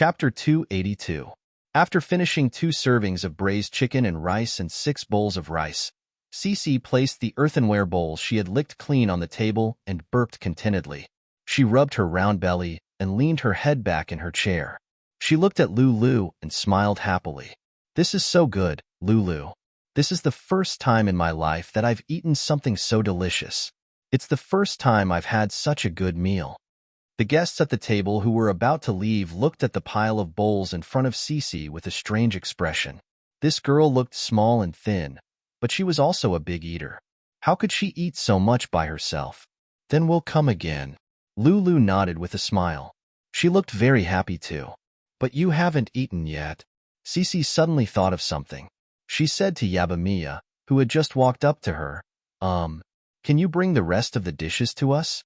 Chapter 282. After finishing 2 servings of braised chicken and rice and 6 bowls of rice, Cece placed the earthenware bowl she had licked clean on the table and burped contentedly. She rubbed her round belly and leaned her head back in her chair. She looked at Lulu and smiled happily. "This is so good, Lulu. This is the first time in my life that I've eaten something so delicious. It's the first time I've had such a good meal." The guests at the table who were about to leave looked at the pile of bowls in front of Cece with a strange expression. This girl looked small and thin, but she was also a big eater. How could she eat so much by herself? "Then we'll come again." Lulu nodded with a smile. She looked very happy too. "But you haven't eaten yet." Cece suddenly thought of something. She said to Yabamiya, who had just walked up to her, can you bring the rest of the dishes to us?"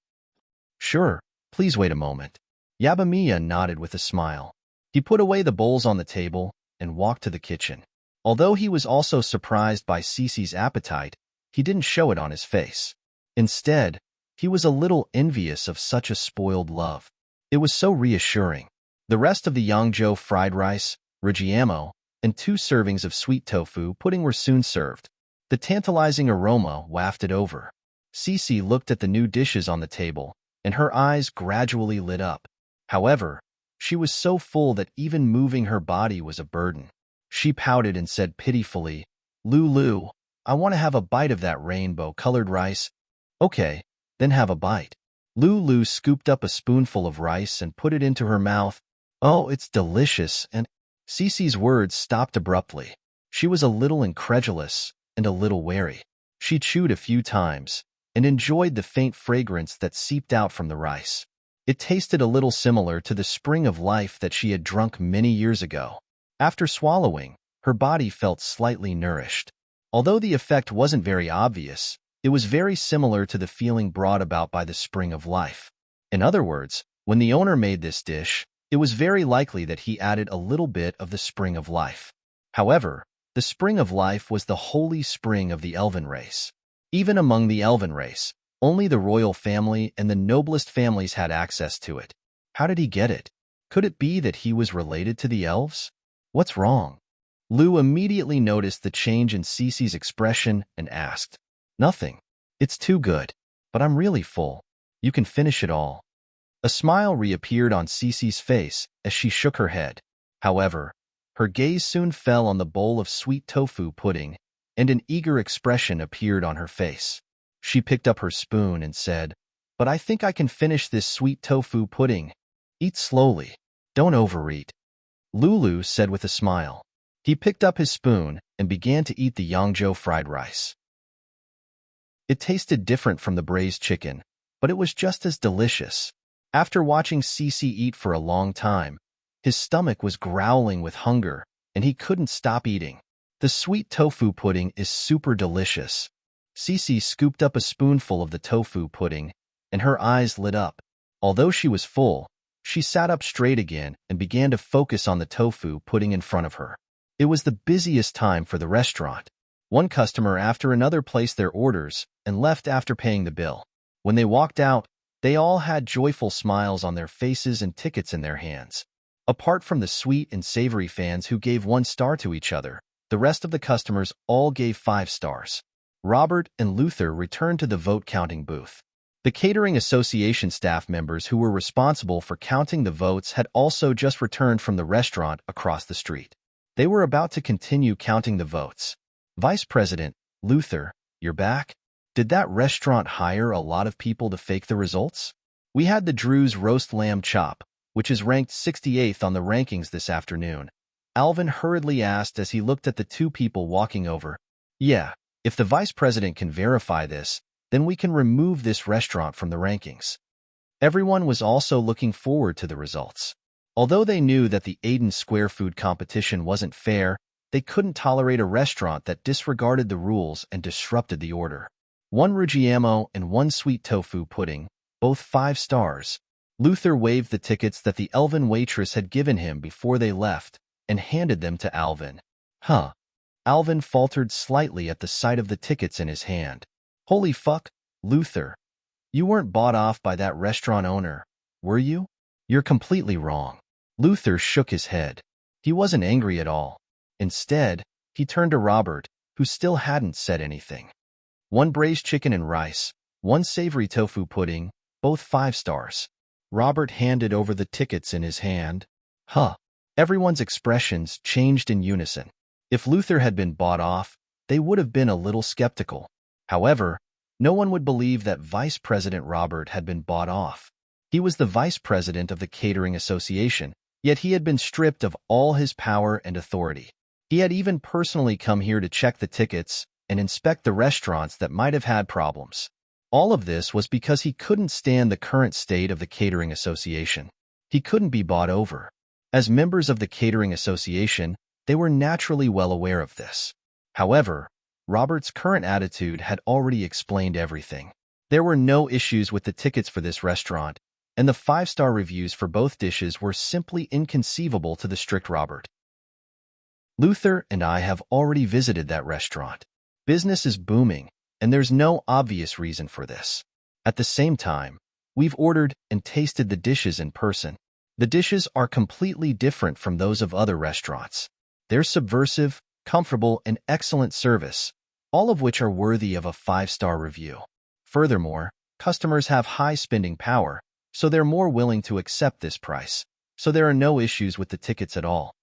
"Sure. Please wait a moment." Yabamiya nodded with a smile. He put away the bowls on the table and walked to the kitchen. Although he was also surprised by Cece's appetite, he didn't show it on his face. Instead, he was a little envious of such a spoiled love. It was so reassuring. The rest of the Yangzhou fried rice, rijiamo, and 2 servings of sweet tofu pudding were soon served. The tantalizing aroma wafted over. Cece looked at the new dishes on the table, and her eyes gradually lit up. However, she was so full that even moving her body was a burden. She pouted and said pitifully, "Lulu, I want to have a bite of that rainbow-colored rice." "Okay, then have a bite." Lulu scooped up a spoonful of rice and put it into her mouth. "Oh, it's delicious," and Cece's words stopped abruptly. She was a little incredulous and a little wary. She chewed a few times and enjoyed the faint fragrance that seeped out from the rice. It tasted a little similar to the spring of life that she had drunk many years ago. After swallowing, her body felt slightly nourished. Although the effect wasn't very obvious, it was very similar to the feeling brought about by the spring of life. In other words, when the owner made this dish, it was very likely that he added a little bit of the spring of life. However, the spring of life was the holy spring of the elven race. Even among the elven race, only the royal family and the noblest families had access to it. How did he get it? Could it be that he was related to the elves? What's wrong? Lou immediately noticed the change in Cece's expression and asked, "Nothing. It's too good, but I'm really full. You can finish it all." A smile reappeared on Cece's face as she shook her head. However, her gaze soon fell on the bowl of sweet tofu pudding, and an eager expression appeared on her face. She picked up her spoon and said, "But I think I can finish this sweet tofu pudding. Eat slowly. Don't overeat." Lulu said with a smile. He picked up his spoon and began to eat the Yangzhou fried rice. It tasted different from the braised chicken, but it was just as delicious. After watching Cece eat for a long time, his stomach was growling with hunger, and he couldn't stop eating. The sweet tofu pudding is super delicious. Cece scooped up a spoonful of the tofu pudding, and her eyes lit up. Although she was full, she sat up straight again and began to focus on the tofu pudding in front of her. It was the busiest time for the restaurant. One customer after another placed their orders and left after paying the bill. When they walked out, they all had joyful smiles on their faces and tickets in their hands. Apart from the sweet and savory fans who gave 1 star to each other, the rest of the customers all gave 5 stars. Robert and Luther returned to the vote-counting booth. The Catering Association staff members who were responsible for counting the votes had also just returned from the restaurant across the street. They were about to continue counting the votes. "Vice President, Luther, you're back? Did that restaurant hire a lot of people to fake the results?" "We had the Drew's roast lamb chop, which is ranked 68th on the rankings this afternoon," Alvin hurriedly asked as he looked at the 2 people walking over. "Yeah, if the vice president can verify this, then we can remove this restaurant from the rankings." Everyone was also looking forward to the results. Although they knew that the Aiden Square food competition wasn't fair, they couldn't tolerate a restaurant that disregarded the rules and disrupted the order. 1 rijiamo and 1 sweet tofu pudding, both 5 stars. Luther waved the tickets that the elven waitress had given him before they left and handed them to Alvin. "Huh." Alvin faltered slightly at the sight of the tickets in his hand. "Holy fuck, Luther. You weren't bought off by that restaurant owner, were you?" "You're completely wrong. Luther shook his head. He wasn't angry at all. Instead, he turned to Robert, who still hadn't said anything. 1 braised chicken and rice, 1 savory tofu pudding, both 5 stars. Robert handed over the tickets in his hand. Huh. Everyone's expressions changed in unison. If Luther had been bought off, they would have been a little skeptical. However, no one would believe that Vice President Robert had been bought off. He was the vice president of the Catering Association, yet he had been stripped of all his power and authority. He had even personally come here to check the tickets and inspect the restaurants that might have had problems. All of this was because he couldn't stand the current state of the Catering Association. He couldn't be bought over. As members of the Catering Association, they were naturally well aware of this. However, Robert's current attitude had already explained everything. There were no issues with the tickets for this restaurant, and the 5-star reviews for both dishes were simply inconceivable to the strict Robert. Luther and I have already visited that restaurant. Business is booming, and there's no obvious reason for this. At the same time, we've ordered and tasted the dishes in person. The dishes are completely different from those of other restaurants. They're subversive, comfortable, and excellent service, all of which are worthy of a 5-star review. Furthermore, customers have high spending power, so they're more willing to accept this price, so there are no issues with the tickets at all.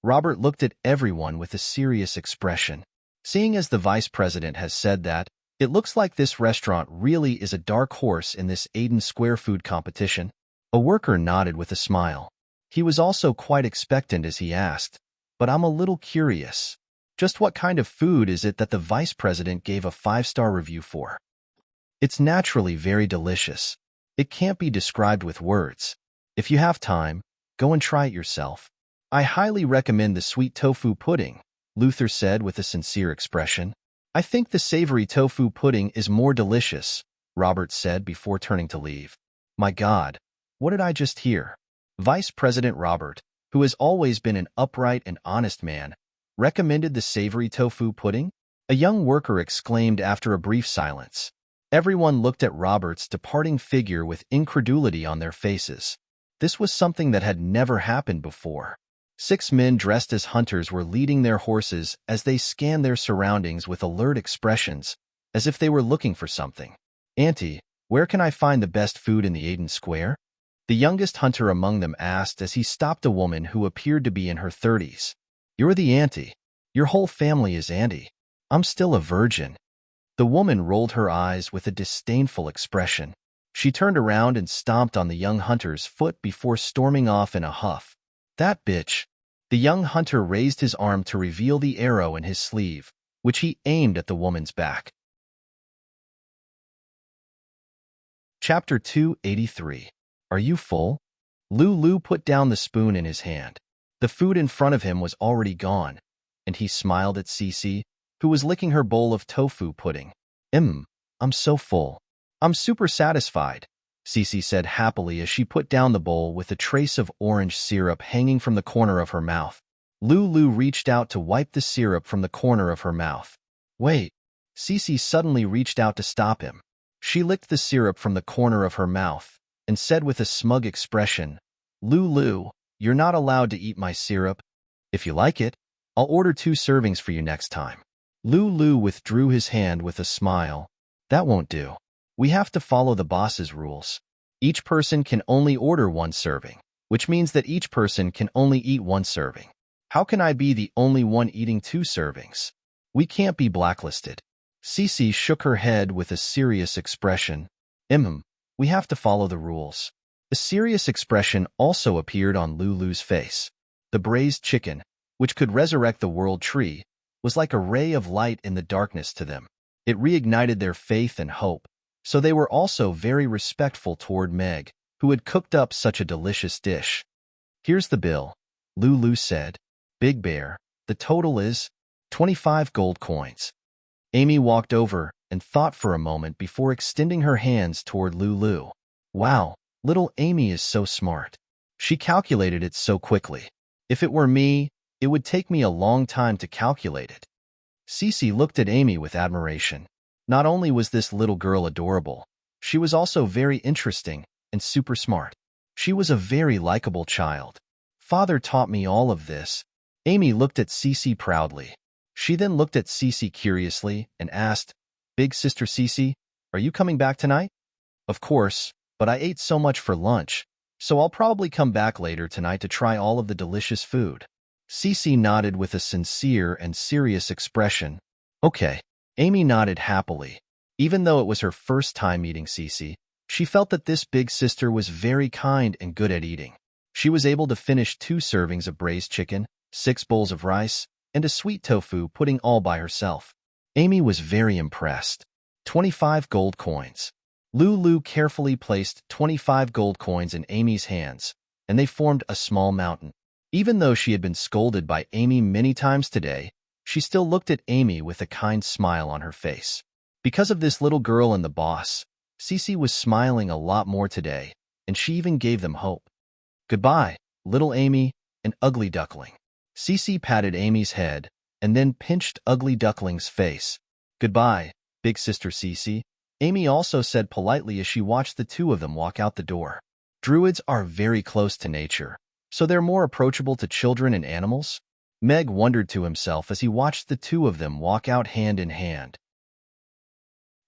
Robert looked at everyone with a serious expression. Seeing as the vice president has said that, it looks like this restaurant really is a dark horse in this Aiden Square food competition. A worker nodded with a smile. He was also quite expectant as he asked, "But I'm a little curious. Just what kind of food is it that the vice president gave a 5-star review for?" "It's naturally very delicious. It can't be described with words. If you have time, go and try it yourself. I highly recommend the sweet tofu pudding," Luther said with a sincere expression. "I think the savory tofu pudding is more delicious," Robert said before turning to leave. My God, what did I just hear? Vice President Robert, who has always been an upright and honest man, recommended the savory tofu pudding? A young worker exclaimed after a brief silence. Everyone looked at Robert's departing figure with incredulity on their faces. This was something that had never happened before. 6 men dressed as hunters were leading their horses as they scanned their surroundings with alert expressions, as if they were looking for something. "Auntie, where can I find the best food in the Aiden Square?" The youngest hunter among them asked as he stopped a woman who appeared to be in her 30s. "You're the auntie. Your whole family is auntie. I'm still a virgin." The woman rolled her eyes with a disdainful expression. She turned around and stomped on the young hunter's foot before storming off in a huff. "That bitch." The young hunter raised his arm to reveal the arrow in his sleeve, which he aimed at the woman's back. Chapter 283. Are you full? Lulu put down the spoon in his hand. The food in front of him was already gone, and he smiled at Cece, who was licking her bowl of tofu pudding. I'm so full. I'm super satisfied," Cece said happily as she put down the bowl with a trace of orange syrup hanging from the corner of her mouth. Lulu reached out to wipe the syrup from the corner of her mouth. "Wait." Cece suddenly reached out to stop him. She licked the syrup from the corner of her mouth and said with a smug expression, "Lulu, you're not allowed to eat my syrup. If you like it, I'll order 2 servings for you next time." Lulu withdrew his hand with a smile. "That won't do. We have to follow the boss's rules. Each person can only order 1 serving, which means that each person can only eat 1 serving. How can I be the only one eating 2 servings? We can't be blacklisted." Cece shook her head with a serious expression. We have to follow the rules." A serious expression also appeared on Lulu's face. The braised chicken, which could resurrect the world tree, was like a ray of light in the darkness to them. It reignited their faith and hope, so they were also very respectful toward Meg, who had cooked up such a delicious dish. "Here's the bill," Lulu said. "Big Bear, the total is 25 gold coins." Amy walked over and thought for a moment before extending her hands toward Lulu. Wow, little Amy is so smart. She calculated it so quickly. If it were me, it would take me a long time to calculate it. Cece looked at Amy with admiration. Not only was this little girl adorable, she was also very interesting and super smart. She was a very likable child. Father taught me all of this. Amy looked at Cece proudly. She then looked at Cece curiously and asked, Big Sister Cece, are you coming back tonight? Of course, but I ate so much for lunch, so I'll probably come back later tonight to try all of the delicious food. Cece nodded with a sincere and serious expression. Okay. Amy nodded happily. Even though it was her first time meeting Cece, she felt that this big sister was very kind and good at eating. She was able to finish 2 servings of braised chicken, 6 bowls of rice, and a sweet tofu pudding all by herself. Amy was very impressed. 25 gold coins. Lulu carefully placed 25 gold coins in Amy's hands, and they formed a small mountain. Even though she had been scolded by Amy many times today, she still looked at Amy with a kind smile on her face. Because of this little girl and the boss, Cece was smiling a lot more today, and she even gave them hope. Goodbye, little Amy, and Ugly Duckling. Cece patted Amy's head, and then pinched Ugly Duckling's face. Goodbye, Big Sister Cece. Amy also said politely as she watched the two of them walk out the door. Druids are very close to nature, so they're more approachable to children and animals. Meg wondered to himself as he watched the two of them walk out hand in hand.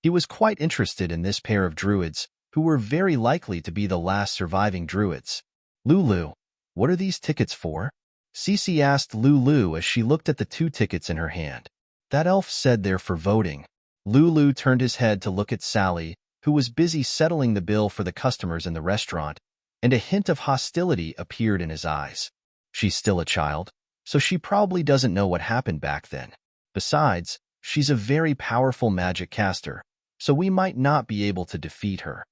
He was quite interested in this pair of druids, who were very likely to be the last surviving druids. Lulu, what are these tickets for? Cece asked Lulu as she looked at the 2 tickets in her hand. That elf said they're for voting. Lulu turned his head to look at Sally, who was busy settling the bill for the customers in the restaurant, and a hint of hostility appeared in his eyes. She's still a child, so she probably doesn't know what happened back then. Besides, she's a very powerful magic caster, so we might not be able to defeat her.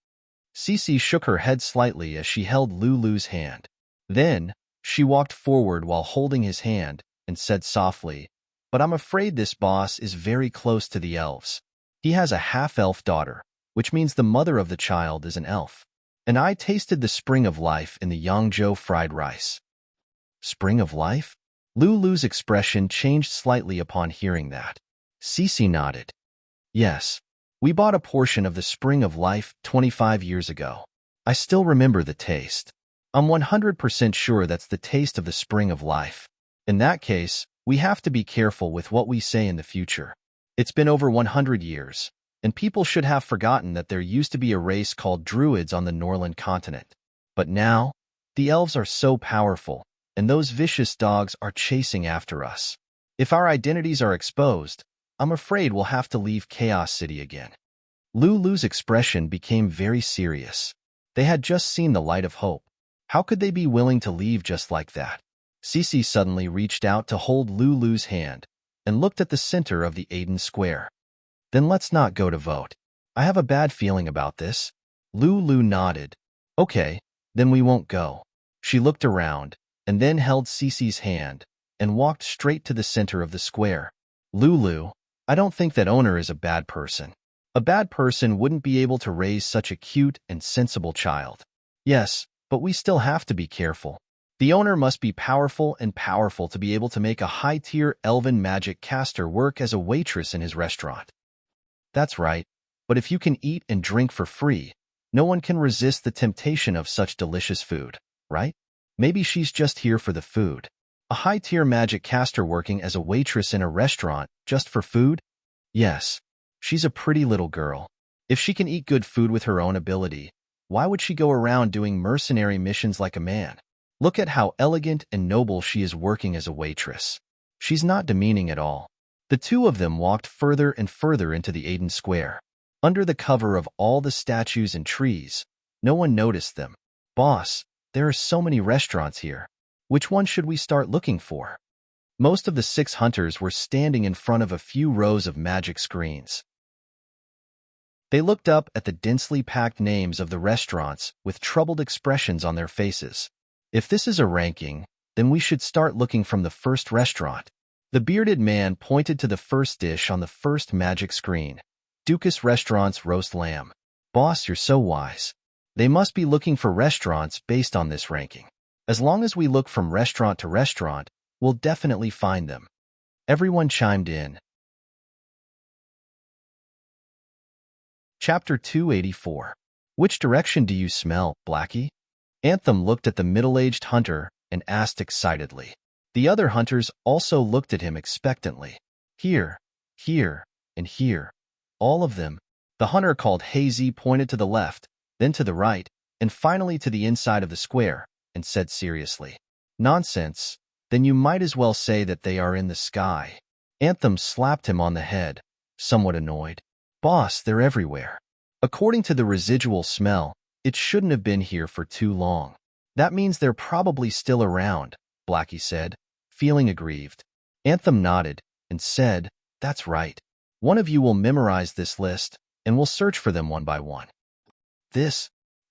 Cece shook her head slightly as she held Lulu's hand. Then, she walked forward while holding his hand and said softly, But I'm afraid this boss is very close to the elves. He has a half-elf daughter, which means the mother of the child is an elf. And I tasted the spring of life in the Yangzhou fried rice. Spring of life? Lulu's expression changed slightly upon hearing that. Cece nodded. Yes, we bought a portion of the spring of life 25 years ago. I still remember the taste. I'm 100% sure that's the taste of the spring of life. In that case, we have to be careful with what we say in the future. It's been over 100 years, and people should have forgotten that there used to be a race called Druids on the Norland continent. But now, the elves are so powerful, and those vicious dogs are chasing after us. If our identities are exposed, I'm afraid we'll have to leave Chaos City again. Lulu's expression became very serious. They had just seen the light of hope. How could they be willing to leave just like that? Cece suddenly reached out to hold Lulu's hand and looked at the center of the Aiden Square. Then let's not go to vote. I have a bad feeling about this. Lulu nodded. Okay, then we won't go. She looked around and then held Cece's hand and walked straight to the center of the square. Lulu, I don't think that owner is a bad person. A bad person wouldn't be able to raise such a cute and sensible child. Yes, but we still have to be careful. The owner must be powerful to be able to make a high-tier elven magic caster work as a waitress in his restaurant. That's right, but if you can eat and drink for free, no one can resist the temptation of such delicious food, right? Maybe she's just here for the food. A high-tier magic caster working as a waitress in a restaurant just for food? Yes, she's a pretty little girl. If she can eat good food with her own ability, why would she go around doing mercenary missions like a man? Look at how elegant and noble she is working as a waitress. She's not demeaning at all. The two of them walked further and further into the Aiden Square. Under the cover of all the statues and trees, no one noticed them. Boss, there are so many restaurants here. Which one should we start looking for? Most of the 6 hunters were standing in front of a few rows of magic screens. They looked up at the densely packed names of the restaurants with troubled expressions on their faces. If this is a ranking, then we should start looking from the first restaurant. The bearded man pointed to the first dish on the first magic screen. Dukas Restaurant's roast lamb. Boss, you're so wise. They must be looking for restaurants based on this ranking. As long as we look from restaurant to restaurant, we'll definitely find them. Everyone chimed in. Chapter 284. Which direction do you smell, Blackie? Anthem looked at the middle-aged hunter and asked excitedly. The other hunters also looked at him expectantly. Here, here, and here. All of them. The hunter called Hazy pointed to the left, then to the right, and finally to the inside of the square, and said seriously, Nonsense. Then you might as well say that they are in the sky. Anthem slapped him on the head, somewhat annoyed. Boss, they're everywhere. According to the residual smell, it shouldn't have been here for too long. That means they're probably still around, Blackie said, feeling aggrieved. Anthem nodded and said, That's right. One of you will memorize this list, and we'll search for them one by one.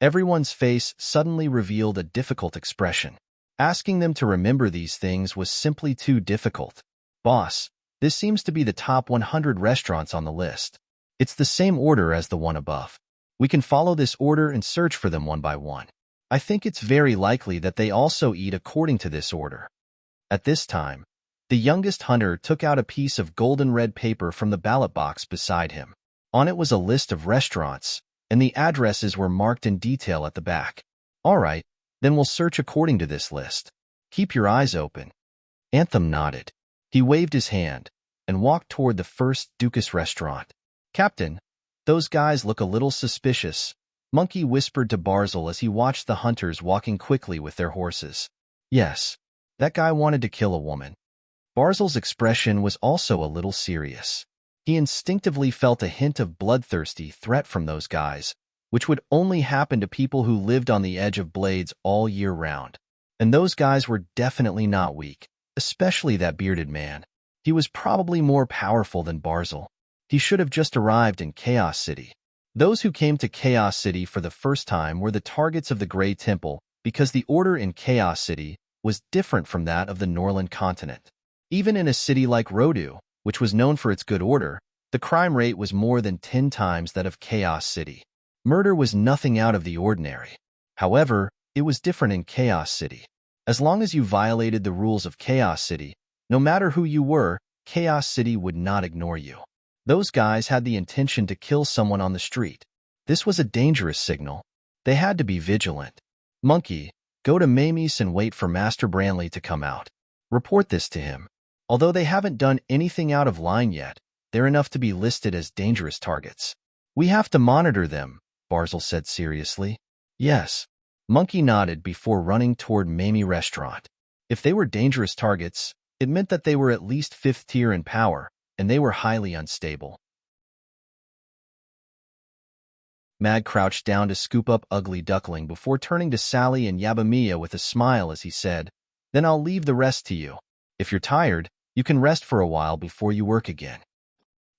Everyone's face suddenly revealed a difficult expression. Asking them to remember these things was simply too difficult. Boss, this seems to be the top 100 restaurants on the list. It's the same order as the one above. We can follow this order and search for them one by one. I think it's very likely that they also eat according to this order. At this time, the youngest hunter took out a piece of golden red paper from the ballot box beside him. On it was a list of restaurants, and the addresses were marked in detail at the back. All right, then we'll search according to this list. Keep your eyes open. Anthem nodded. He waved his hand and walked toward the first Dukas restaurant. Captain, those guys look a little suspicious, Monkey whispered to Barzil as he watched the hunters walking quickly with their horses. Yes, that guy wanted to kill a woman. Barzil's expression was also a little serious. He instinctively felt a hint of bloodthirsty threat from those guys, which would only happen to people who lived on the edge of blades all year round. And those guys were definitely not weak, especially that bearded man. He was probably more powerful than Barzil. He should have just arrived in Chaos City. Those who came to Chaos City for the first time were the targets of the Grey Temple because the order in Chaos City was different from that of the Norland continent. Even in a city like Rodu, which was known for its good order, the crime rate was more than 10 times that of Chaos City. Murder was nothing out of the ordinary. However, it was different in Chaos City. As long as you violated the rules of Chaos City, no matter who you were, Chaos City would not ignore you. Those guys had the intention to kill someone on the street. This was a dangerous signal. They had to be vigilant. Monkey, go to Mamies and wait for Master Branley to come out. Report this to him. Although they haven't done anything out of line yet, they're enough to be listed as dangerous targets. We have to monitor them, Barzil said seriously. Yes. Monkey nodded before running toward Mamie Restaurant. If they were dangerous targets, it meant that they were at least 5th tier in power, and they were highly unstable. Mag crouched down to scoop up Ugly Duckling before turning to Sally and Yabamiya with a smile as he said, Then I'll leave the rest to you. If you're tired, you can rest for a while before you work again.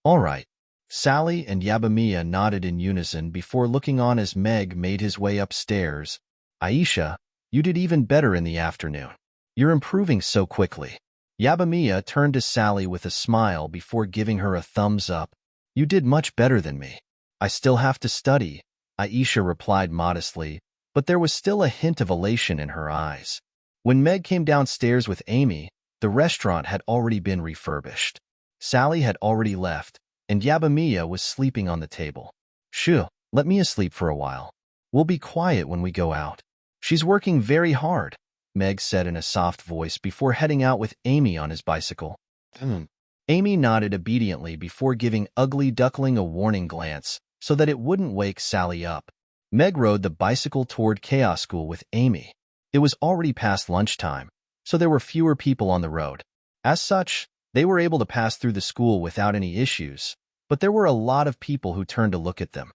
All right. Sally and Yabamiya nodded in unison before looking on as Meg made his way upstairs. Aisha, you did even better in the afternoon. You're improving so quickly. Yabamiya turned to Sally with a smile before giving her a thumbs up. You did much better than me. I still have to study, Aisha replied modestly, but there was still a hint of elation in her eyes. When Meg came downstairs with Amy, the restaurant had already been refurbished. Sally had already left, and Yabamiya was sleeping on the table. Shoo, let me asleep for a while. We'll be quiet when we go out. She's working very hard, Meg said in a soft voice before heading out with Amy on his bicycle. Amy nodded obediently before giving Ugly Duckling a warning glance so that it wouldn't wake Sally up. Meg rode the bicycle toward Chaos School with Amy. It was already past lunchtime, so there were fewer people on the road. As such, they were able to pass through the school without any issues, but there were a lot of people who turned to look at them.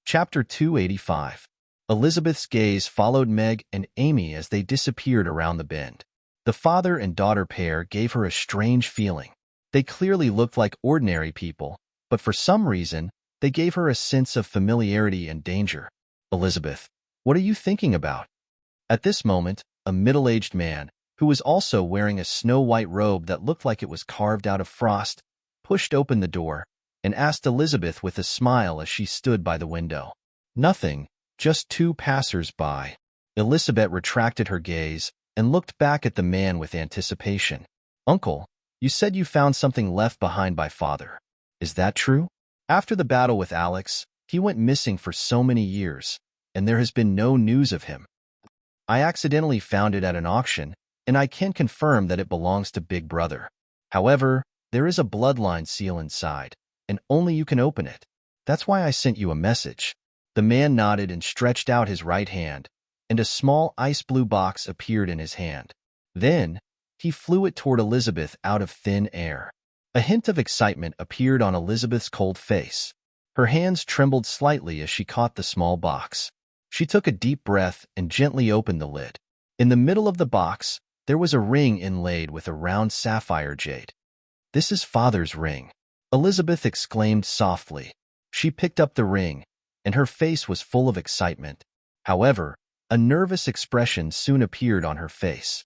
Chapter 285. Elizabeth's gaze followed Meg and Amy as they disappeared around the bend. The father and daughter pair gave her a strange feeling. They clearly looked like ordinary people, but for some reason, they gave her a sense of familiarity and danger. Elizabeth, what are you thinking about? At this moment, a middle-aged man, who was also wearing a snow-white robe that looked like it was carved out of frost, pushed open the door and asked Elizabeth with a smile as she stood by the window. Nothing, just 2 passers-by. Elizabeth retracted her gaze and looked back at the man with anticipation. Uncle, you said you found something left behind by Father. Is that true? After the battle with Alex, he went missing for so many years. and there has been no news of him. I accidentally found it at an auction, and I can confirm that it belongs to Big Brother. However, there is a bloodline seal inside, and only you can open it. That's why I sent you a message." The man nodded and stretched out his right hand, and a small ice blue box appeared in his hand. Then, he flew it toward Elizabeth out of thin air. A hint of excitement appeared on Elizabeth's cold face. Her hands trembled slightly as she caught the small box. She took a deep breath and gently opened the lid. In the middle of the box, there was a ring inlaid with a round sapphire jade. "This is Father's ring," Elizabeth exclaimed softly. She picked up the ring, and her face was full of excitement. However, a nervous expression soon appeared on her face.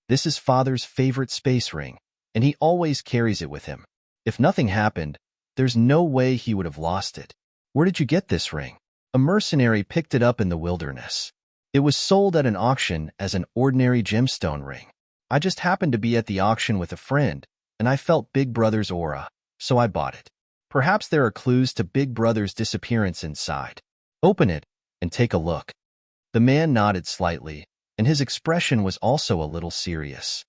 "This is Father's favorite space ring, and he always carries it with him. If nothing happened, there's no way he would have lost it." "Where did you get this ring?" "A mercenary picked it up in the wilderness. It was sold at an auction as an ordinary gemstone ring. I just happened to be at the auction with a friend, and I felt Big Brother's aura, so I bought it. Perhaps there are clues to Big Brother's disappearance inside. Open it and take a look." The man nodded slightly, and his expression was also a little serious.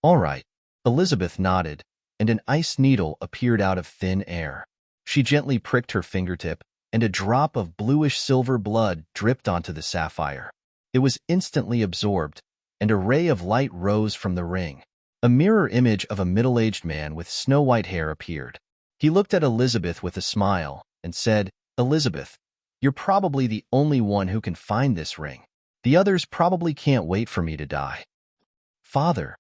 "All right." Elizabeth nodded, and an ice needle appeared out of thin air. She gently pricked her fingertip, and a drop of bluish-silver blood dripped onto the sapphire. It was instantly absorbed, and a ray of light rose from the ring. A mirror image of a middle-aged man with snow-white hair appeared. He looked at Elizabeth with a smile and said, "Elizabeth, you're probably the only one who can find this ring. The others probably can't wait for me to die." "Father."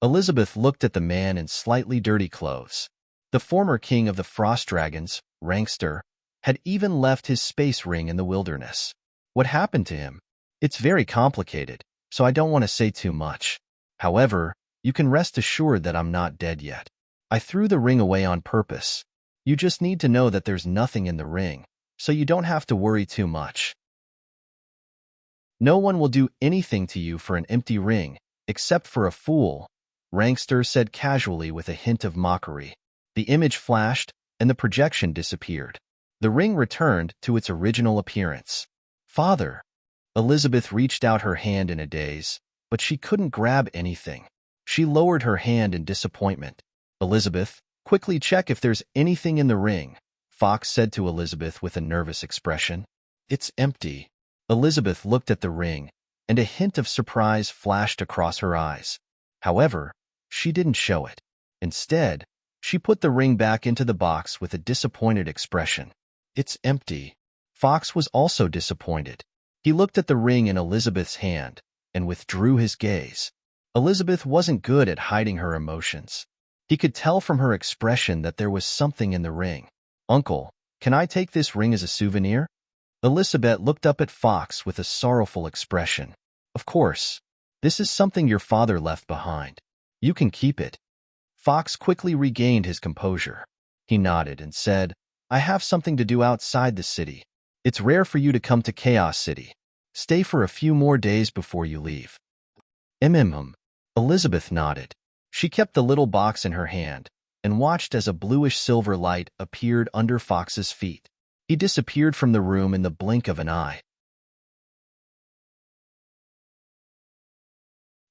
Elizabeth looked at the man in slightly dirty clothes. The former king of the Frost Dragons, Rankster, had even left his space ring in the wilderness. "What happened to him?" "It's very complicated, so I don't want to say too much. However, you can rest assured that I'm not dead yet. I threw the ring away on purpose. You just need to know that there's nothing in the ring, so you don't have to worry too much. No one will do anything to you for an empty ring, except for a fool," Rankster said casually with a hint of mockery. The image flashed, and the projection disappeared. The ring returned to its original appearance. "Father." Elizabeth reached out her hand in a daze, but she couldn't grab anything. She lowered her hand in disappointment. "Elizabeth, quickly check if there's anything in the ring," Fox said to Elizabeth with a nervous expression. "It's empty." Elizabeth looked at the ring, and a hint of surprise flashed across her eyes. However, she didn't show it. Instead, she put the ring back into the box with a disappointed expression. "It's empty." Fox was also disappointed. He looked at the ring in Elizabeth's hand and withdrew his gaze. Elizabeth wasn't good at hiding her emotions. He could tell from her expression that there was something in the ring. "Uncle, can I take this ring as a souvenir?" Elizabeth looked up at Fox with a sorrowful expression. "Of course. This is something your father left behind. You can keep it." Fox quickly regained his composure. He nodded and said, "I have something to do outside the city. It's rare for you to come to Chaos City. Stay for a few more days before you leave." Elizabeth nodded. She kept the little box in her hand and watched as a bluish-silver light appeared under Fox's feet. He disappeared from the room in the blink of an eye.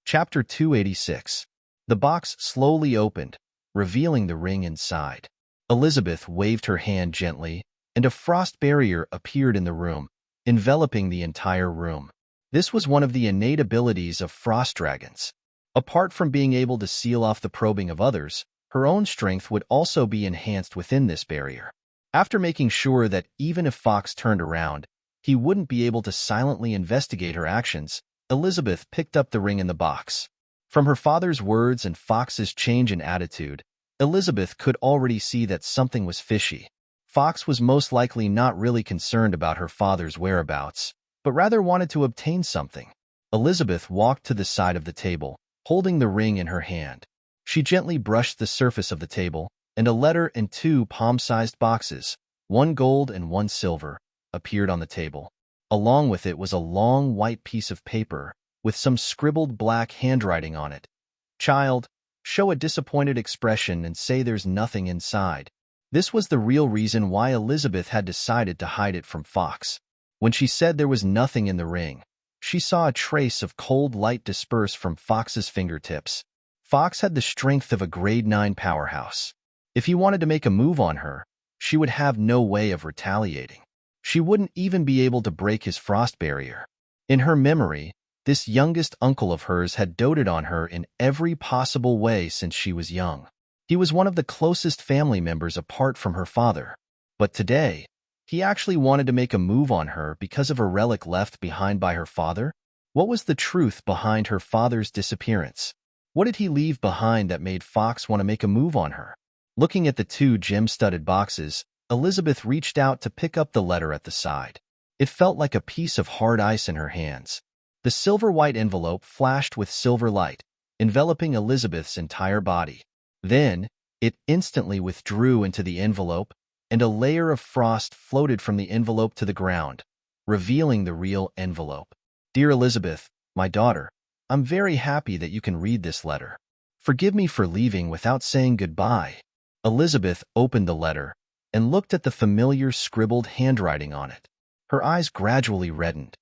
Chapter 286. The box slowly opened, revealing the ring inside. Elizabeth waved her hand gently, and a frost barrier appeared in the room, enveloping the entire room. This was one of the innate abilities of frost dragons. Apart from being able to seal off the probing of others, her own strength would also be enhanced within this barrier. After making sure that even if Fox turned around, he wouldn't be able to silently investigate her actions, Elizabeth picked up the ring in the box. From her father's words and Fox's change in attitude, Elizabeth could already see that something was fishy. Fox was most likely not really concerned about her father's whereabouts, but rather wanted to obtain something. Elizabeth walked to the side of the table, holding the ring in her hand. She gently brushed the surface of the table, and a letter and two palm-sized boxes, one gold and one silver, appeared on the table. Along with it was a long white piece of paper with some scribbled black handwriting on it. "Child, show a disappointed expression and say there's nothing inside." This was the real reason why Elizabeth had decided to hide it from Fox. When she said there was nothing in the ring, she saw a trace of cold light disperse from Fox's fingertips. Fox had the strength of a grade 9 powerhouse. If he wanted to make a move on her, she would have no way of retaliating. She wouldn't even be able to break his frost barrier. In her memory, this youngest uncle of hers had doted on her in every possible way since she was young. He was one of the closest family members apart from her father. But today, he actually wanted to make a move on her because of a relic left behind by her father? What was the truth behind her father's disappearance? What did he leave behind that made Fox want to make a move on her? Looking at the two gem-studded boxes, Elizabeth reached out to pick up the letter at the side. It felt like a piece of hard ice in her hands. The silver-white envelope flashed with silver light, enveloping Elizabeth's entire body. Then, it instantly withdrew into the envelope, and a layer of frost floated from the envelope to the ground, revealing the real envelope. Dear Elizabeth, my daughter, I'm very happy that you can read this letter. Forgive me for leaving without saying goodbye. Elizabeth opened the letter and looked at the familiar scribbled handwriting on it. Her eyes gradually reddened.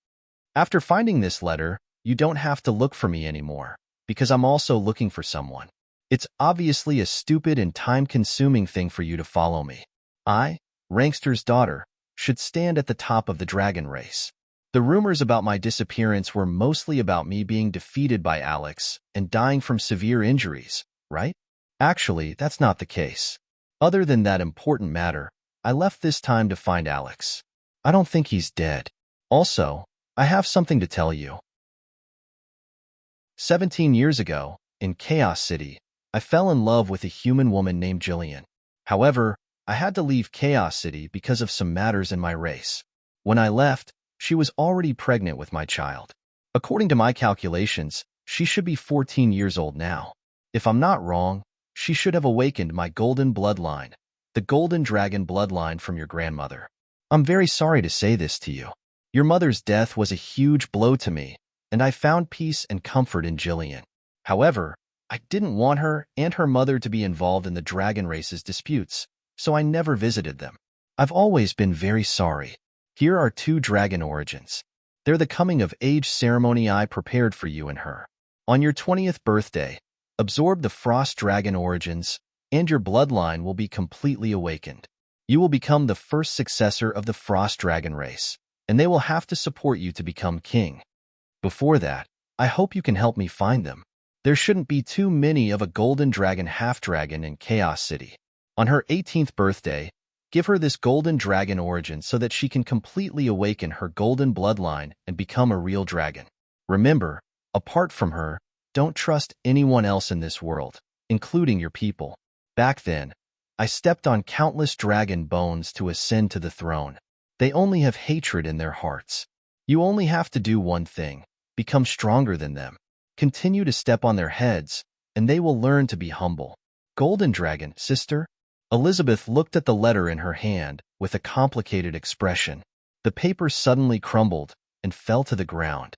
After finding this letter, you don't have to look for me anymore, because I'm also looking for someone. It's obviously a stupid and time-consuming thing for you to follow me. I, Rankster's daughter, should stand at the top of the dragon race. The rumors about my disappearance were mostly about me being defeated by Alex and dying from severe injuries, right? Actually, that's not the case. Other than that important matter, I left this time to find Alex. I don't think he's dead. Also, I have something to tell you. 17 years ago, in Chaos City, I fell in love with a human woman named Jillian. However, I had to leave Chaos City because of some matters in my race. When I left, she was already pregnant with my child. According to my calculations, she should be 14 years old now. If I'm not wrong, she should have awakened my golden bloodline, the golden dragon bloodline from your grandmother. I'm very sorry to say this to you. Your mother's death was a huge blow to me, and I found peace and comfort in Jillian. However, I didn't want her and her mother to be involved in the dragon race's disputes, so I never visited them. I've always been very sorry. Here are 2 dragon origins. They're the coming-of-age ceremony I prepared for you and her. On your 20th birthday, absorb the frost dragon origins, and your bloodline will be completely awakened. You will become the first successor of the frost dragon race, and they will have to support you to become king. Before that, I hope you can help me find them. There shouldn't be too many of a golden dragon half-dragon in Chaos City. On her 18th birthday, give her this golden dragon origin so that she can completely awaken her golden bloodline and become a real dragon. Remember, apart from her, don't trust anyone else in this world, including your people. Back then, I stepped on countless dragon bones to ascend to the throne. They only have hatred in their hearts. You only have to do one thing: become stronger than them. Continue to step on their heads, and they will learn to be humble. Golden Dragon, sister? Elizabeth looked at the letter in her hand with a complicated expression. The paper suddenly crumbled and fell to the ground.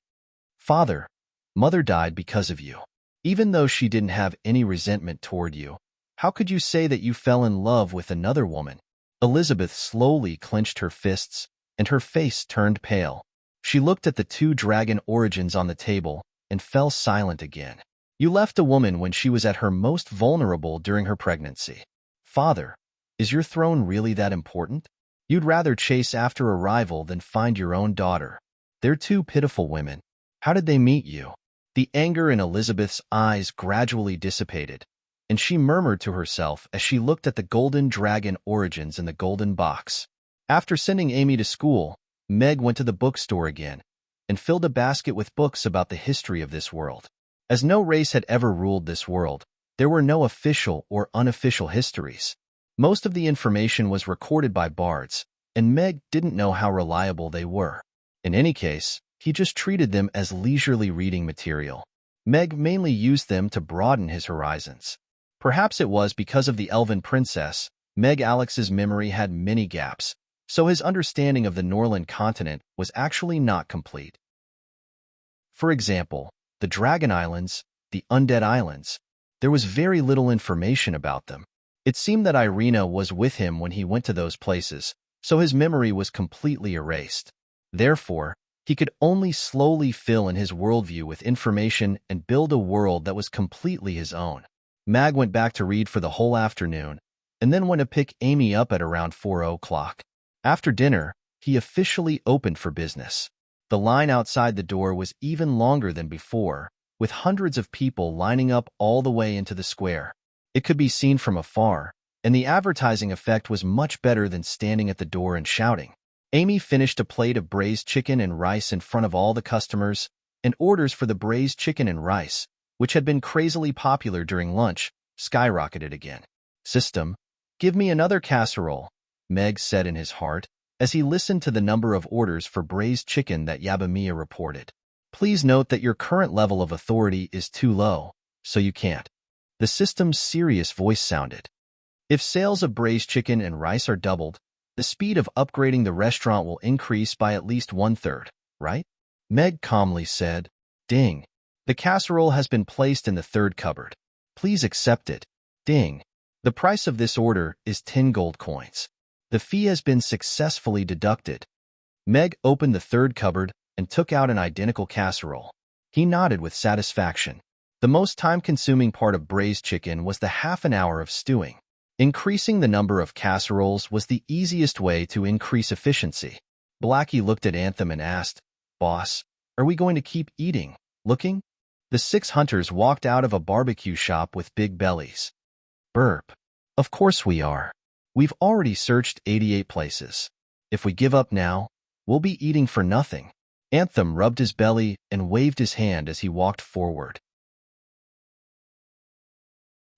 Father, Mother died because of you. Even though she didn't have any resentment toward you, how could you say that you fell in love with another woman? Elizabeth slowly clenched her fists, and her face turned pale. She looked at the 2 dragon origins on the table and fell silent again. You left a woman when she was at her most vulnerable during her pregnancy. Father, is your throne really that important? You'd rather chase after a rival than find your own daughter. They're 2 pitiful women. How did they meet you? The anger in Elizabeth's eyes gradually dissipated, and she murmured to herself as she looked at the golden dragon origins in the golden box. After sending Amy to school, Meg went to the bookstore again and filled a basket with books about the history of this world. As no race had ever ruled this world, there were no official or unofficial histories. Most of the information was recorded by bards, and Meg didn't know how reliable they were. In any case, he just treated them as leisurely reading material. Meg mainly used them to broaden his horizons. Perhaps it was because of the elven princess, Alex's memory had many gaps, so his understanding of the Norland continent was actually not complete. For example, the Dragon Islands, the Undead Islands, there was very little information about them. It seemed that Irina was with him when he went to those places, so his memory was completely erased. Therefore, he could only slowly fill in his worldview with information and build a world that was completely his own. Mag went back to read for the whole afternoon, and then went to pick Amy up at around 4 o'clock. After dinner, he officially opened for business. The line outside the door was even longer than before, with hundreds of people lining up all the way into the square. It could be seen from afar, and the advertising effect was much better than standing at the door and shouting. Amy finished a plate of braised chicken and rice in front of all the customers, and orders for the braised chicken and rice, which had been crazily popular during lunch, skyrocketed again. "System, give me another casserole," Meg said in his heart, as he listened to the number of orders for braised chicken that Yabamiya reported. "Please note that your current level of authority is too low, so you can't." The system's serious voice sounded. "If sales of braised chicken and rice are doubled, the speed of upgrading the restaurant will increase by at least 1/3, right?" Meg calmly said, "Ding. The casserole has been placed in the third cupboard. Please accept it. Ding. The price of this order is 10 gold coins. The fee has been successfully deducted." Meg opened the third cupboard and took out an identical casserole. He nodded with satisfaction. The most time-consuming part of braised chicken was the half an hour of stewing. Increasing the number of casseroles was the easiest way to increase efficiency. Blackie looked at Anthem and asked, "Boss, are we going to keep eating, looking?" The 6 hunters walked out of a barbecue shop with big bellies. Burp. "Of course we are. We've already searched 88 places. If we give up now, we'll be eating for nothing." Anthem rubbed his belly and waved his hand as he walked forward.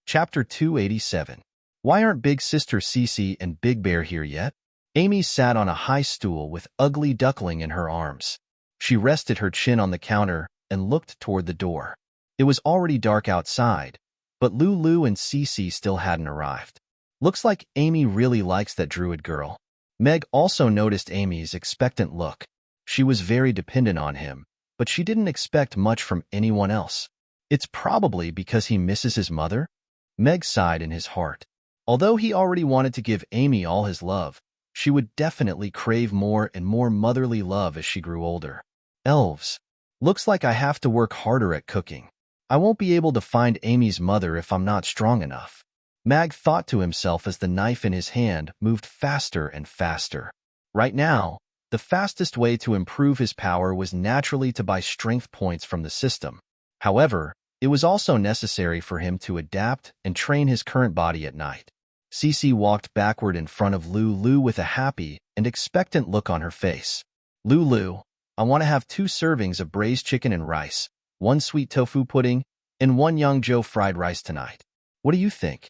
Chapter 287. Why aren't Big Sister Cece and Big Bear here yet? Amy sat on a high stool with Ugly Duckling in her arms. She rested her chin on the counter and looked toward the door. It was already dark outside, but Lulu and Cece still hadn't arrived. Looks like Amy really likes that druid girl. Meg also noticed Amy's expectant look. She was very dependent on him, but she didn't expect much from anyone else. It's probably because he misses his mother? Meg sighed in his heart. Although he already wanted to give Amy all his love, she would definitely crave more and more motherly love as she grew older. Elves. Looks like I have to work harder at cooking. I won't be able to find Amy's mother if I'm not strong enough. Mag thought to himself as the knife in his hand moved faster and faster. Right now, the fastest way to improve his power was naturally to buy strength points from the system. However, it was also necessary for him to adapt and train his current body at night. Cece walked backward in front of Lulu with a happy and expectant look on her face. "Lulu, I want to have 2 servings of braised chicken and rice, 1 sweet tofu pudding, and 1 Yangzhou fried rice tonight. What do you think?"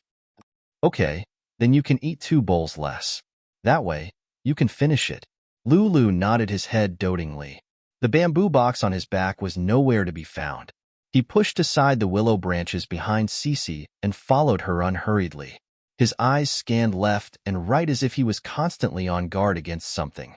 "Okay, then you can eat 2 bowls less. That way, you can finish it." Lulu nodded his head dotingly. The bamboo box on his back was nowhere to be found. He pushed aside the willow branches behind Cece and followed her unhurriedly. His eyes scanned left and right as if he was constantly on guard against something.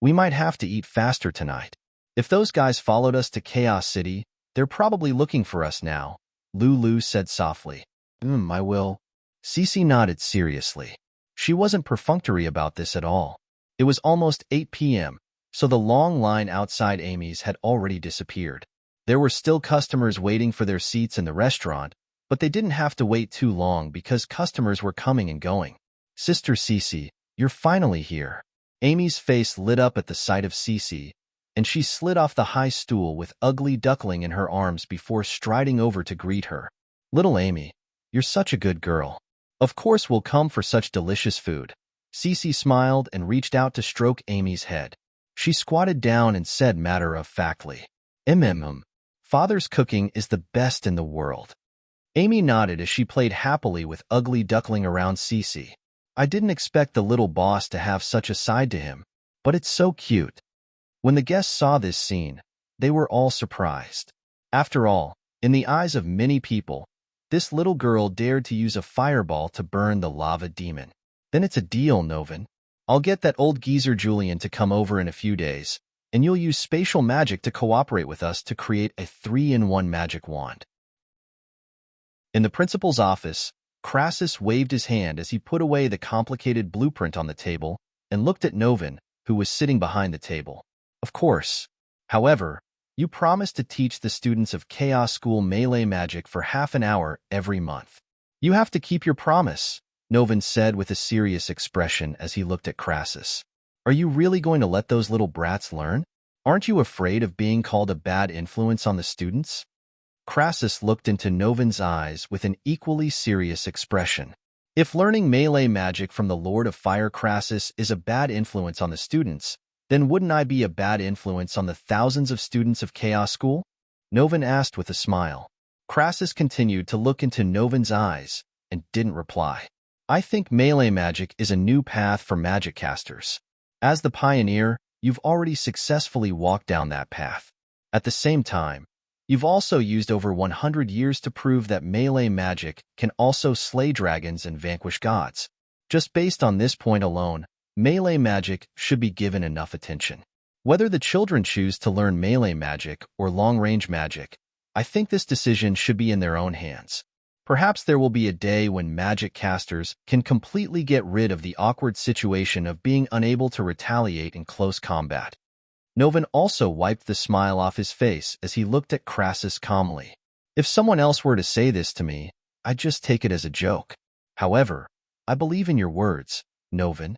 "We might have to eat faster tonight. If those guys followed us to Chaos City, they're probably looking for us now," Lulu said softly. I will." Cece nodded seriously. She wasn't perfunctory about this at all. It was almost 8 p.m., so the long line outside Amy's had already disappeared. There were still customers waiting for their seats in the restaurant, but they didn't have to wait too long because customers were coming and going. "Sister Cece, you're finally here." Amy's face lit up at the sight of Cece, and she slid off the high stool with Ugly Duckling in her arms before striding over to greet her. "Little Amy, you're such a good girl. Of course we'll come for such delicious food." Cece smiled and reached out to stroke Amy's head. She squatted down and said matter-of-factly, Father's cooking is the best in the world." Amy nodded as she played happily with Ugly Duckling around Cece. "I didn't expect the little boss to have such a side to him, but it's so cute." When the guests saw this scene, they were all surprised. After all, in the eyes of many people, this little girl dared to use a fireball to burn the lava demon. "Then it's a deal, Novin. I'll get that old geezer Julian to come over in a few days, and you'll use spatial magic to cooperate with us to create a 3-in-1 magic wand." In the principal's office, Crassus waved his hand as he put away the complicated blueprint on the table and looked at Novin, who was sitting behind the table. Of course. However, you promised to teach the students of Chaos School melee magic for half an hour every month. You have to keep your promise, Novin said with a serious expression as he looked at Crassus. Are you really going to let those little brats learn? Aren't you afraid of being called a bad influence on the students? Crassus looked into Novin's eyes with an equally serious expression. If learning melee magic from the Lord of Fire Crassus is a bad influence on the students, then wouldn't I be a bad influence on the thousands of students of Chaos School? Novin asked with a smile. Crassus continued to look into Novin's eyes and didn't reply. I think melee magic is a new path for magic casters. As the pioneer, you've already successfully walked down that path. At the same time, you've also used over 100 years to prove that melee magic can also slay dragons and vanquish gods. Just based on this point alone, melee magic should be given enough attention. Whether the children choose to learn melee magic or long-range magic, I think this decision should be in their own hands. Perhaps there will be a day when magic casters can completely get rid of the awkward situation of being unable to retaliate in close combat. Novin also wiped the smile off his face as he looked at Crassus calmly. If someone else were to say this to me, I'd just take it as a joke. However, I believe in your words, Novin.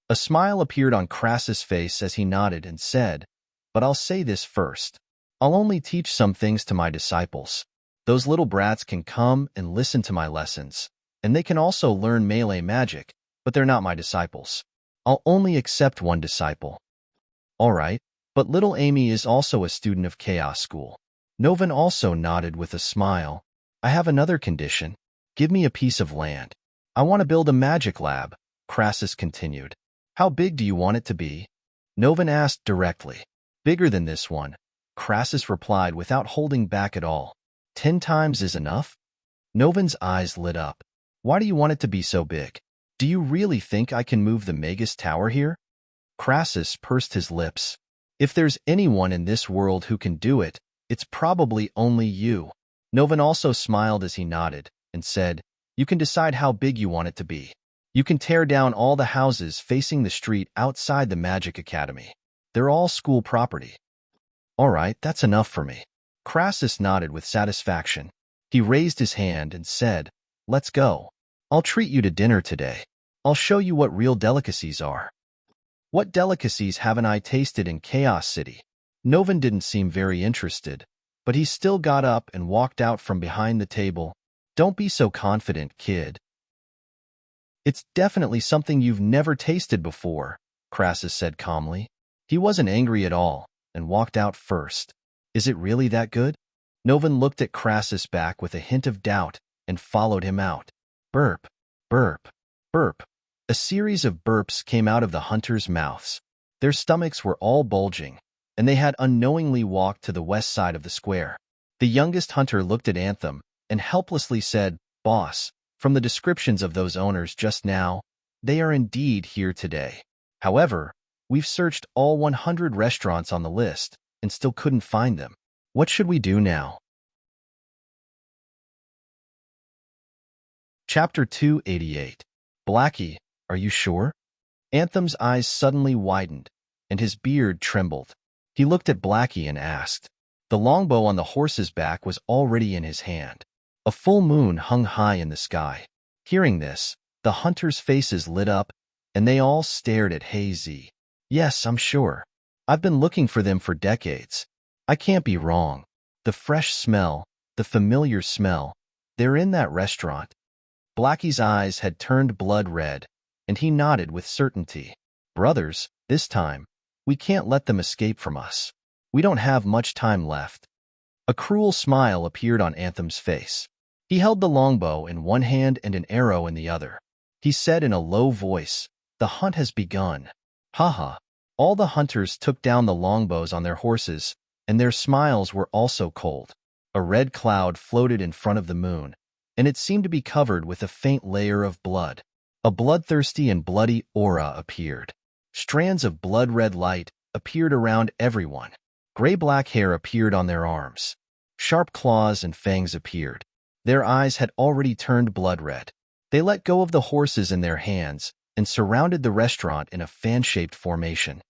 A smile appeared on Crassus' face as he nodded and said, but I'll say this first. I'll only teach some things to my disciples. Those little brats can come and listen to my lessons, and they can also learn melee magic, but they're not my disciples. I'll only accept one disciple. All right, but little Amy is also a student of Chaos School. Novin also nodded with a smile. I have another condition. Give me a piece of land. I want to build a magic lab, Crassus continued. How big do you want it to be? Novin asked directly. Bigger than this one, Crassus replied without holding back at all. 10 times is enough? Novin's eyes lit up. Why do you want it to be so big? Do you really think I can move the Magus Tower here? Crassus pursed his lips. If there's anyone in this world who can do it, it's probably only you. Novin also smiled as he nodded and said, you can decide how big you want it to be. You can tear down all the houses facing the street outside the Magic Academy. They're all school property. All right, that's enough for me. Crassus nodded with satisfaction. He raised his hand and said, let's go. I'll treat you to dinner today. I'll show you what real delicacies are. What delicacies haven't I tasted in Chaos City? Novin didn't seem very interested, but he still got up and walked out from behind the table. Don't be so confident, kid. It's definitely something you've never tasted before, Crassus said calmly. He wasn't angry at all and walked out first. Is it really that good? Novin looked at Crassus back with a hint of doubt and followed him out. Burp, burp, burp. A series of burps came out of the hunters' mouths. Their stomachs were all bulging, and they had unknowingly walked to the west side of the square. The youngest hunter looked at Anthem and helplessly said, Boss, from the descriptions of those owners just now, they are indeed here today. However, we've searched all 100 restaurants on the list and still couldn't find them. What should we do now? Chapter 288. Blackie, are you sure? Anthem's eyes suddenly widened, and his beard trembled. He looked at Blackie and asked. The longbow on the horse's back was already in his hand. A full moon hung high in the sky. Hearing this, the hunters' faces lit up, and they all stared at Hazy. Yes, I'm sure. I've been looking for them for decades. I can't be wrong. The fresh smell, the familiar smell, they're in that restaurant. Blackie's eyes had turned blood red, and he nodded with certainty. Brothers, this time, we can't let them escape from us. We don't have much time left. A cruel smile appeared on Anthem's face. He held the longbow in one hand and an arrow in the other. He said in a low voice, the hunt has begun. Haha. All the hunters took down the longbows on their horses, and their smiles were also cold. A red cloud floated in front of the moon, and it seemed to be covered with a faint layer of blood. A bloodthirsty and bloody aura appeared. Strands of blood-red light appeared around everyone. Gray-black hair appeared on their arms. Sharp claws and fangs appeared. Their eyes had already turned blood-red. They let go of the horses in their hands and surrounded the restaurant in a fan-shaped formation.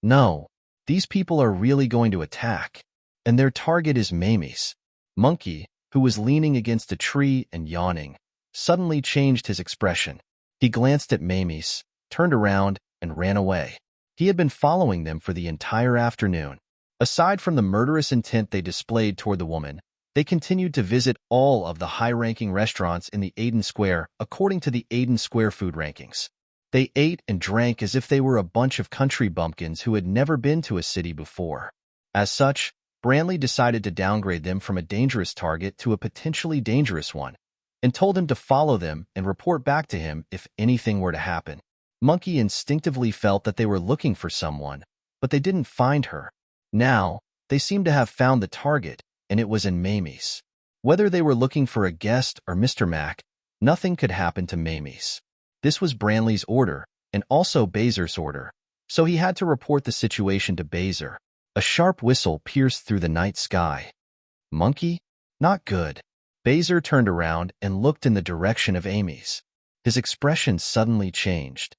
No, These people are really going to attack. And their target is Mamie's. Monkey, who was leaning against a tree and yawning, suddenly changed his expression. He glanced at Mamie's, turned around, and ran away. He had been following them for the entire afternoon. Aside from the murderous intent they displayed toward the woman, they continued to visit all of the high-ranking restaurants in the Aden Square according to the Aden Square food rankings. They ate and drank as if they were a bunch of country bumpkins who had never been to a city before. As such, Brantley decided to downgrade them from a dangerous target to a potentially dangerous one, and told him to follow them and report back to him if anything were to happen. Monkey instinctively felt that they were looking for someone, but they didn't find her. Now, they seemed to have found the target, and it was in Mamie's. Whether they were looking for a guest or Mr. Mac, nothing could happen to Mamie's. This was Brantley's order, and also Bazer's order, so he had to report the situation to Bazer. A sharp whistle pierced through the night sky. Monkey? Not good. Bazer turned around and looked in the direction of Amy's. His expression suddenly changed.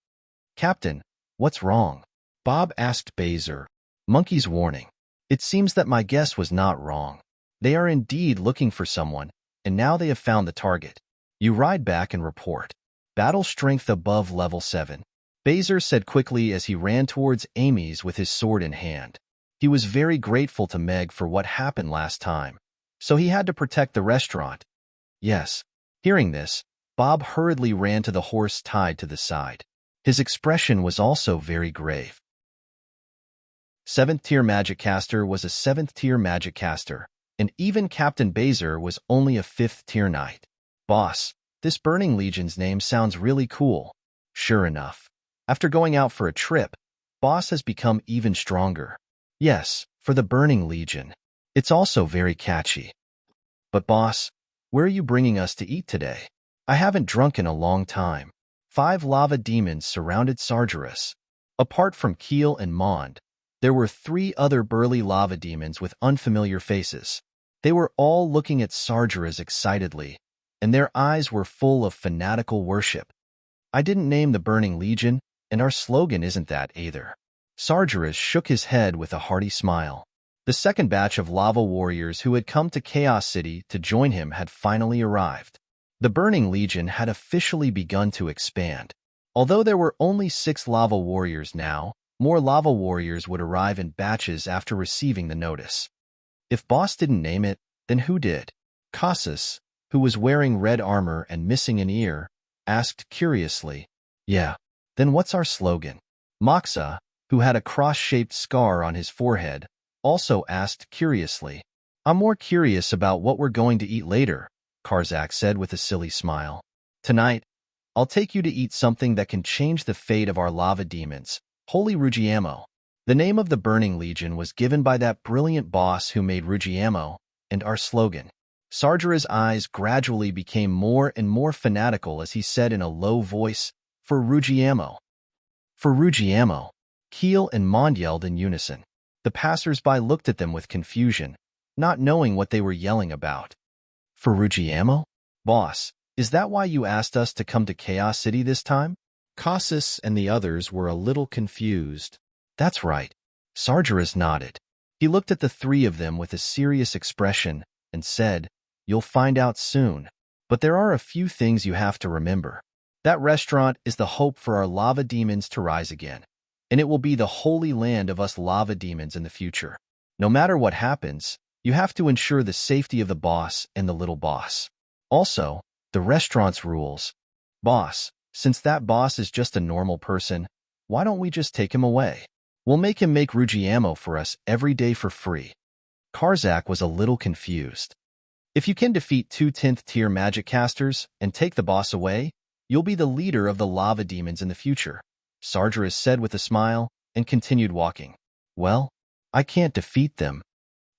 "Captain, what's wrong?" Bob asked Bazer. Monkey's warning. "It seems that my guess was not wrong. They are indeed looking for someone, and now they have found the target. You ride back and report. Battle strength above level 7. Bazer said quickly as he ran towards Amy's with his sword in hand. He was very grateful to Meg for what happened last time, so he had to protect the restaurant. Yes. Hearing this, Bob hurriedly ran to the horse tied to the side. His expression was also very grave. 7th tier magic caster was a 7th tier magic caster, and even Captain Bazer was only a 5th tier knight. Boss, this Burning Legion's name sounds really cool. Sure enough, after going out for a trip, Boss has become even stronger. Yes, for the Burning Legion. It's also very catchy. But boss, where are you bringing us to eat today? I haven't drunk in a long time. 5 lava demons surrounded Sargeras. Apart from Keel and Mond, there were 3 other burly lava demons with unfamiliar faces. They were all looking at Sargeras excitedly, and their eyes were full of fanatical worship. I didn't name the Burning Legion, and our slogan isn't that either. Sargeras shook his head with a hearty smile. The second batch of lava warriors who had come to Chaos City to join him had finally arrived. The Burning Legion had officially begun to expand. Although there were only 6 lava warriors now, more lava warriors would arrive in batches after receiving the notice. If Boss didn't name it, then who did? Cassus, who was wearing red armor and missing an ear, asked curiously. Yeah, then what's our slogan? Moxa, who had a cross-shaped scar on his forehead, also asked curiously. I'm more curious about what we're going to eat later, Karzak said with a silly smile. Tonight, I'll take you to eat something that can change the fate of our lava demons, Holy Ruggiamo. The name of the Burning Legion was given by that brilliant boss who made Ruggiamo, and our slogan. Sargeras' eyes gradually became more and more fanatical as he said in a low voice, For Ruggiamo. For Ruggiamo. Keel and Mond yelled in unison. The passers-by looked at them with confusion, not knowing what they were yelling about. For Ruggiamo? Boss, is that why you asked us to come to Chaos City this time? Cassus and the others were a little confused. That's right. Sargeras nodded. He looked at the 3 of them with a serious expression and said, You'll find out soon. But there are a few things you have to remember. That restaurant is the hope for our lava demons to rise again, and it will be the holy land of us lava demons in the future. No matter what happens, you have to ensure the safety of the boss and the little boss. Also, the restaurant's rules. Boss, since that boss is just a normal person, why don't we just take him away? We'll make him make Ruggiamo for us every day for free. Karzak was a little confused. If you can defeat 2 10th tier magic casters and take the boss away, you'll be the leader of the lava demons in the future, Sargeras said with a smile and continued walking. Well, I can't defeat them.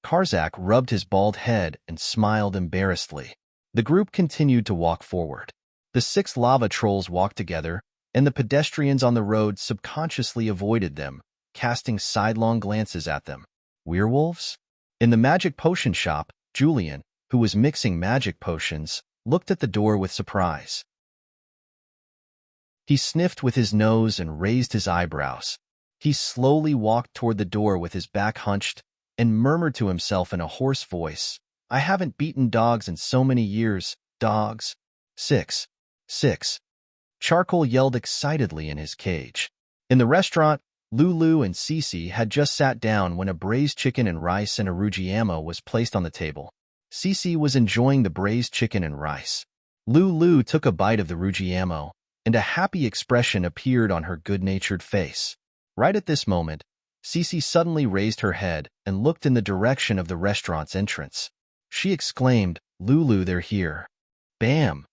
Karzak rubbed his bald head and smiled embarrassedly. The group continued to walk forward. The 6 lava trolls walked together, and the pedestrians on the road subconsciously avoided them, casting sidelong glances at them. Werewolves? In the magic potion shop, Julian, who was mixing magic potions, looked at the door with surprise. He sniffed with his nose and raised his eyebrows. He slowly walked toward the door with his back hunched and murmured to himself in a hoarse voice, "I haven't beaten dogs in so many years. Dogs." Six. Six. Charcoal yelled excitedly in his cage. In the restaurant, Lulu and Cece had just sat down when a braised chicken and rice and aruggiamo was placed on the table. Cece was enjoying the braised chicken and rice. Lulu took a bite of the aruggiamo, and a happy expression appeared on her good-natured face. Right at this moment, Cece suddenly raised her head and looked in the direction of the restaurant's entrance. She exclaimed, "Lulu, they're here." Bam!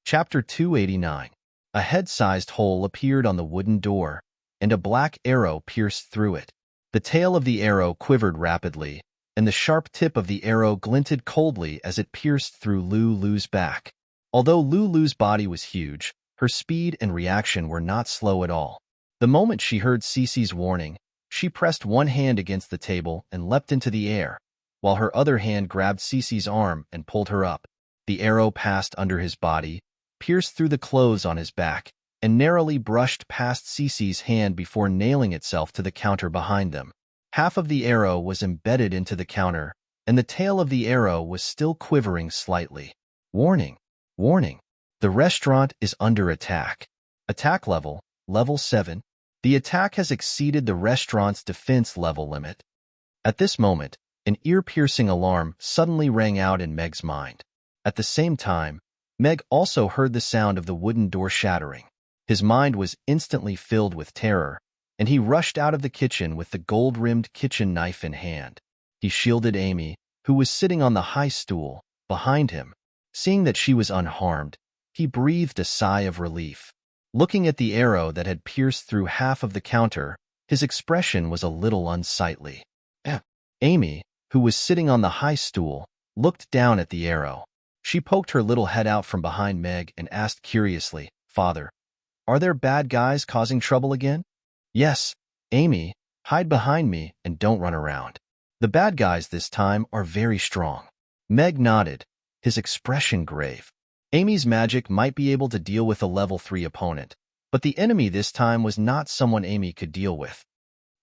Chapter 289. A head-sized hole appeared on the wooden door, and a black arrow pierced through it. The tail of the arrow quivered rapidly, and the sharp tip of the arrow glinted coldly as it pierced through Lulu's back. Although Lulu's body was huge, her speed and reaction were not slow at all. The moment she heard Cece's warning, she pressed one hand against the table and leapt into the air, while her other hand grabbed Cece's arm and pulled her up. The arrow passed under his body, pierced through the clothes on his back, and narrowly brushed past Cece's hand before nailing itself to the counter behind them. Half of the arrow was embedded into the counter, and the tail of the arrow was still quivering slightly. Warning! Warning! The restaurant is under attack. Attack level, level 7. The attack has exceeded the restaurant's defense level limit. At this moment, an ear-piercing alarm suddenly rang out in Meg's mind. At the same time, Meg also heard the sound of the wooden door shattering. His mind was instantly filled with terror, and he rushed out of the kitchen with the gold-rimmed kitchen knife in hand. He shielded Amy, who was sitting on the high stool, behind him. Seeing that she was unharmed, he breathed a sigh of relief. Looking at the arrow that had pierced through half of the counter, his expression was a little unsightly. Amy, who was sitting on the high stool, looked down at the arrow. She poked her little head out from behind Meg and asked curiously, "Father, are there bad guys causing trouble again?" "Yes, Amy, hide behind me and don't run around. The bad guys this time are very strong." Meg nodded, his expression grave. Amy's magic might be able to deal with a level 3 opponent, but the enemy this time was not someone Amy could deal with.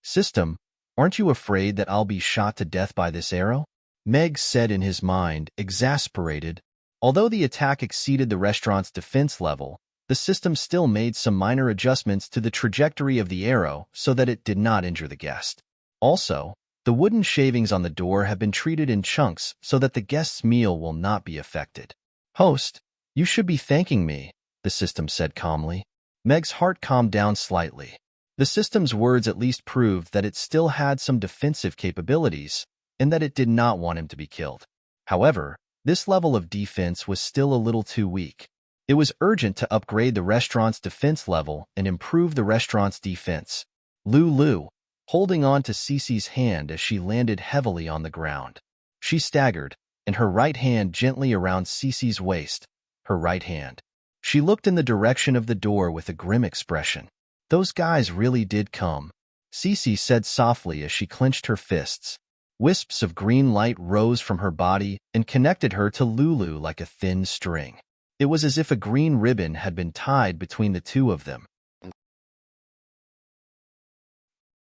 "System, aren't you afraid that I'll be shot to death by this arrow?" Meg said in his mind, exasperated. Although the attack exceeded the restaurant's defense level, the system still made some minor adjustments to the trajectory of the arrow so that it did not injure the guest. Also, the wooden shavings on the door have been treated in chunks so that the guest's meal will not be affected. "Host, you should be thanking me," the system said calmly. Meg's heart calmed down slightly. The system's words at least proved that it still had some defensive capabilities and that it did not want him to be killed. However, this level of defense was still a little too weak. It was urgent to upgrade the restaurant's defense level and improve the restaurant's defense. Lulu, holding on to Cece's hand as she landed heavily on the ground. She staggered, and her right hand gently around Cece's waist, her right hand. She looked in the direction of the door with a grim expression. "Those guys really did come," Cece said softly as she clenched her fists. Wisps of green light rose from her body and connected her to Lulu like a thin string. It was as if a green ribbon had been tied between the two of them.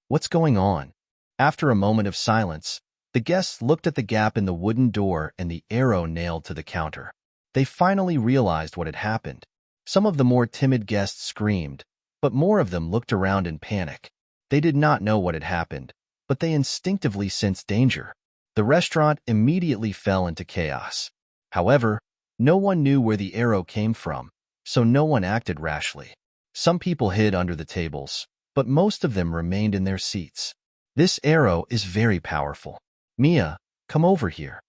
"What's going on?" After a moment of silence, the guests looked at the gap in the wooden door and the arrow nailed to the counter. They finally realized what had happened. Some of the more timid guests screamed, but more of them looked around in panic. They did not know what had happened, but they instinctively sensed danger. The restaurant immediately fell into chaos. However, no one knew where the arrow came from, so no one acted rashly. Some people hid under the tables, but most of them remained in their seats. "This arrow is very powerful. Mia, come over here."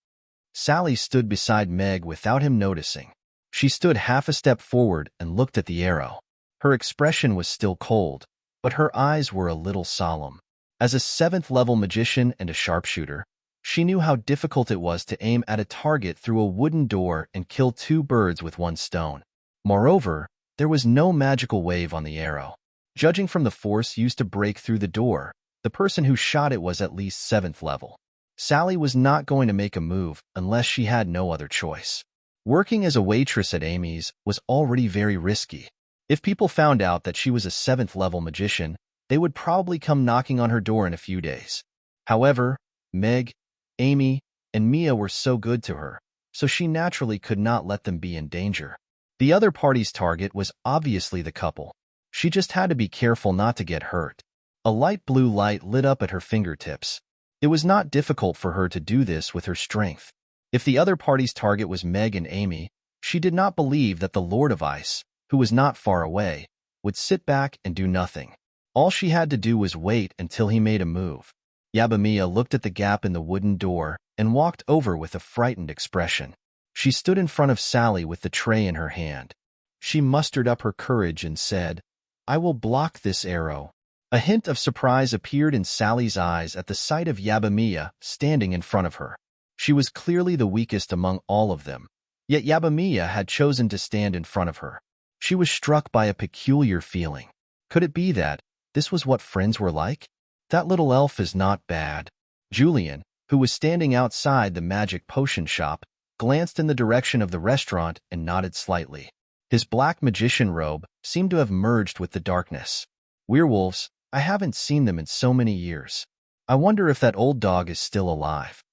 Sally stood beside Meg without him noticing. She stood half a step forward and looked at the arrow. Her expression was still cold, but her eyes were a little solemn. As a 7th-level magician and a sharpshooter, she knew how difficult it was to aim at a target through a wooden door and kill 2 birds with 1 stone. Moreover, there was no magical wave on the arrow. Judging from the force used to break through the door, the person who shot it was at least 7th level. Sally was not going to make a move unless she had no other choice. Working as a waitress at Amy's was already very risky. If people found out that she was a 7th-level magician, they would probably come knocking on her door in a few days. However, Meg, Amy, and Mia were so good to her, so she naturally could not let them be in danger. The other party's target was obviously the couple. She just had to be careful not to get hurt. A light blue light lit up at her fingertips. It was not difficult for her to do this with her strength. If the other party's target was Meg and Amy, she did not believe that the Lord of Ice, who was not far away, would sit back and do nothing. All she had to do was wait until he made a move. Yabamiya looked at the gap in the wooden door and walked over with a frightened expression. She stood in front of Sally with the tray in her hand. She mustered up her courage and said, "I will block this arrow." A hint of surprise appeared in Sally's eyes at the sight of Yabamiya standing in front of her. She was clearly the weakest among all of them, yet Yabamiya had chosen to stand in front of her. She was struck by a peculiar feeling. Could it be that this was what friends were like? That little elf is not bad. Julian, who was standing outside the magic potion shop, glanced in the direction of the restaurant and nodded slightly. His black magician robe seemed to have merged with the darkness. Werewolves, I haven't seen them in so many years. I wonder if that old dog is still alive.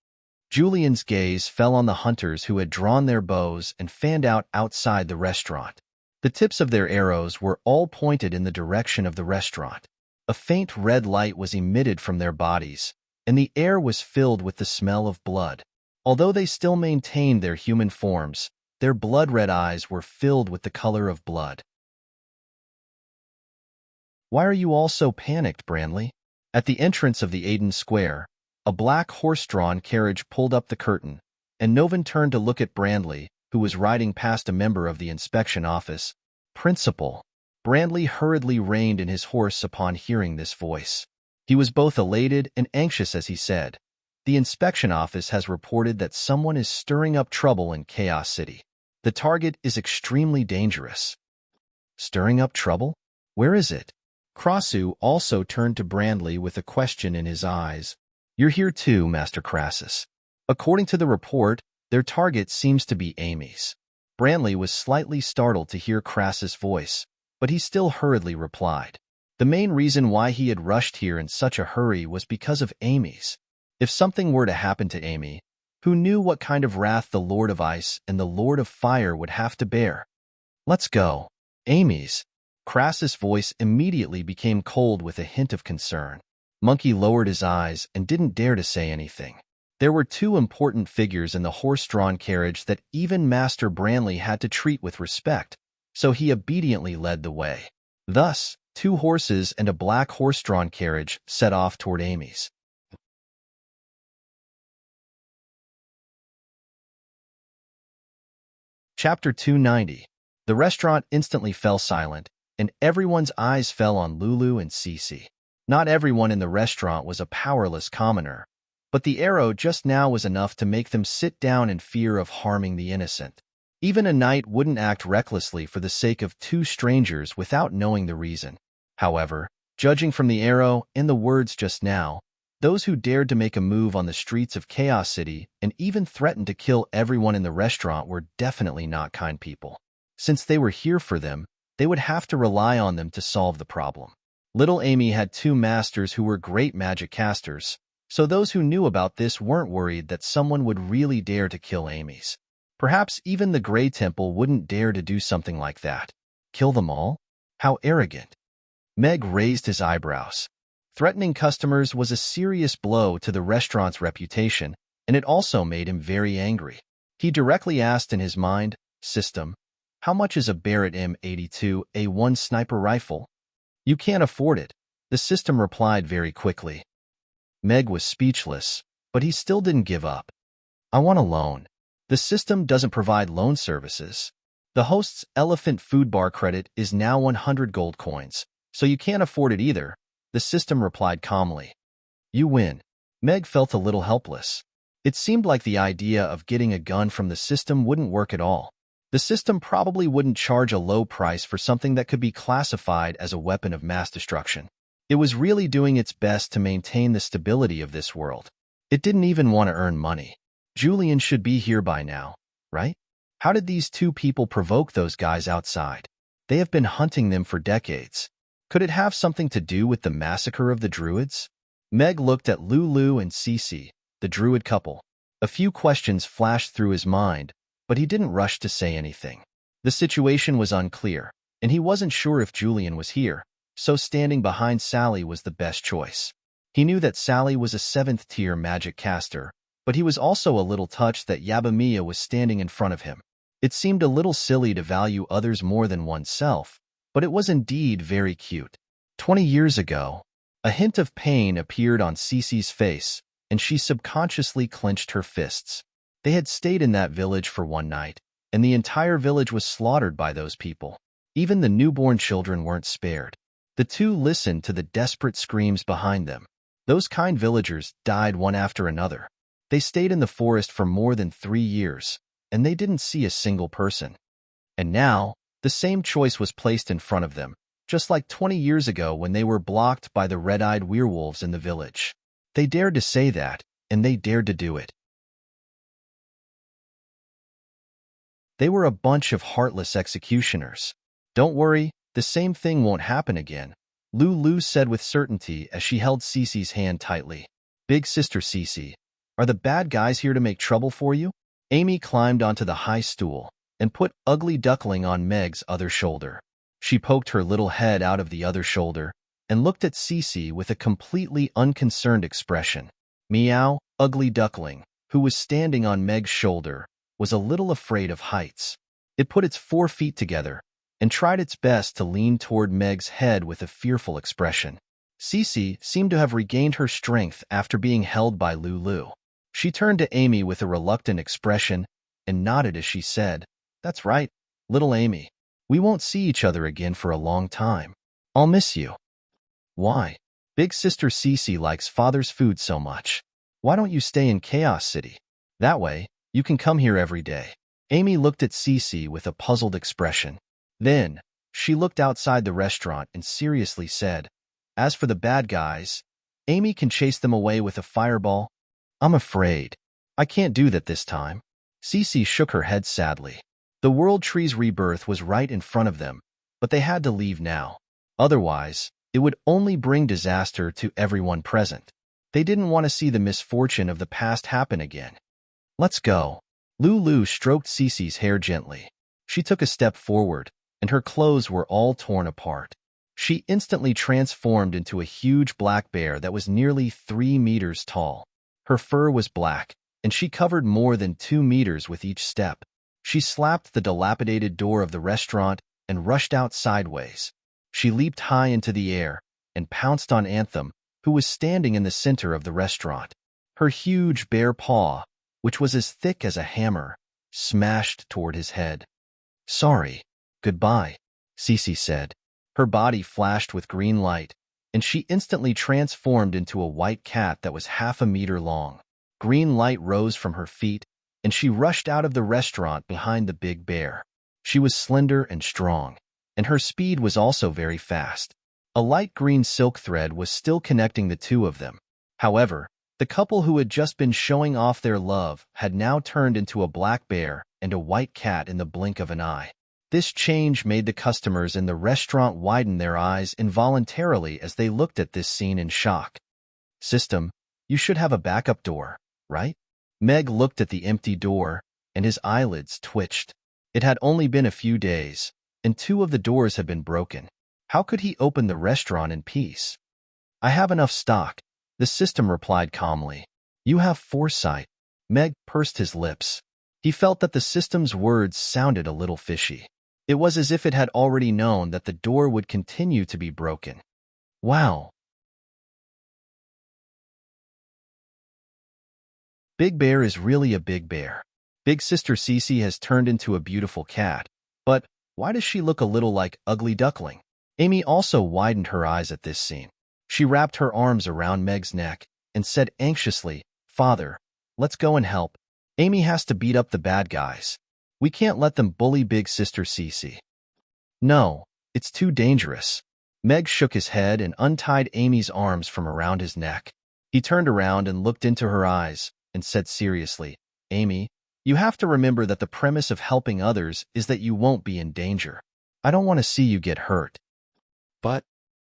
Julian's gaze fell on the hunters who had drawn their bows and fanned out outside the restaurant. The tips of their arrows were all pointed in the direction of the restaurant. A faint red light was emitted from their bodies, and the air was filled with the smell of blood. Although they still maintained their human forms, their blood-red eyes were filled with the color of blood. "Why are you all so panicked, Branley?" At the entrance of the Aiden Square, a black horse-drawn carriage pulled up the curtain, and Novin turned to look at Brandley, who was riding past a member of the inspection office. "Principal." Brandley hurriedly reined in his horse upon hearing this voice. He was both elated and anxious as he said, "The inspection office has reported that someone is stirring up trouble in Chaos City. The target is extremely dangerous." "Stirring up trouble? Where is it?" Crassu also turned to Brandley with a question in his eyes. "You're here too, Master Crassus. According to the report, their target seems to be Amy's." Brandley was slightly startled to hear Crassus' voice, but he still hurriedly replied. The main reason why he had rushed here in such a hurry was because of Amy's. If something were to happen to Amy, who knew what kind of wrath the Lord of Ice and the Lord of Fire would have to bear? "Let's go." "Amy's?" Crassus' voice immediately became cold with a hint of concern. Monkey lowered his eyes and didn't dare to say anything. There were two important figures in the horse-drawn carriage that even Master Branley had to treat with respect, so he obediently led the way. Thus, 2 horses and a black horse-drawn carriage set off toward Amy's. Chapter 290. The restaurant instantly fell silent, and everyone's eyes fell on Lulu and Cece. Not everyone in the restaurant was a powerless commoner, but the arrow just now was enough to make them sit down in fear of harming the innocent. Even a knight wouldn't act recklessly for the sake of 2 strangers without knowing the reason. However, judging from the arrow and the words just now, those who dared to make a move on the streets of Chaos City and even threatened to kill everyone in the restaurant were definitely not kind people. Since they were here for them, they would have to rely on them to solve the problem. Little Amy had 2 masters who were great magic casters, so those who knew about this weren't worried that someone would really dare to kill Amy's. Perhaps even the Grey Temple wouldn't dare to do something like that. Kill them all? How arrogant. Meg raised his eyebrows. Threatening customers was a serious blow to the restaurant's reputation, and it also made him very angry. He directly asked in his mind, "System, how much is a Barrett M82A1 sniper rifle?" "You can't afford it," the system replied very quickly. Meg was speechless, but he still didn't give up. "I want a loan." The system doesn't provide loan services. The host's elephant food bar credit is now 100 gold coins, so you can't afford it either, the system replied calmly. "You win." Meg felt a little helpless. It seemed like the idea of getting a gun from the system wouldn't work at all. The system probably wouldn't charge a low price for something that could be classified as a weapon of mass destruction. It was really doing its best to maintain the stability of this world. It didn't even want to earn money. Julian should be here by now, right? How did these two people provoke those guys outside? They have been hunting them for decades. Could it have something to do with the massacre of the Druids? Meg looked at Lulu and Cece, the Druid couple. A few questions flashed through his mind, but he didn't rush to say anything. The situation was unclear, and he wasn't sure if Julian was here, so standing behind Sally was the best choice. He knew that Sally was a 7th-tier magic caster, but he was also a little touched that Yabamiya was standing in front of him. It seemed a little silly to value others more than oneself, but it was indeed very cute. 20 years ago, a hint of pain appeared on Cece's face, and she subconsciously clenched her fists. They had stayed in that village for one night, and the entire village was slaughtered by those people. Even the newborn children weren't spared. The two listened to the desperate screams behind them. Those kind villagers died one after another. They stayed in the forest for more than 3 years, and they didn't see a single person. And now, the same choice was placed in front of them, just like 20 years ago when they were blocked by the red-eyed werewolves in the village. They dared to say that, and they dared to do it. They were a bunch of heartless executioners. Don't worry, the same thing won't happen again, Lulu said with certainty as she held Cece's hand tightly. Big sister Cece, are the bad guys here to make trouble for you? Amy climbed onto the high stool and put Ugly Duckling on Meg's other shoulder. She poked her little head out of the other shoulder and looked at Cece with a completely unconcerned expression. Meow, Ugly Duckling, who was standing on Meg's shoulder, was a little afraid of heights. It put its 4 feet together and tried its best to lean toward Meg's head with a fearful expression. Cece seemed to have regained her strength after being held by Lulu. She turned to Amy with a reluctant expression and nodded as she said, "That's right, little Amy. We won't see each other again for a long time. I'll miss you." Why? Big sister Cece likes father's food so much. Why don't you stay in Chaos City? That way, you can come here every day. Amy looked at Cece with a puzzled expression. Then, she looked outside the restaurant and seriously said, "As for the bad guys, Amy can chase them away with a fireball. I'm afraid I can't do that this time." Cece shook her head sadly. The World Tree's rebirth was right in front of them, but they had to leave now. Otherwise, it would only bring disaster to everyone present. They didn't want to see the misfortune of the past happen again. "Let's go." Lulu stroked Cece's hair gently. She took a step forward, and her clothes were all torn apart. She instantly transformed into a huge black bear that was nearly 3 meters tall. Her fur was black, and she covered more than 2 meters with each step. She slapped the dilapidated door of the restaurant and rushed out sideways. She leaped high into the air and pounced on Anthem, who was standing in the center of the restaurant. Her huge bare paw, which was as thick as a hammer, smashed toward his head. "Sorry. Goodbye," Cece said. Her body flashed with green light, and she instantly transformed into a white cat that was half a meter long. Green light rose from her feet, and she rushed out of the restaurant behind the big bear. She was slender and strong, and her speed was also very fast. A light green silk thread was still connecting the two of them. However, the couple who had just been showing off their love had now turned into a black bear and a white cat in the blink of an eye. This change made the customers in the restaurant widen their eyes involuntarily as they looked at this scene in shock. "System, you should have a backup door, right?" Meg looked at the empty door, and his eyelids twitched. It had only been a few days, and 2 of the doors had been broken. How could he open the restaurant in peace? "I have enough stock," the system replied calmly. "You have foresight." Meg pursed his lips. He felt that the system's words sounded a little fishy. It was as if it had already known that the door would continue to be broken. Wow. Big Bear is really a big bear. Big sister Cece has turned into a beautiful cat, but why does she look a little like Ugly Duckling? Amy also widened her eyes at this scene. She wrapped her arms around Meg's neck and said anxiously, "Father, let's go and help. Amy has to beat up the bad guys. We can't let them bully Big Sister Cece." "No, it's too dangerous." Meg shook his head and untied Amy's arms from around his neck. He turned around and looked into her eyes and said seriously, "Amy, You have to remember that the premise of helping others is that you won't be in danger. I don't want to see you get hurt. But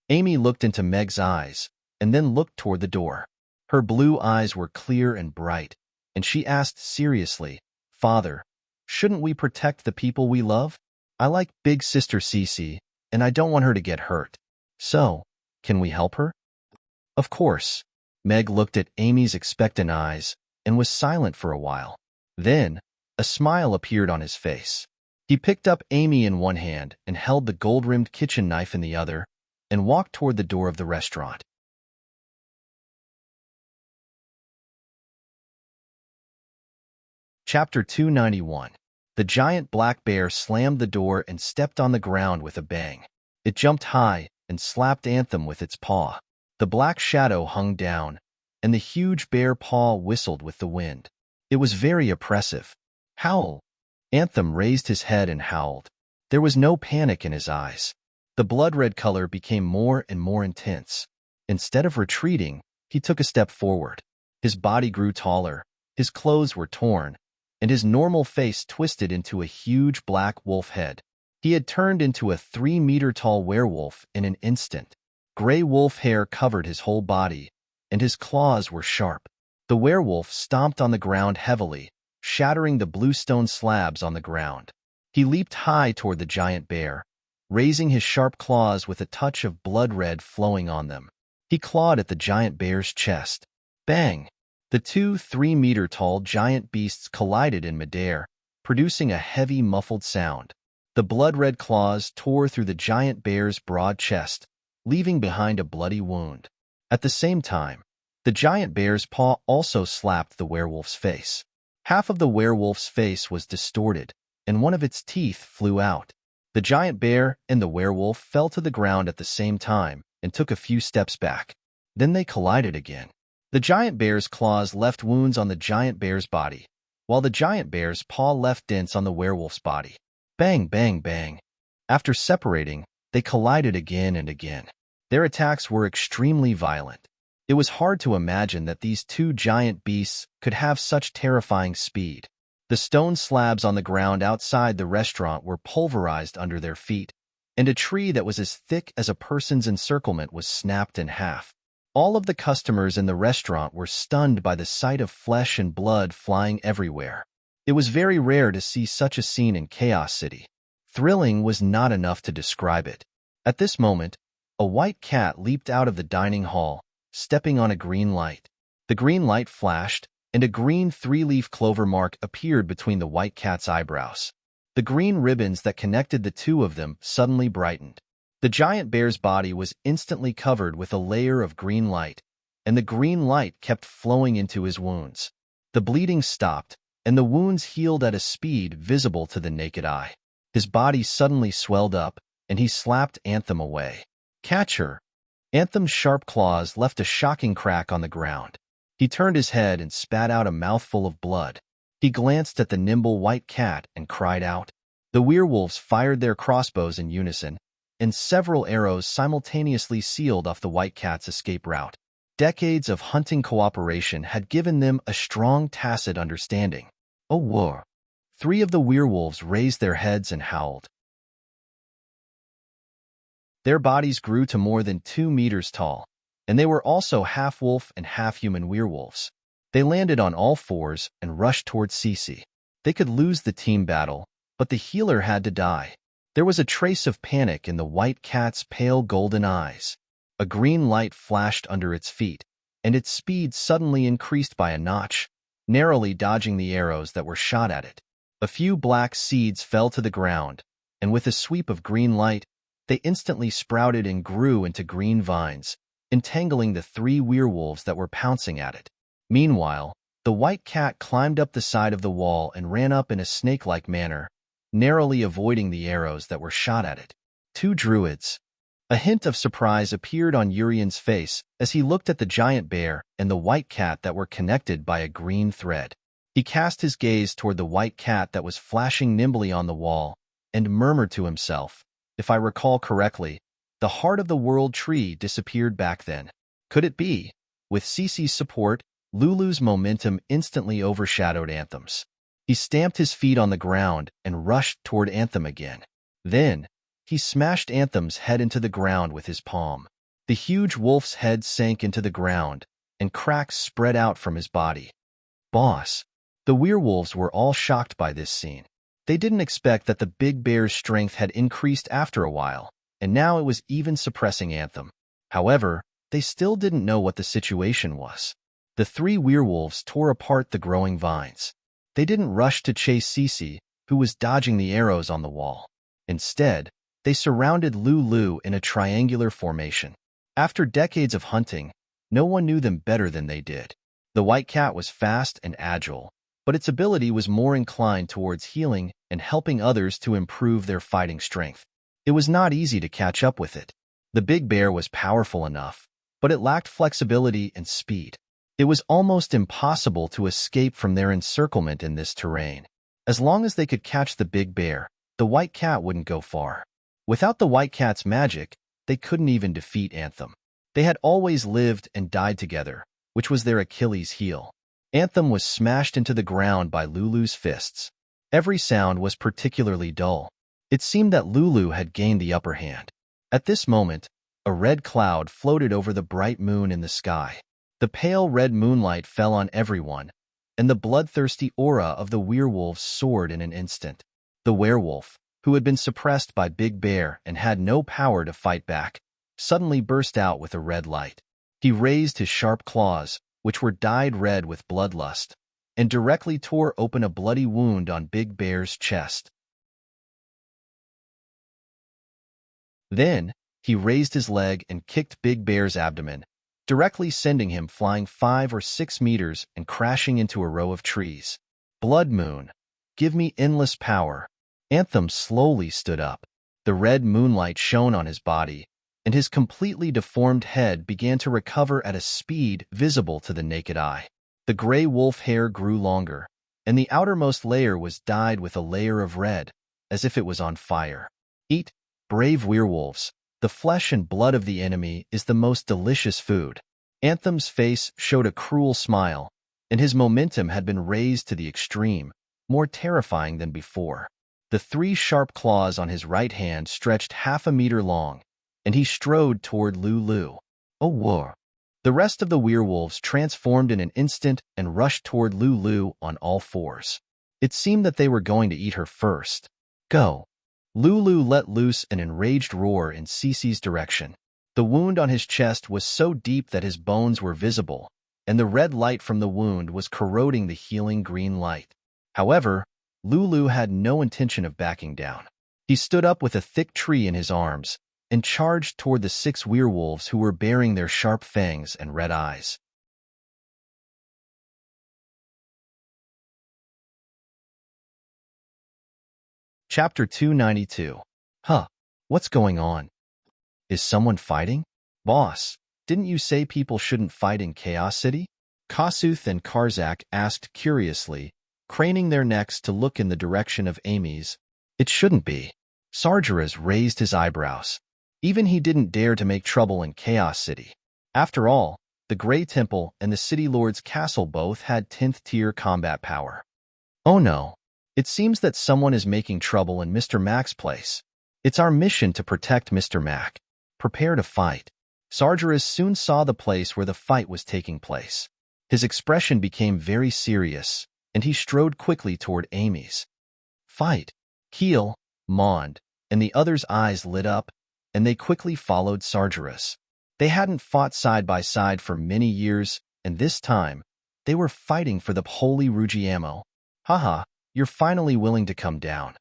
Amy looked into Meg's eyes and then looked toward the door. Her blue eyes were clear and bright, and she asked seriously, Father, shouldn't we protect the people we love? I like big sister Cece, and I don't want her to get hurt. So, can we help her? Of course. Meg looked at Amy's expectant eyes and was silent for a while. Then, a smile appeared on his face. He picked up Amy in one hand and held the gold-rimmed kitchen knife in the other and walked toward the door of the restaurant. Chapter 291. The giant black bear slammed the door and stepped on the ground with a bang. It jumped high and slapped Anthem with its paw. The black shadow hung down, and the huge bear paw whistled with the wind. It was very oppressive. Howl! Anthem raised his head and howled. There was no panic in his eyes. The blood-red color became more and more intense. Instead of retreating, he took a step forward. His body grew taller, his clothes were torn, and his normal face twisted into a huge black wolf head. He had turned into a 3-meter-tall werewolf in an instant. Gray wolf hair covered his whole body, and his claws were sharp. The werewolf stomped on the ground heavily, shattering the bluestone slabs on the ground. He leaped high toward the giant bear, raising his sharp claws with a touch of blood red flowing on them. He clawed at the giant bear's chest. Bang! The two 3-meter-tall giant beasts collided in midair, producing a heavy, muffled sound. The blood-red claws tore through the giant bear's broad chest, leaving behind a bloody wound. At the same time, the giant bear's paw also slapped the werewolf's face. Half of the werewolf's face was distorted, and one of its teeth flew out. The giant bear and the werewolf fell to the ground at the same time and took a few steps back. Then they collided again. The giant bear's claws left wounds on the giant bear's body, while the giant bear's paw left dents on the werewolf's body. Bang, bang, bang. After separating, they collided again and again. Their attacks were extremely violent. It was hard to imagine that these two giant beasts could have such terrifying speed. The stone slabs on the ground outside the restaurant were pulverized under their feet, and a tree that was as thick as a person's encirclement was snapped in half. All of the customers in the restaurant were stunned by the sight of flesh and blood flying everywhere. It was very rare to see such a scene in Chaos City. Thrilling was not enough to describe it. At this moment, a white cat leaped out of the dining hall, stepping on a green light. The green light flashed, and a green 3-leaf clover mark appeared between the white cat's eyebrows. The green ribbons that connected the two of them suddenly brightened. The giant bear's body was instantly covered with a layer of green light, and the green light kept flowing into his wounds. The bleeding stopped, and the wounds healed at a speed visible to the naked eye. His body suddenly swelled up, and he slapped Anthem away. Catch her! Anthem's sharp claws left a shocking crack on the ground. He turned his head and spat out a mouthful of blood. He glanced at the nimble white cat and cried out. The werewolves fired their crossbows in unison, and several arrows simultaneously sealed off the white cat's escape route. Decades of hunting cooperation had given them a strong tacit understanding. Oh, war! 3 of the werewolves raised their heads and howled. Their bodies grew to more than 2 meters tall, and they were also half-wolf and half-human werewolves. They landed on all fours and rushed toward Cece. They could lose the team battle, but the healer had to die. There was a trace of panic in the white cat's pale golden eyes. A green light flashed under its feet, and its speed suddenly increased by a notch, narrowly dodging the arrows that were shot at it. A few black seeds fell to the ground, and with a sweep of green light, they instantly sprouted and grew into green vines, entangling the 3 werewolves that were pouncing at it. Meanwhile, the white cat climbed up the side of the wall and ran up in a snake-like manner, narrowly avoiding the arrows that were shot at it. 2 druids. A hint of surprise appeared on Urian's face as he looked at the giant bear and the white cat that were connected by a green thread. He cast his gaze toward the white cat that was flashing nimbly on the wall and murmured to himself, if I recall correctly, the heart of the world tree disappeared back then. Could it be? With Cece's support, Lulu's momentum instantly overshadowed Anthem's. He stamped his feet on the ground and rushed toward Anthem again. Then, he smashed Anthem's head into the ground with his palm. The huge wolf's head sank into the ground, and cracks spread out from his body. Boss. The werewolves were all shocked by this scene. They didn't expect that the big bear's strength had increased after a while, and now it was even suppressing Anthem. However, they still didn't know what the situation was. The three werewolves tore apart the growing vines. They didn't rush to chase Cece, who was dodging the arrows on the wall. Instead, they surrounded Lulu in a triangular formation. After decades of hunting, no one knew them better than they did. The white cat was fast and agile, but its ability was more inclined towards healing and helping others to improve their fighting strength. It was not easy to catch up with it. The big bear was powerful enough, but it lacked flexibility and speed. It was almost impossible to escape from their encirclement in this terrain. As long as they could catch the big bear, the white cat wouldn't go far. Without the white cat's magic, they couldn't even defeat Anthem. They had always lived and died together, which was their Achilles heel. Anthem was smashed into the ground by Lulu's fists. Every sound was particularly dull. It seemed that Lulu had gained the upper hand. At this moment, a red cloud floated over the bright moon in the sky. The pale red moonlight fell on everyone, and the bloodthirsty aura of the werewolves soared in an instant. The werewolf, who had been suppressed by Big Bear and had no power to fight back, suddenly burst out with a red light. He raised his sharp claws, which were dyed red with bloodlust, and directly tore open a bloody wound on Big Bear's chest. Then, he raised his leg and kicked Big Bear's abdomen, directly sending him flying 5 or 6 meters and crashing into a row of trees. Blood Moon, give me endless power. Anthem slowly stood up. The red moonlight shone on his body, and his completely deformed head began to recover at a speed visible to the naked eye. The gray wolf hair grew longer, and the outermost layer was dyed with a layer of red, as if it was on fire. Eat, brave werewolves. The flesh and blood of the enemy is the most delicious food. Anthem's face showed a cruel smile, and his momentum had been raised to the extreme, more terrifying than before. The 3 sharp claws on his right hand stretched half a meter long, and he strode toward Lulu. Oh, war! The rest of the werewolves transformed in an instant and rushed toward Lulu on all 4s. It seemed that they were going to eat her first. Go! Lulu let loose an enraged roar in Cece's direction. The wound on his chest was so deep that his bones were visible, and the red light from the wound was corroding the healing green light. However, Lulu had no intention of backing down. He stood up with a thick tree in his arms and charged toward the 6 werewolves who were baring their sharp fangs and red eyes. Chapter 292. Huh, what's going on? Is someone fighting? Boss, didn't you say people shouldn't fight in Chaos City? Kasuth and Karzak asked curiously, craning their necks to look in the direction of Amy's. It shouldn't be. Sargeras raised his eyebrows. Even he didn't dare to make trouble in Chaos City. After all, the Grey Temple and the City Lord's castle both had 10th tier combat power. Oh no. It seems that someone is making trouble in Mr. Mack's place. It's our mission to protect Mr. Mack. Prepare to fight. Sargeras soon saw the place where the fight was taking place. His expression became very serious, and he strode quickly toward Amy's. Fight! Keel, Mond, and the others' eyes lit up, and they quickly followed Sargeras. They hadn't fought side by side for many years, and this time, they were fighting for the holy Rugiamo. Haha, you're finally willing to come down.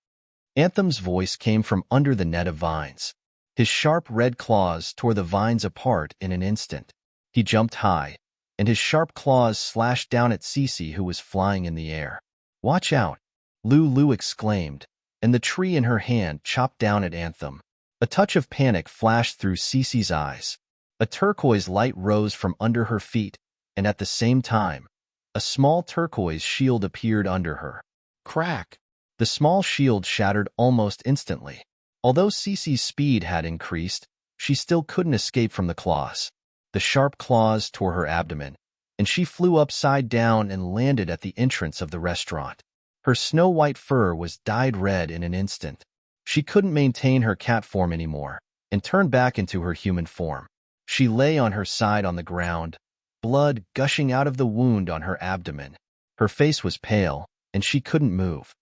Anthem's voice came from under the net of vines. His sharp red claws tore the vines apart in an instant. He jumped high, and his sharp claws slashed down at Cece, who was flying in the air. Watch out! Lulu exclaimed, and the tree in her hand chopped down at Anthem. A touch of panic flashed through Cece's eyes. A turquoise light rose from under her feet, and at the same time, a small turquoise shield appeared under her. Crack! The small shield shattered almost instantly. Although Cece's speed had increased, she still couldn't escape from the claws. The sharp claws tore her abdomen, and she flew upside down and landed at the entrance of the restaurant. Her snow-white fur was dyed red in an instant. She couldn't maintain her cat form anymore and turned back into her human form. She lay on her side on the ground, blood gushing out of the wound on her abdomen. Her face was pale, and she couldn't move.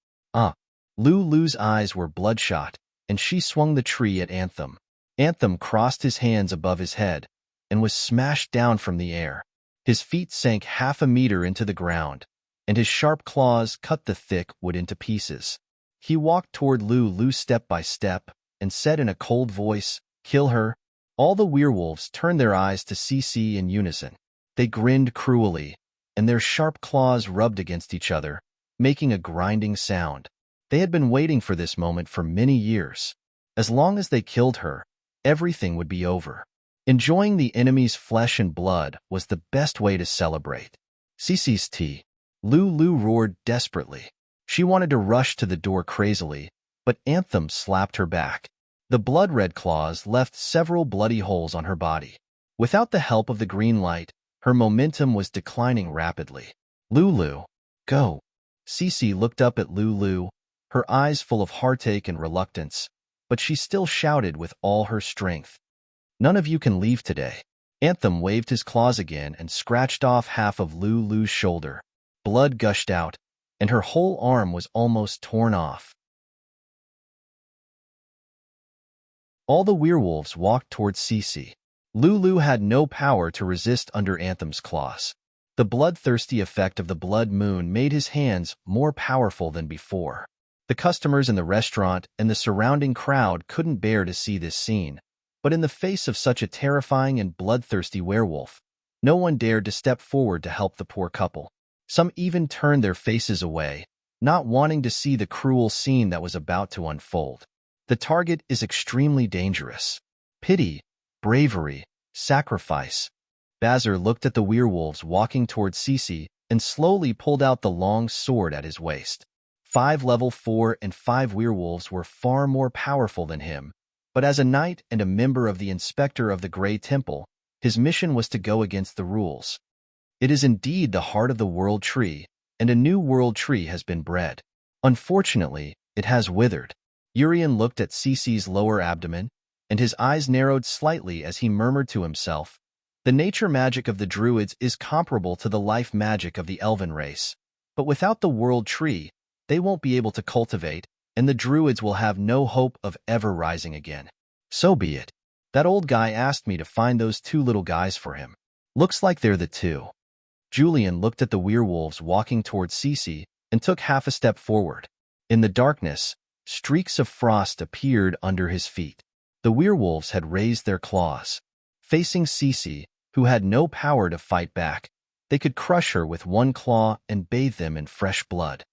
Lulu's eyes were bloodshot, and she swung the tree at Anthem. Anthem crossed his hands above his head and was smashed down from the air. His feet sank half a meter into the ground, and his sharp claws cut the thick wood into pieces. He walked toward Lulu step by step and said in a cold voice, "Kill her." All the werewolves turned their eyes to Cece in unison. They grinned cruelly, and their sharp claws rubbed against each other, making a grinding sound. They had been waiting for this moment for many years. As long as they killed her, everything would be over. Enjoying the enemy's flesh and blood was the best way to celebrate. Cece's tea. Lulu roared desperately. She wanted to rush to the door crazily, but Anthem slapped her back. The blood-red claws left several bloody holes on her body. Without the help of the green light, her momentum was declining rapidly. "Lulu, go." Cece looked up at Lulu, her eyes full of heartache and reluctance, but she still shouted with all her strength, "None of you can leave today." Anthem waved his claws again and scratched off half of Lulu's shoulder. Blood gushed out, and her whole arm was almost torn off. All the werewolves walked towards Cece. Lulu had no power to resist under Anthem's claws. The bloodthirsty effect of the blood moon made his hands more powerful than before. The customers in the restaurant and the surrounding crowd couldn't bear to see this scene, but in the face of such a terrifying and bloodthirsty werewolf, no one dared to step forward to help the poor couple. Some even turned their faces away, not wanting to see the cruel scene that was about to unfold. The target is extremely dangerous. Pity, bravery, sacrifice. Bazar looked at the werewolves walking towards Cece and slowly pulled out the long sword at his waist. 5 level 4 and 5 werewolves were far more powerful than him, but as a knight and a member of the Inspector of the Grey Temple, his mission was to go against the rules. It is indeed the heart of the world tree, and a new world tree has been bred. Unfortunately, it has withered. Urian looked at Cece's lower abdomen, and his eyes narrowed slightly as he murmured to himself, "The nature magic of the druids is comparable to the life magic of the elven race, but without the world tree, they won't be able to cultivate, and the druids will have no hope of ever rising again. So be it. That old guy asked me to find those 2 little guys for him. Looks like they're the 2. Julian looked at the werewolves walking towards Cece and took half a step forward. In the darkness, streaks of frost appeared under his feet. The werewolves had raised their claws. Facing Cece, who had no power to fight back, they could crush her with one claw and bathe them in fresh blood.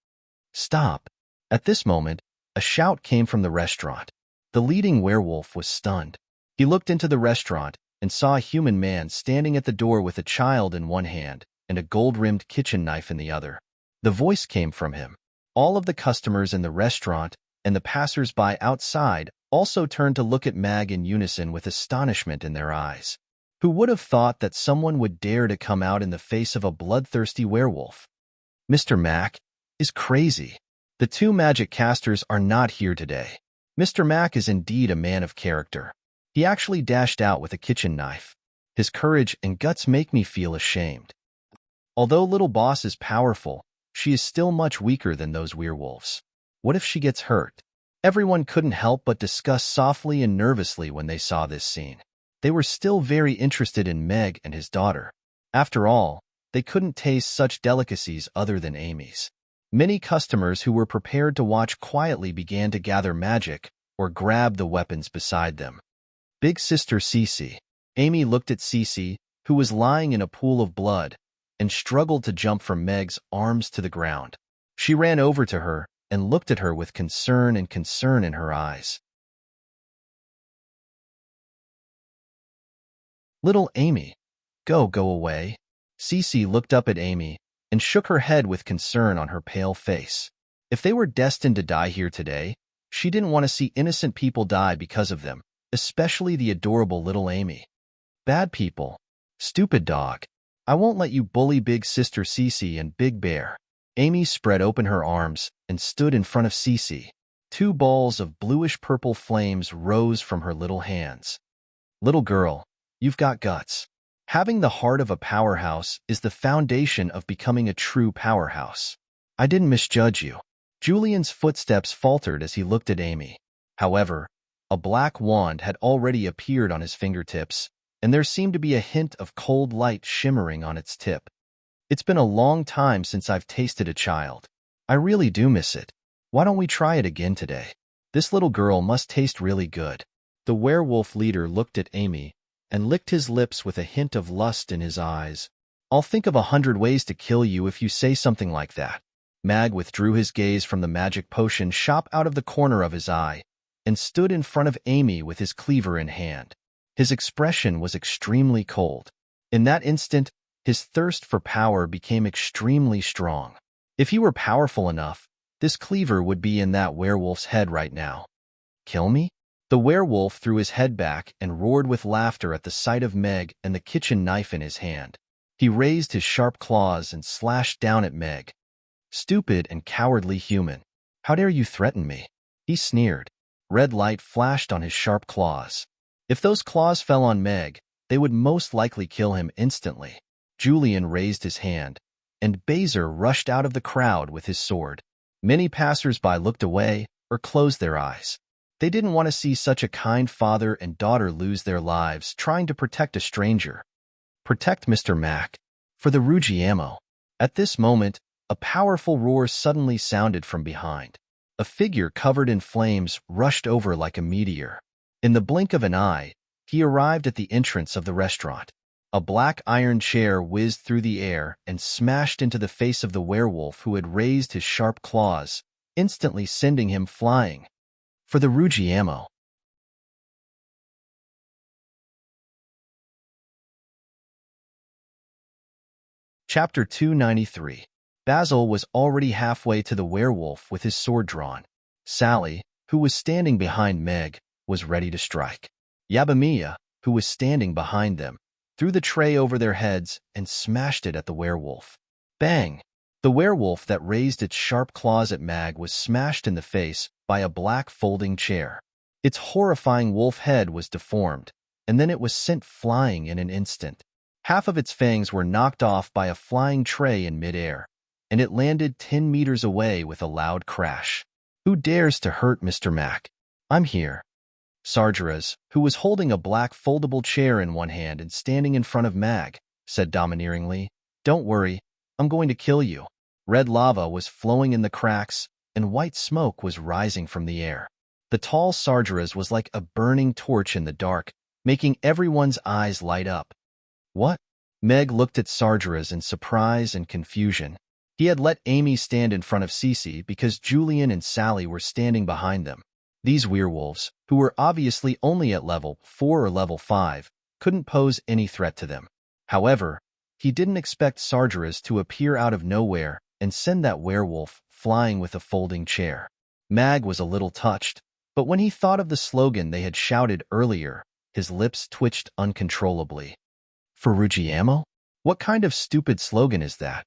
"Stop." At this moment, a shout came from the restaurant. The leading werewolf was stunned. He looked into the restaurant and saw a human man standing at the door with a child in one hand and a gold-rimmed kitchen knife in the other. The voice came from him. All of the customers in the restaurant and the passers-by outside also turned to look at Mag in unison with astonishment in their eyes. Who would have thought that someone would dare to come out in the face of a bloodthirsty werewolf? Mr. Mac is crazy. The 2 magic casters are not here today. Mr. Mac is indeed a man of character. He actually dashed out with a kitchen knife. His courage and guts make me feel ashamed. Although Little Boss is powerful, she is still much weaker than those werewolves. What if she gets hurt? Everyone couldn't help but discuss softly and nervously when they saw this scene. They were still very interested in Meg and his daughter. After all, they couldn't taste such delicacies other than Amy's. Many customers who were prepared to watch quietly began to gather magic or grab the weapons beside them. Big Sister Cece. Amy looked at Cece, who was lying in a pool of blood, and struggled to jump from Meg's arms to the ground. She ran over to her and looked at her with concern in her eyes. "Little Amy, go away." Cece looked up at Amy and shook her head with concern on her pale face. If they were destined to die here today, she didn't want to see innocent people die because of them, especially the adorable little Amy. "Bad people. Stupid dog. I won't let you bully Big Sister Cece and Big Bear." Amy spread open her arms and stood in front of Cece. Two balls of bluish-purple flames rose from her little hands. Little girl, you've got guts. Having the heart of a powerhouse is the foundation of becoming a true powerhouse. I didn't misjudge you. Julian's footsteps faltered as he looked at Amy. However, a black wand had already appeared on his fingertips, and there seemed to be a hint of cold light shimmering on its tip. It's been a long time since I've tasted a child. I really do miss it. Why don't we try it again today? This little girl must taste really good. The werewolf leader looked at Amy and licked his lips with a hint of lust in his eyes. I'll think of 100 ways to kill you if you say something like that. Mag withdrew his gaze from the magic potion shop out of the corner of his eye and stood in front of Amy with his cleaver in hand. His expression was extremely cold. In that instant, his thirst for power became extremely strong. If he were powerful enough, this cleaver would be in that werewolf's head right now. Kill me? The werewolf threw his head back and roared with laughter at the sight of Meg and the kitchen knife in his hand. He raised his sharp claws and slashed down at Meg. Stupid and cowardly human. How dare you threaten me? He sneered. Red light flashed on his sharp claws. If those claws fell on Meg, they would most likely kill him instantly. Julian raised his hand, and Baser rushed out of the crowd with his sword. Many passers-by looked away or closed their eyes. They didn't want to see such a kind father and daughter lose their lives trying to protect a stranger. Protect Mr. Mac. For the Ruggiamo. At this moment, a powerful roar suddenly sounded from behind. A figure covered in flames rushed over like a meteor. In the blink of an eye, he arrived at the entrance of the restaurant. A black iron chair whizzed through the air and smashed into the face of the werewolf who had raised his sharp claws, instantly sending him flying. For the Ruggiamo. Chapter 293. Basil was already halfway to the werewolf with his sword drawn. Sally, who was standing behind Meg, was ready to strike. Yabamiya, who was standing behind them, threw the tray over their heads and smashed it at the werewolf. Bang! The werewolf that raised its sharp claws at Mag was smashed in the face by a black folding chair. Its horrifying wolf head was deformed, and then it was sent flying in an instant. Half of its fangs were knocked off by a flying tray in midair, and it landed 10 meters away with a loud crash. Who dares to hurt Mr. Mac? I'm here. Sargeras, who was holding a black foldable chair in one hand and standing in front of Mag, said domineeringly, Don't worry, I'm going to kill you. Red lava was flowing in the cracks, and white smoke was rising from the air. The tall Sargeras was like a burning torch in the dark, making everyone's eyes light up. What? Meg looked at Sargeras in surprise and confusion. He had let Amy stand in front of Cece because Julian and Sally were standing behind them. These werewolves, who were obviously only at level 4 or level 5, couldn't pose any threat to them. However, he didn't expect Sargeras to appear out of nowhere and send that werewolf flying with a folding chair. Mag was a little touched, but when he thought of the slogan they had shouted earlier, his lips twitched uncontrollably. For Ruggiamo? What kind of stupid slogan is that?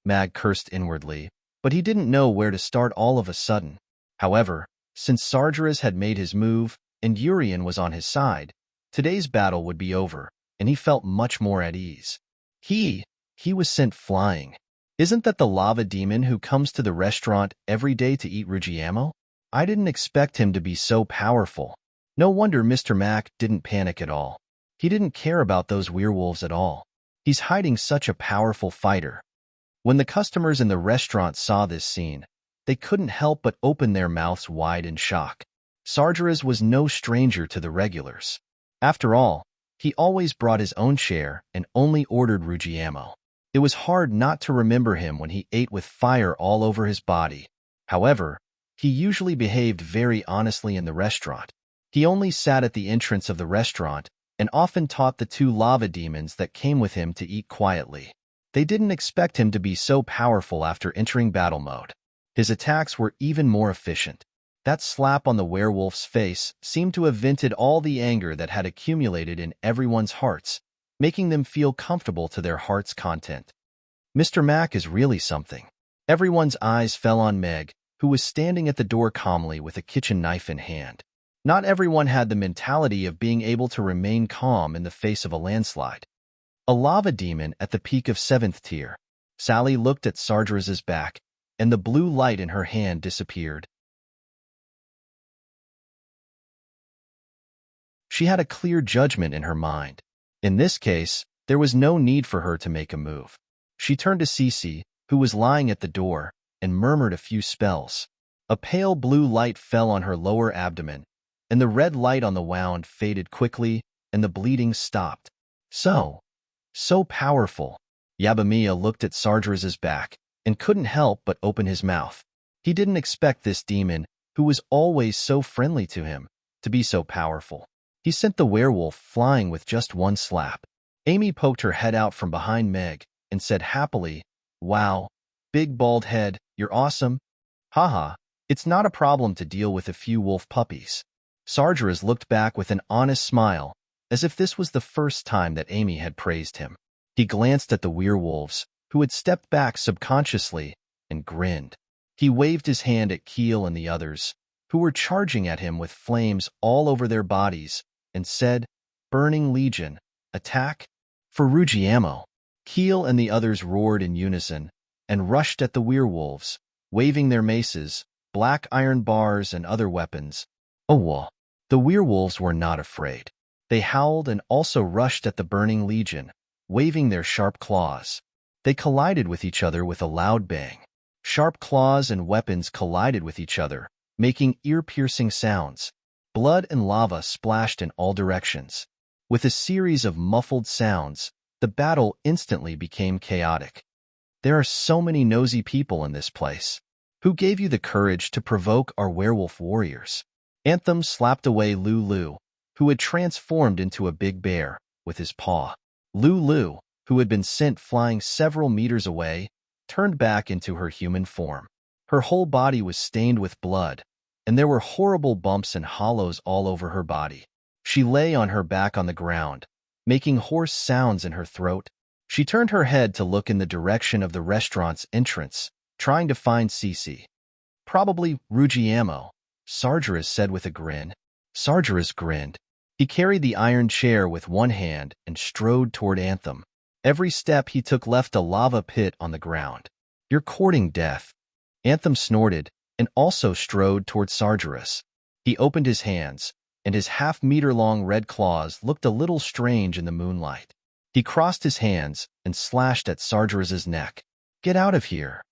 Mag cursed inwardly, but he didn't know where to start all of a sudden. However, since Sargeras had made his move and Urian was on his side, today's battle would be over, and he felt much more at ease. He was sent flying. Isn't that the lava demon who comes to the restaurant every day to eat Ruggiamo? I didn't expect him to be so powerful. No wonder Mr. Mac didn't panic at all. He didn't care about those werewolves at all. He's hiding such a powerful fighter. When the customers in the restaurant saw this scene, they couldn't help but open their mouths wide in shock. Sargeras was no stranger to the regulars. After all, he always brought his own share and only ordered Ruggiamo. It was hard not to remember him when he ate with fire all over his body. However, he usually behaved very honestly in the restaurant. He only sat at the entrance of the restaurant and often taught the 2 lava demons that came with him to eat quietly. They didn't expect him to be so powerful after entering battle mode. His attacks were even more efficient. That slap on the werewolf's face seemed to have vented all the anger that had accumulated in everyone's hearts, making them feel comfortable to their heart's content. Mr. Mac is really something. Everyone's eyes fell on Meg, who was standing at the door calmly with a kitchen knife in hand. Not everyone had the mentality of being able to remain calm in the face of a landslide. A lava demon at the peak of 7th tier. Sally looked at Sargeras' back, and the blue light in her hand disappeared. She had a clear judgment in her mind. In this case, there was no need for her to make a move. She turned to Cece, who was lying at the door, and murmured a few spells. A pale blue light fell on her lower abdomen, and the red light on the wound faded quickly, and the bleeding stopped. So powerful. Yabamiya looked at Sargeras' back, and couldn't help but open his mouth. He didn't expect this demon, who was always so friendly to him, to be so powerful. He sent the werewolf flying with just one slap. Amy poked her head out from behind Meg, and said happily, "Wow, big bald head, you're awesome." Haha, it's not a problem to deal with a few wolf puppies. Sargeras looked back with an honest smile, as if this was the first time that Amy had praised him. He glanced at the werewolves, who had stepped back subconsciously, and grinned. He waved his hand at Keel and the others, who were charging at him with flames all over their bodies, and said, "Burning Legion, attack!" For Rugiamo. Keel and the others roared in unison, and rushed at the werewolves, waving their maces, black iron bars, and other weapons. Oh, the werewolves were not afraid. They howled and also rushed at the Burning Legion, waving their sharp claws. They collided with each other with a loud bang. Sharp claws and weapons collided with each other, making ear-piercing sounds. Blood and lava splashed in all directions. With a series of muffled sounds, the battle instantly became chaotic. There are so many nosy people in this place. Who gave you the courage to provoke our werewolf warriors? Anthem slapped away Lulu, who had transformed into a big bear, with his paw. Lulu, who had been sent flying several meters away, turned back into her human form. Her whole body was stained with blood, and there were horrible bumps and hollows all over her body. She lay on her back on the ground, making hoarse sounds in her throat. She turned her head to look in the direction of the restaurant's entrance, trying to find Cece. "Probably Rugiamo," Sargeras said with a grin. Sargeras grinned. He carried the iron chair with one hand and strode toward Anthem. Every step he took left a lava pit on the ground. "You're courting death." Anthem snorted and also strode toward Sargeras. He opened his hands, and his half-meter-long red claws looked a little strange in the moonlight. He crossed his hands and slashed at Sargeras' neck. "Get out of here!"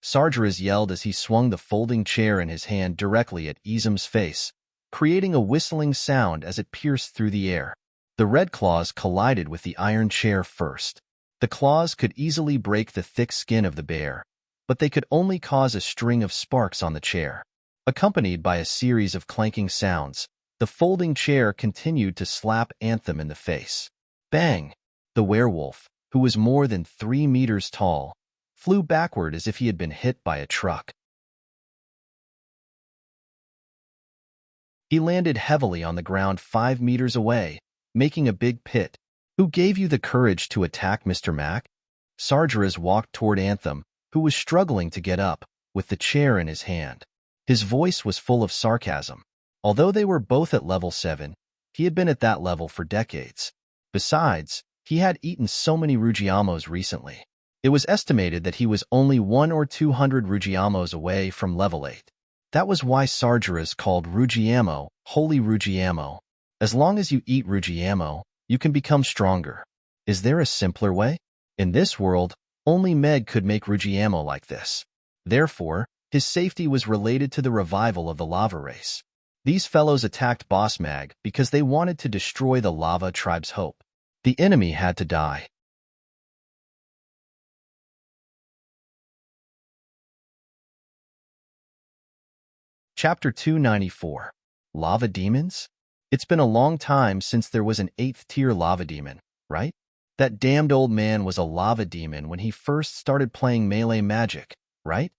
Sargeras yelled as he swung the folding chair in his hand directly at Izum's face, creating a whistling sound as it pierced through the air. The red claws collided with the iron chair first. The claws could easily break the thick skin of the bear, but they could only cause a string of sparks on the chair. Accompanied by a series of clanking sounds, the folding chair continued to slap Anthem in the face. Bang! The werewolf, who was more than 3 meters tall, flew backward as if he had been hit by a truck. He landed heavily on the ground 5 meters away, making a big pit. "Who gave you the courage to attack Mr. Mac?" Sargeras walked toward Anthem, who was struggling to get up, with the chair in his hand. His voice was full of sarcasm. Although they were both at level 7, he had been at that level for decades. Besides, he had eaten so many Rugiamos recently. It was estimated that he was only 100 or 200 Rugiamos away from level 8. That was why Sargeras called Rugiamo Holy Rugiamo. As long as you eat Rugiamo, you can become stronger. Is there a simpler way? In this world, only Meg could make Rugiamo like this. Therefore, his safety was related to the revival of the lava race. These fellows attacked Boss Mag because they wanted to destroy the lava tribe's hope. The enemy had to die. Chapter 294. Lava Demons? It's been a long time since there was an 8th tier lava demon, right? That damned old man was a lava demon when he first started playing melee magic, right?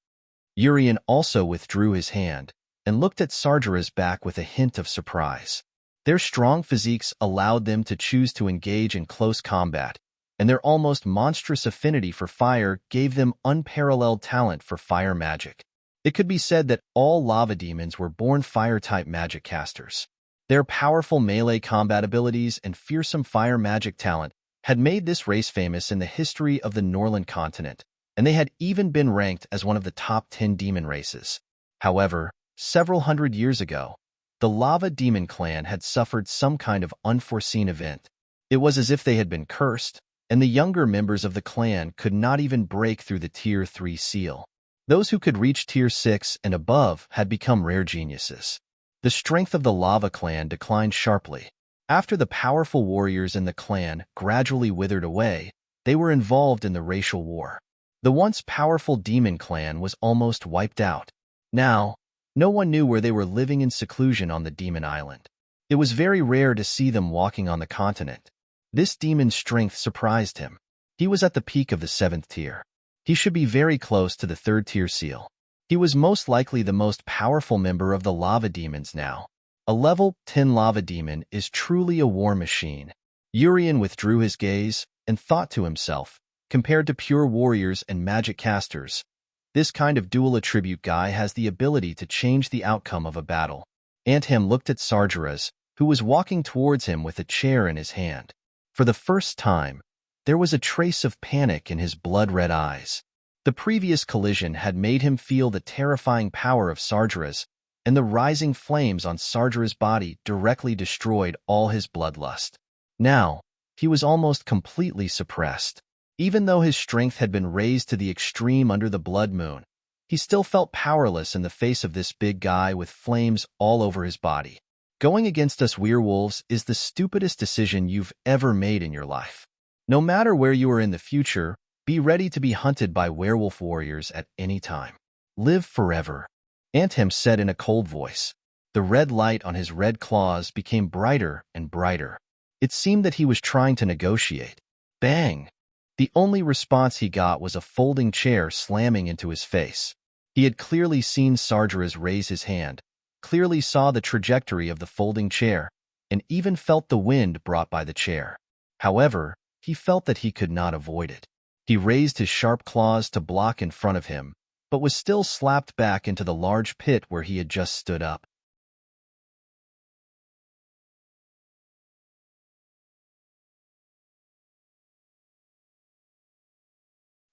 Urian also withdrew his hand and looked at Sargeras' back with a hint of surprise. Their strong physiques allowed them to choose to engage in close combat, and their almost monstrous affinity for fire gave them unparalleled talent for fire magic. It could be said that all lava demons were born fire-type magic casters. Their powerful melee combat abilities and fearsome fire magic talent had made this race famous in the history of the Norland continent, and they had even been ranked as one of the top 10 demon races. However, several hundred years ago, the Lava Demon clan had suffered some kind of unforeseen event. It was as if they had been cursed, and the younger members of the clan could not even break through the Tier 3 seal. Those who could reach Tier 6 and above had become rare geniuses. The strength of the Lava clan declined sharply. After the powerful warriors in the clan gradually withered away, they were involved in the racial war. The once powerful demon clan was almost wiped out. Now, no one knew where they were living in seclusion on the demon island. It was very rare to see them walking on the continent. This demon's strength surprised him. He was at the peak of the 7th tier. He should be very close to the 3rd tier seal. He was most likely the most powerful member of the lava demons now. A level 10 lava demon is truly a war machine. Urian withdrew his gaze and thought to himself, compared to pure warriors and magic casters, this kind of dual attribute guy has the ability to change the outcome of a battle. Anthem looked at Sargeras, who was walking towards him with a chair in his hand. For the first time, there was a trace of panic in his blood-red eyes. The previous collision had made him feel the terrifying power of Sargeras, and the rising flames on Sargeras' body directly destroyed all his bloodlust. Now, he was almost completely suppressed. Even though his strength had been raised to the extreme under the blood moon, he still felt powerless in the face of this big guy with flames all over his body. Going against us werewolves is the stupidest decision you've ever made in your life. No matter where you are in the future, be ready to be hunted by werewolf warriors at any time. Live forever, Anthem said in a cold voice. The red light on his red claws became brighter and brighter. It seemed that he was trying to negotiate. Bang! The only response he got was a folding chair slamming into his face. He had clearly seen Sargeras raise his hand, clearly saw the trajectory of the folding chair, and even felt the wind brought by the chair. However, he felt that he could not avoid it. He raised his sharp claws to block in front of him, but was still slapped back into the large pit where he had just stood up.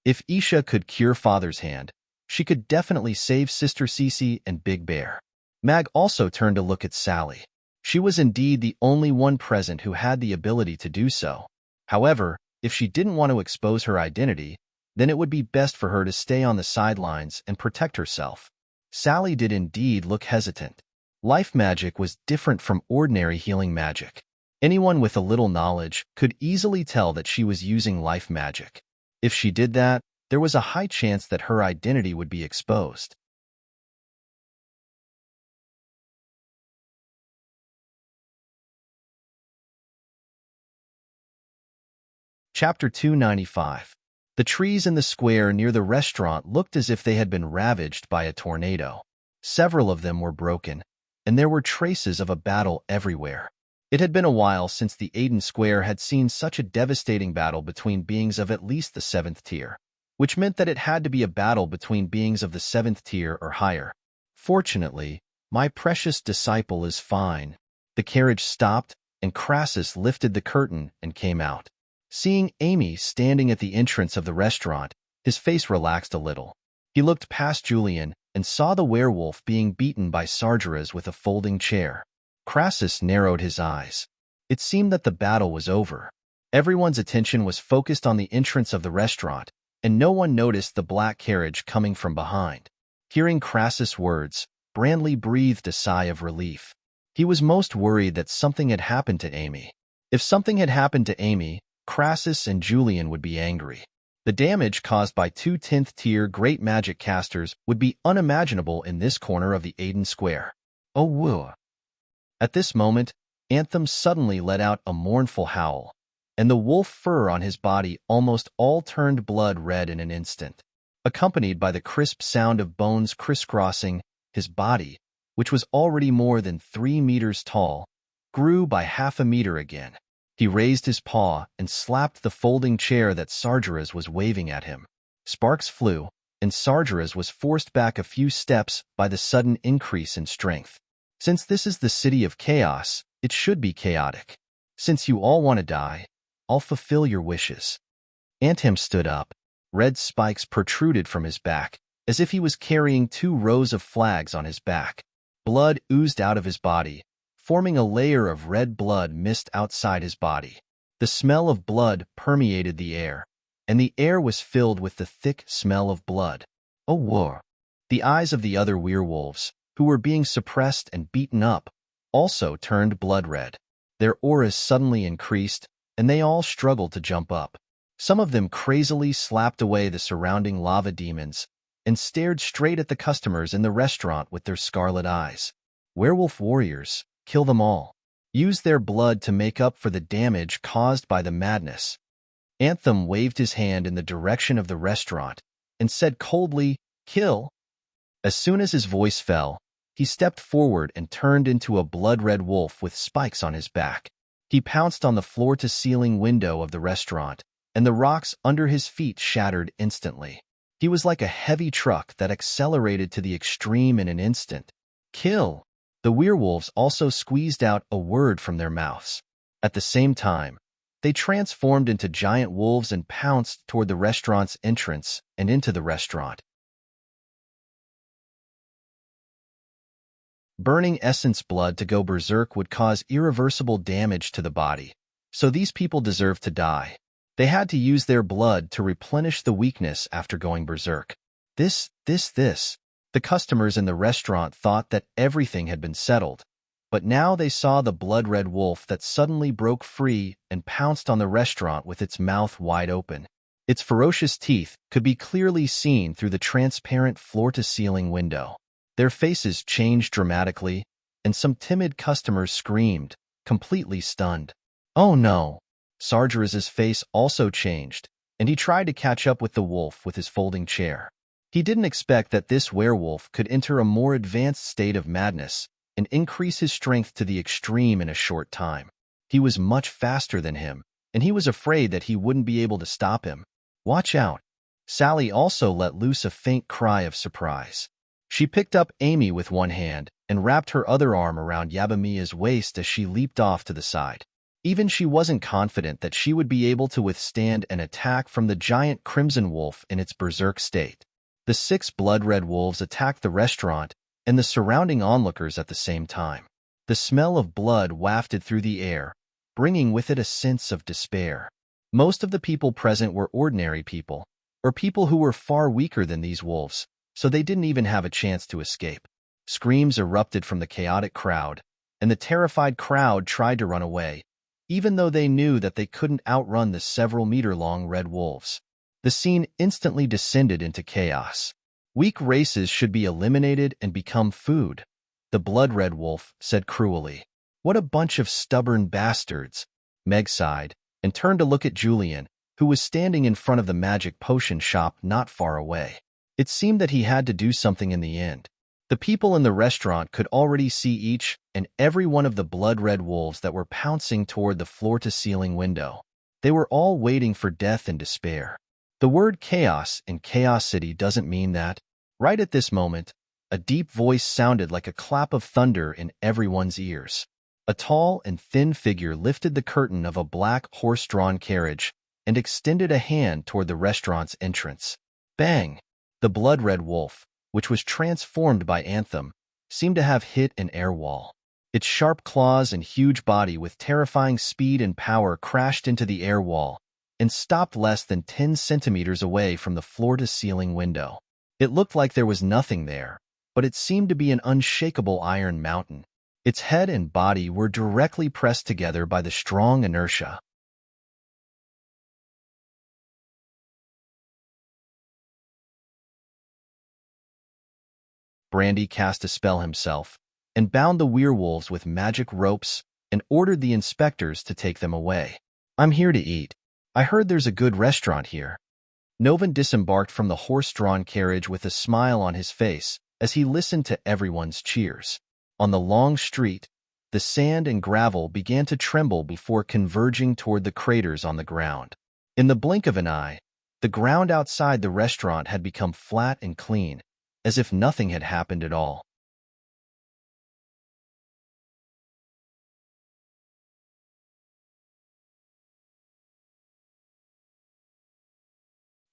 If Isha could cure Father's hand, she could definitely save Sister Cece and Big Bear. Mag also turned to look at Sally. She was indeed the only one present who had the ability to do so. However, if she didn't want to expose her identity, then it would be best for her to stay on the sidelines and protect herself. Sally did indeed look hesitant. Life magic was different from ordinary healing magic. Anyone with a little knowledge could easily tell that she was using life magic. If she did that, there was a high chance that her identity would be exposed. Chapter 295. The trees in the square near the restaurant looked as if they had been ravaged by a tornado. Several of them were broken, and there were traces of a battle everywhere. It had been a while since the Aiden Square had seen such a devastating battle between beings of at least the 7th tier, which meant that it had to be a battle between beings of the 7th tier or higher. Fortunately, my precious disciple is fine. The carriage stopped, and Crassus lifted the curtain and came out. Seeing Amy standing at the entrance of the restaurant, his face relaxed a little. He looked past Julian and saw the werewolf being beaten by Sargeras with a folding chair. Crassus narrowed his eyes. It seemed that the battle was over. Everyone's attention was focused on the entrance of the restaurant, and no one noticed the black carriage coming from behind. Hearing Crassus' words, Brandley breathed a sigh of relief. He was most worried that something had happened to Amy. If something had happened to Amy, Crassus and Julian would be angry. The damage caused by 2 10th-tier great magic casters would be unimaginable in this corner of the Aiden Square. Oh woo! At this moment, Anthem suddenly let out a mournful howl, and the wolf fur on his body almost all turned blood red in an instant. Accompanied by the crisp sound of bones crisscrossing, his body, which was already more than 3 meters tall, grew by half a meter again. He raised his paw and slapped the folding chair that Sargeras was waving at him. Sparks flew, and Sargeras was forced back a few steps by the sudden increase in strength. Since this is the city of chaos, it should be chaotic. Since you all want to die, I'll fulfill your wishes. Anthem stood up. Red spikes protruded from his back, as if he was carrying 2 rows of flags on his back. Blood oozed out of his body, forming a layer of red blood mist outside his body. The smell of blood permeated the air, and the air was filled with the thick smell of blood. Oh, war! The eyes of the other werewolves, who were being suppressed and beaten up, also turned blood red. Their auras suddenly increased, and they all struggled to jump up. Some of them crazily slapped away the surrounding lava demons and stared straight at the customers in the restaurant with their scarlet eyes. Werewolf warriors, kill them all. Use their blood to make up for the damage caused by the madness. Anthem waved his hand in the direction of the restaurant and said coldly, "Kill." As soon as his voice fell, he stepped forward and turned into a blood-red wolf with spikes on his back. He pounced on the floor-to-ceiling window of the restaurant, and the rocks under his feet shattered instantly. He was like a heavy truck that accelerated to the extreme in an instant. Kill! The werewolves also squeezed out a word from their mouths. At the same time, they transformed into giant wolves and pounced toward the restaurant's entrance and into the restaurant. Burning essence blood to go berserk would cause irreversible damage to the body, so these people deserved to die. They had to use their blood to replenish the weakness after going berserk. This. The customers in the restaurant thought that everything had been settled, but now they saw the blood-red wolf that suddenly broke free and pounced on the restaurant with its mouth wide open. Its ferocious teeth could be clearly seen through the transparent floor-to-ceiling window. Their faces changed dramatically, and some timid customers screamed, completely stunned. Oh no! Sargeras's face also changed, and he tried to catch up with the wolf with his folding chair. He didn't expect that this werewolf could enter a more advanced state of madness and increase his strength to the extreme in a short time. He was much faster than him, and he was afraid that he wouldn't be able to stop him. Watch out! Sally also let loose a faint cry of surprise. She picked up Amy with one hand and wrapped her other arm around Yabamiya's waist as she leaped off to the side. Even she wasn't confident that she would be able to withstand an attack from the giant crimson wolf in its berserk state. The 6 blood-red wolves attacked the restaurant and the surrounding onlookers at the same time. The smell of blood wafted through the air, bringing with it a sense of despair. Most of the people present were ordinary people, or people who were far weaker than these wolves, so they didn't even have a chance to escape. Screams erupted from the chaotic crowd, and the terrified crowd tried to run away, even though they knew that they couldn't outrun the several-meter-long red wolves. The scene instantly descended into chaos. Weak races should be eliminated and become food, the blood-red wolf said cruelly. What a bunch of stubborn bastards! Meg sighed and turned to look at Julian, who was standing in front of the magic potion shop not far away. It seemed that he had to do something in the end. The people in the restaurant could already see each and every one of the blood-red wolves that were pouncing toward the floor-to-ceiling window. They were all waiting for death and despair. The word chaos in Chaos City doesn't mean that. Right at this moment, a deep voice sounded like a clap of thunder in everyone's ears. A tall and thin figure lifted the curtain of a black horse-drawn carriage and extended a hand toward the restaurant's entrance. Bang! The blood-red wolf, which was transformed by Anthem, seemed to have hit an air wall. Its sharp claws and huge body with terrifying speed and power crashed into the air wall and stopped less than 10 centimeters away from the floor-to-ceiling window. It looked like there was nothing there, but it seemed to be an unshakable iron mountain. Its head and body were directly pressed together by the strong inertia. Brandy cast a spell himself and bound the werewolves with magic ropes and ordered the inspectors to take them away. I'm here to eat. I heard there's a good restaurant here. Novan disembarked from the horse-drawn carriage with a smile on his face as he listened to everyone's cheers. On the long street, The sand and gravel began to tremble before converging toward the craters on the ground. In the blink of an eye, the ground outside the restaurant had become flat and clean, as if nothing had happened at all.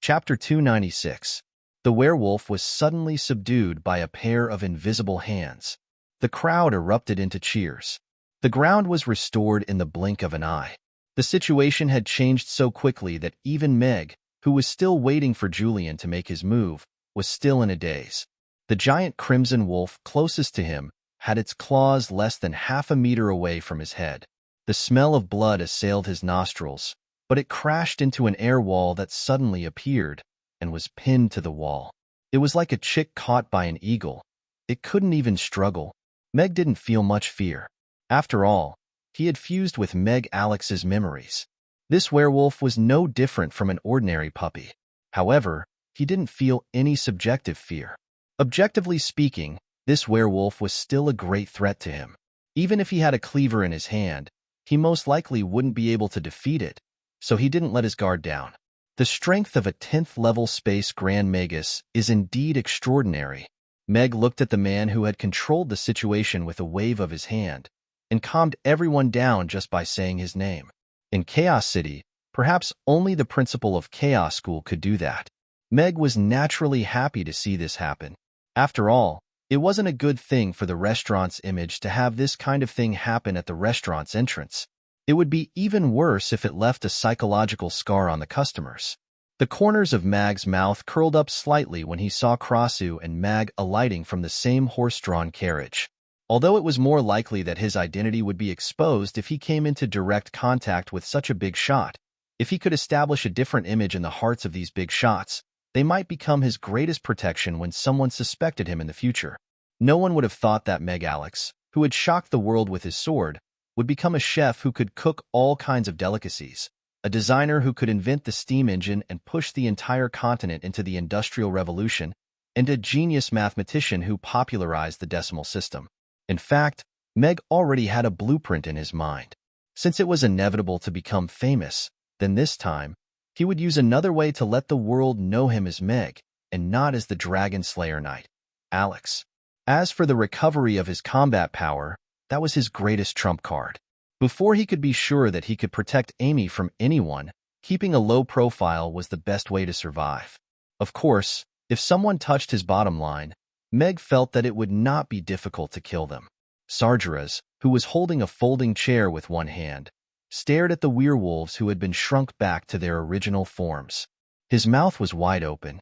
Chapter 296. The werewolf was suddenly subdued by a pair of invisible hands. The crowd erupted into cheers. The ground was restored in the blink of an eye. The situation had changed so quickly that even Meg, who was still waiting for Julian to make his move, was still in a daze. The giant crimson wolf closest to him had its claws less than half a meter away from his head. The smell of blood assailed his nostrils, but it crashed into an air wall that suddenly appeared and was pinned to the wall. It was like a chick caught by an eagle. It couldn't even struggle. Meg didn't feel much fear. After all, he had fused with Meg Alex's memories. This werewolf was no different from an ordinary puppy. However, he didn't feel any subjective fear. Objectively speaking, this werewolf was still a great threat to him. Even if he had a cleaver in his hand, he most likely wouldn't be able to defeat it, so he didn't let his guard down. The strength of a 10th-level space Grand Magus is indeed extraordinary. Meg looked at the man who had controlled the situation with a wave of his hand, and calmed everyone down just by saying his name. In Chaos City, perhaps only the principal of Chaos School could do that. Meg was naturally happy to see this happen. After all, it wasn't a good thing for the restaurant's image to have this kind of thing happen at the restaurant's entrance. It would be even worse if it left a psychological scar on the customers. The corners of Mag's mouth curled up slightly when he saw Krasu and Mag alighting from the same horse-drawn carriage. Although it was more likely that his identity would be exposed if he came into direct contact with such a big shot, if he could establish a different image in the hearts of these big shots, they might become his greatest protection when someone suspected him in the future. No one would have thought that Meg Alex, who had shocked the world with his sword, would become a chef who could cook all kinds of delicacies, a designer who could invent the steam engine and push the entire continent into the Industrial Revolution, and a genius mathematician who popularized the decimal system. In fact, Meg already had a blueprint in his mind. Since it was inevitable to become famous, then this time, he would use another way to let the world know him as Meg, and not as the Dragon Slayer Knight, Alex. As for the recovery of his combat power, that was his greatest trump card. Before he could be sure that he could protect Amy from anyone, keeping a low profile was the best way to survive. Of course, if someone touched his bottom line, Meg felt that it would not be difficult to kill them. Sargeras, who was holding a folding chair with one hand, stared at the werewolves who had been shrunk back to their original forms. His mouth was wide open.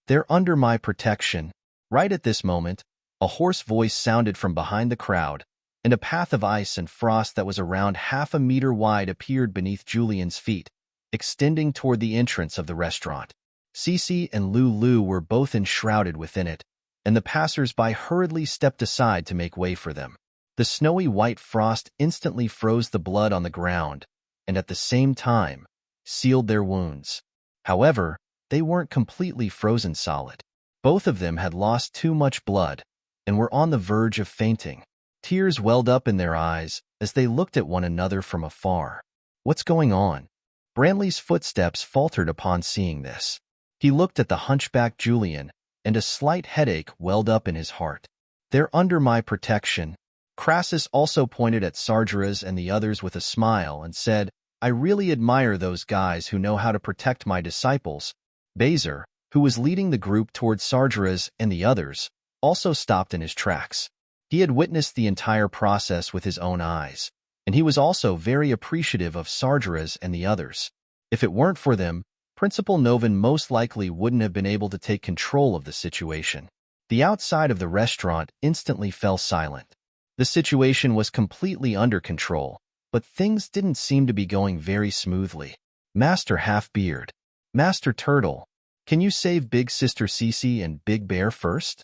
"They're under my protection." Right at this moment, a hoarse voice sounded from behind the crowd, and a path of ice and frost that was around half a meter wide appeared beneath Julian's feet, extending toward the entrance of the restaurant. Cece and Lulu were both enshrouded within it, and the passers-by hurriedly stepped aside to make way for them. The snowy white frost instantly froze the blood on the ground, and at the same time, sealed their wounds. However, they weren't completely frozen solid. Both of them had lost too much blood, and were on the verge of fainting. Tears welled up in their eyes as they looked at one another from afar. "What's going on?" Brantley's footsteps faltered upon seeing this. He looked at the hunchback Julian, and a slight headache welled up in his heart. "They're under my protection." Crassus also pointed at Sargeras and the others with a smile and said, "I really admire those guys who know how to protect my disciples." Bazer, who was leading the group towards Sargeras and the others, also stopped in his tracks. He had witnessed the entire process with his own eyes, and he was also very appreciative of Sargeras and the others. If it weren't for them, Principal Novin most likely wouldn't have been able to take control of the situation. The outside of the restaurant instantly fell silent. The situation was completely under control, but things didn't seem to be going very smoothly. "Master Half-Beard, Master Turtle, can you save Big Sister Cece and Big Bear first?"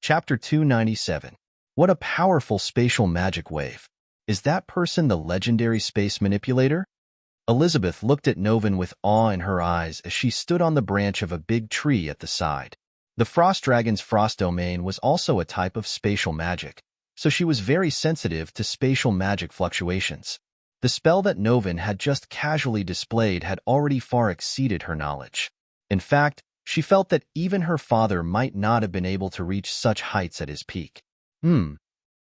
Chapter 297. What a powerful spatial magic wave. Is that person the legendary space manipulator? Elizabeth looked at Novin with awe in her eyes as she stood on the branch of a big tree at the side. The frost dragon's frost domain was also a type of spatial magic, so she was very sensitive to spatial magic fluctuations. The spell that Novin had just casually displayed had already far exceeded her knowledge. In fact, she felt that even her father might not have been able to reach such heights at his peak.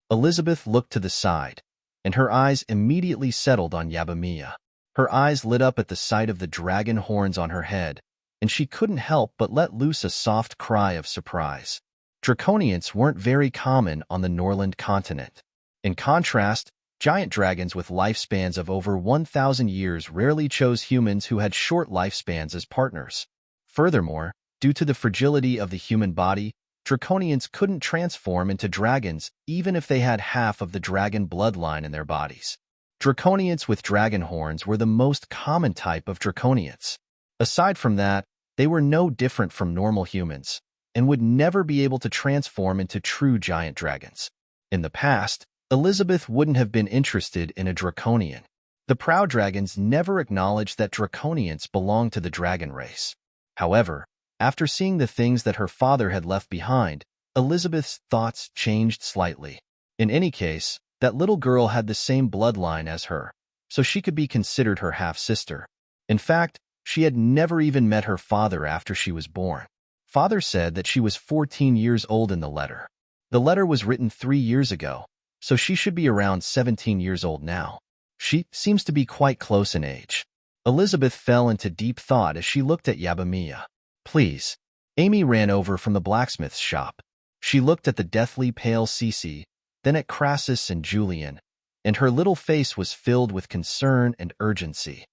Elizabeth looked to the side, and her eyes immediately settled on Yabamiya. Her eyes lit up at the sight of the dragon horns on her head, and she couldn't help but let loose a soft cry of surprise. Draconians weren't very common on the Norland continent. In contrast, giant dragons with lifespans of over 1,000 years rarely chose humans who had short lifespans as partners. Furthermore, due to the fragility of the human body, Draconians couldn't transform into dragons even if they had half of the dragon bloodline in their bodies. Draconians with dragon horns were the most common type of Draconians. Aside from that, they were no different from normal humans and would never be able to transform into true giant dragons. In the past, Elizabeth wouldn't have been interested in a Draconian. The proud dragons never acknowledged that Draconians belonged to the dragon race. However, after seeing the things that her father had left behind, Elizabeth's thoughts changed slightly. In any case, that little girl had the same bloodline as her, so she could be considered her half-sister. In fact, she had never even met her father after she was born. Father said that she was 14 years old in the letter. The letter was written 3 years ago, so she should be around 17 years old now. She seems to be quite close in age. Elizabeth fell into deep thought as she looked at Yabamiya. Please. Amy ran over from the blacksmith's shop. She looked at the deathly pale Cece, then at Crassus and Julian, and her little face was filled with concern and urgency.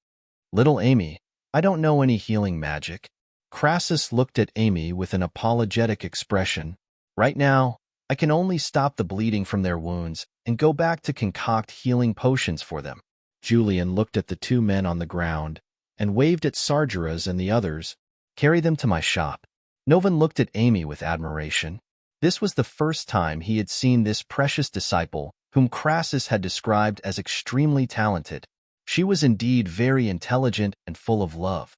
Little Amy, I don't know any healing magic. Crassus looked at Amy with an apologetic expression. Right now, I can only stop the bleeding from their wounds and go back to concoct healing potions for them. Julian looked at the 2 men on the ground and waved at Sargeras and the others. Carry them to my shop. Novin looked at Amy with admiration. This was the first time he had seen this precious disciple, whom Crassus had described as extremely talented. She was indeed very intelligent and full of love.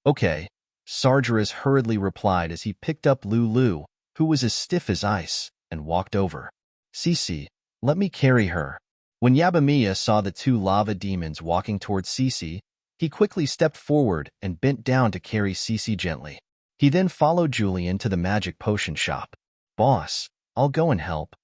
Okay, Sargeras hurriedly replied as he picked up Lulu, who was as stiff as ice, and walked over. Cece, let me carry her. When Yabamiya saw the 2 lava demons walking towards Cece, he quickly stepped forward and bent down to carry Cece gently. He then followed Julian to the magic potion shop. Boss, I'll go and help.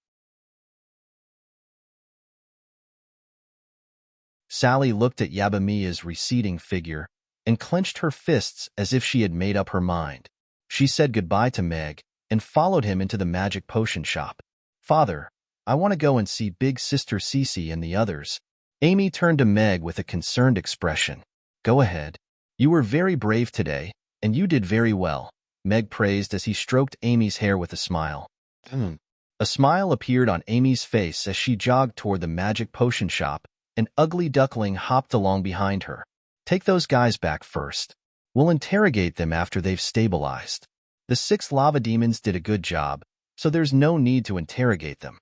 Sally looked at Yabamiya's receding figure and clenched her fists as if she had made up her mind. She said goodbye to Meg and followed him into the magic potion shop. Father, I want to go and see big sister Cece and the others. Amy turned to Meg with a concerned expression. Go ahead. You were very brave today, and you did very well, Meg praised as he stroked Amy's hair with a smile. A smile appeared on Amy's face as she jogged toward the magic potion shop. An ugly duckling hopped along behind her. Take those guys back first. We'll interrogate them after they've stabilized. The 6 lava demons did a good job, so there's no need to interrogate them.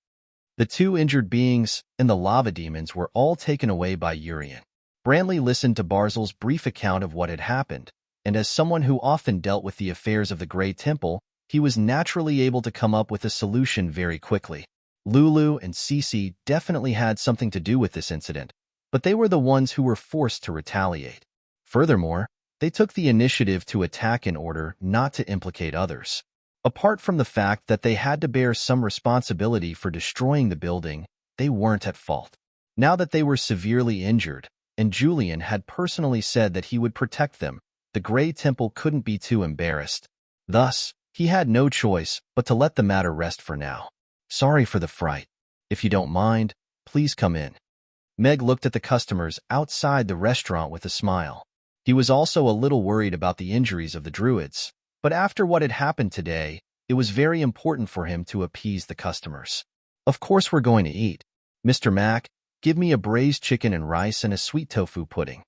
The 2 injured beings and the lava demons were all taken away by Urian. Branley listened to Barzil's brief account of what had happened, and as someone who often dealt with the affairs of the Grey Temple, he was naturally able to come up with a solution very quickly. Lulu and Cece definitely had something to do with this incident, but they were the ones who were forced to retaliate. Furthermore, they took the initiative to attack in order not to implicate others. Apart from the fact that they had to bear some responsibility for destroying the building, they weren't at fault. Now that they were severely injured, and Julian had personally said that he would protect them, the Grey Temple couldn't be too embarrassed. Thus, he had no choice but to let the matter rest for now. Sorry for the fright. If you don't mind, please come in. Meg looked at the customers outside the restaurant with a smile. He was also a little worried about the injuries of the druids, but after what had happened today, it was very important for him to appease the customers. Of course we're going to eat. Mr. Mack, give me a braised chicken and rice and a sweet tofu pudding.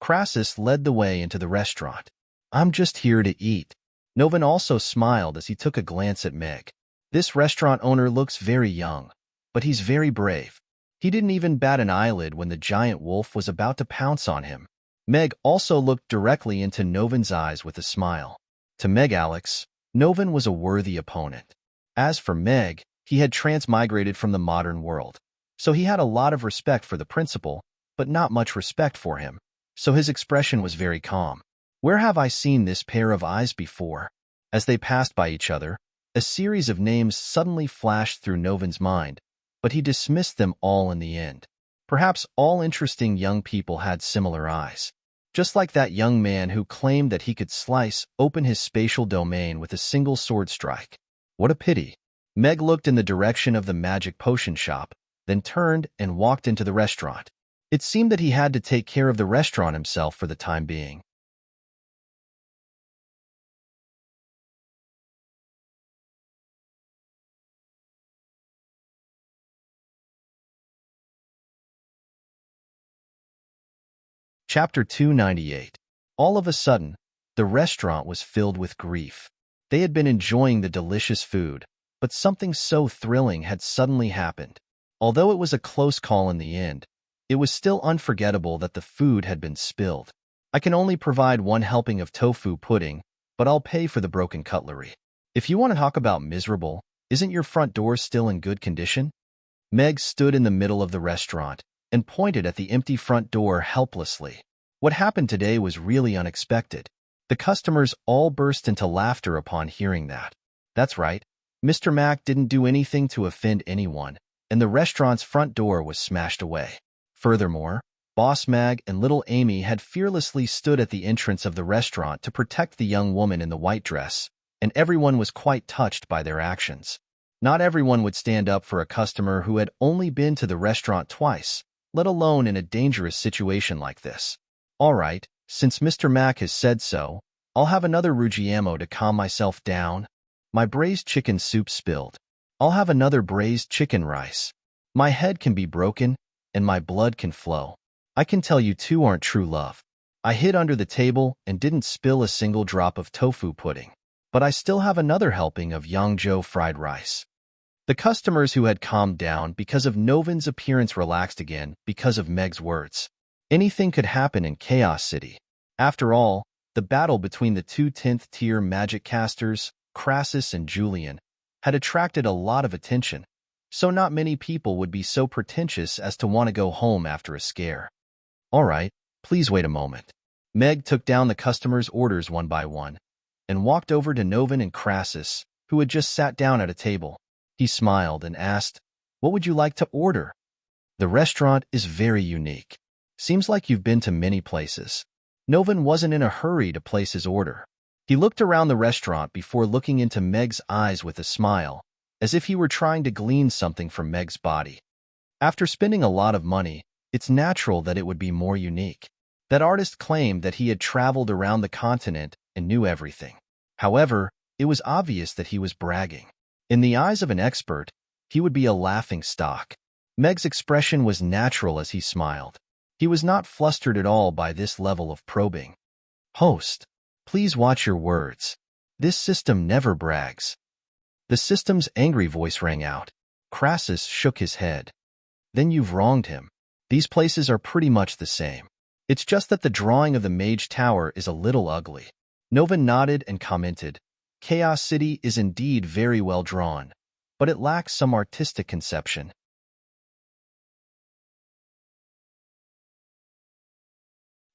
Crassus led the way into the restaurant. I'm just here to eat. Novin also smiled as he took a glance at Meg. This restaurant owner looks very young, but he's very brave. He didn't even bat an eyelid when the giant wolf was about to pounce on him. Meg also looked directly into Novin's eyes with a smile. To Meg Alex, Novin was a worthy opponent. As for Meg, he had transmigrated from the modern world, so he had a lot of respect for the principal, but not much respect for him, so his expression was very calm. Where have I seen this pair of eyes before? As they passed by each other, a series of names suddenly flashed through Novin's mind, but he dismissed them all in the end. Perhaps all interesting young people had similar eyes. Just like that young man who claimed that he could slice open his spatial domain with a single sword strike. What a pity. Meg looked in the direction of the magic potion shop, then turned and walked into the restaurant. It seemed that he had to take care of the restaurant himself for the time being. Chapter 298. All of a sudden, the restaurant was filled with grief. They had been enjoying the delicious food, but something so thrilling had suddenly happened. Although it was a close call in the end, it was still unforgettable that the food had been spilled. I can only provide one helping of tofu pudding, but I'll pay for the broken cutlery. If you want to talk about miserable, isn't your front door still in good condition? Meg stood in the middle of the restaurant and pointed at the empty front door helplessly. What happened today was really unexpected. The customers all burst into laughter upon hearing that. That's right, Mr. Mac didn't do anything to offend anyone, and the restaurant's front door was smashed away. Furthermore, Boss Mag and little Amy had fearlessly stood at the entrance of the restaurant to protect the young woman in the white dress, and everyone was quite touched by their actions. Not everyone would stand up for a customer who had only been to the restaurant twice, let alone in a dangerous situation like this. All right, since Mr. Mac has said so, I'll have another Ruggiemo to calm myself down. My braised chicken soup spilled. I'll have another braised chicken rice. My head can be broken, and my blood can flow. I can tell you two aren't true love. I hid under the table and didn't spill a single drop of tofu pudding, but I still have another helping of Yangzhou fried rice. The customers who had calmed down because of Novin's appearance relaxed again because of Meg's words. Anything could happen in Chaos City. After all, the battle between the two 10th-tier magic casters, Crassus and Julian, had attracted a lot of attention, so not many people would be so pretentious as to want to go home after a scare. All right, please wait a moment. Meg took down the customers' orders one by one and walked over to Novin and Crassus, who had just sat down at a table. He smiled and asked, "What would you like to order?" The restaurant is very unique. Seems like you've been to many places. Novin wasn't in a hurry to place his order. He looked around the restaurant before looking into Meg's eyes with a smile, as if he were trying to glean something from Meg's body. After spending a lot of money, it's natural that it would be more unique. That artist claimed that he had traveled around the continent and knew everything. However, it was obvious that he was bragging. In the eyes of an expert, he would be a laughing stock. Meg's expression was natural as he smiled. He was not flustered at all by this level of probing. Host, please watch your words. This system never brags. The system's angry voice rang out. Crassus shook his head. Then you've wronged him. These places are pretty much the same. It's just that the drawing of the Mage Tower is a little ugly. Novin nodded and commented, Chaos City is indeed very well drawn, but it lacks some artistic conception.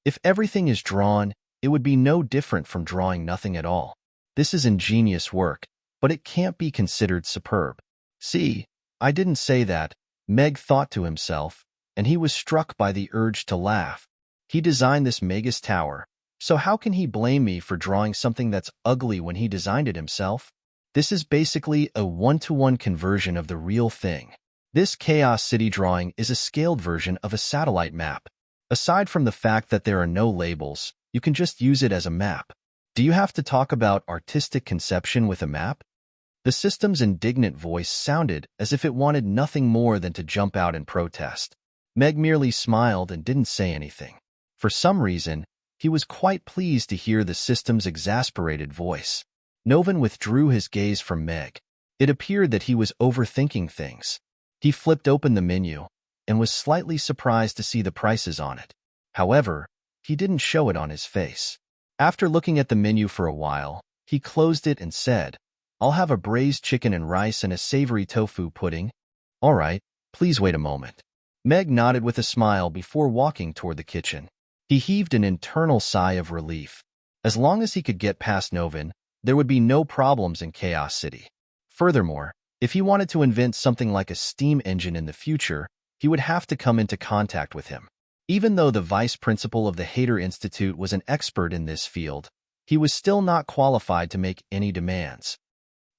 If everything is drawn, it would be no different from drawing nothing at all. This is ingenious work, but it can't be considered superb. See, I didn't say that, Meg thought to himself, and he was struck by the urge to laugh. He designed this Magus Tower, so how can he blame me for drawing something that's ugly when he designed it himself? This is basically a one-to-one conversion of the real thing. This Chaos City drawing is a scaled version of a satellite map. Aside from the fact that there are no labels, you can just use it as a map. Do you have to talk about artistic conception with a map? The system's indignant voice sounded as if it wanted nothing more than to jump out in protest. Meg merely smiled and didn't say anything. For some reason, he was quite pleased to hear the system's exasperated voice. Novin withdrew his gaze from Meg. It appeared that he was overthinking things. He flipped open the menu and was slightly surprised to see the prices on it. However, he didn't show it on his face. After looking at the menu for a while, he closed it and said, "I'll have a braised chicken and rice and a savory tofu pudding." "All right, please wait a moment." Meg nodded with a smile before walking toward the kitchen. He heaved an internal sigh of relief. As long as he could get past Novin, there would be no problems in Chaos City. Furthermore, if he wanted to invent something like a steam engine in the future, he would have to come into contact with him. Even though the vice principal of the Hader Institute was an expert in this field, he was still not qualified to make any demands.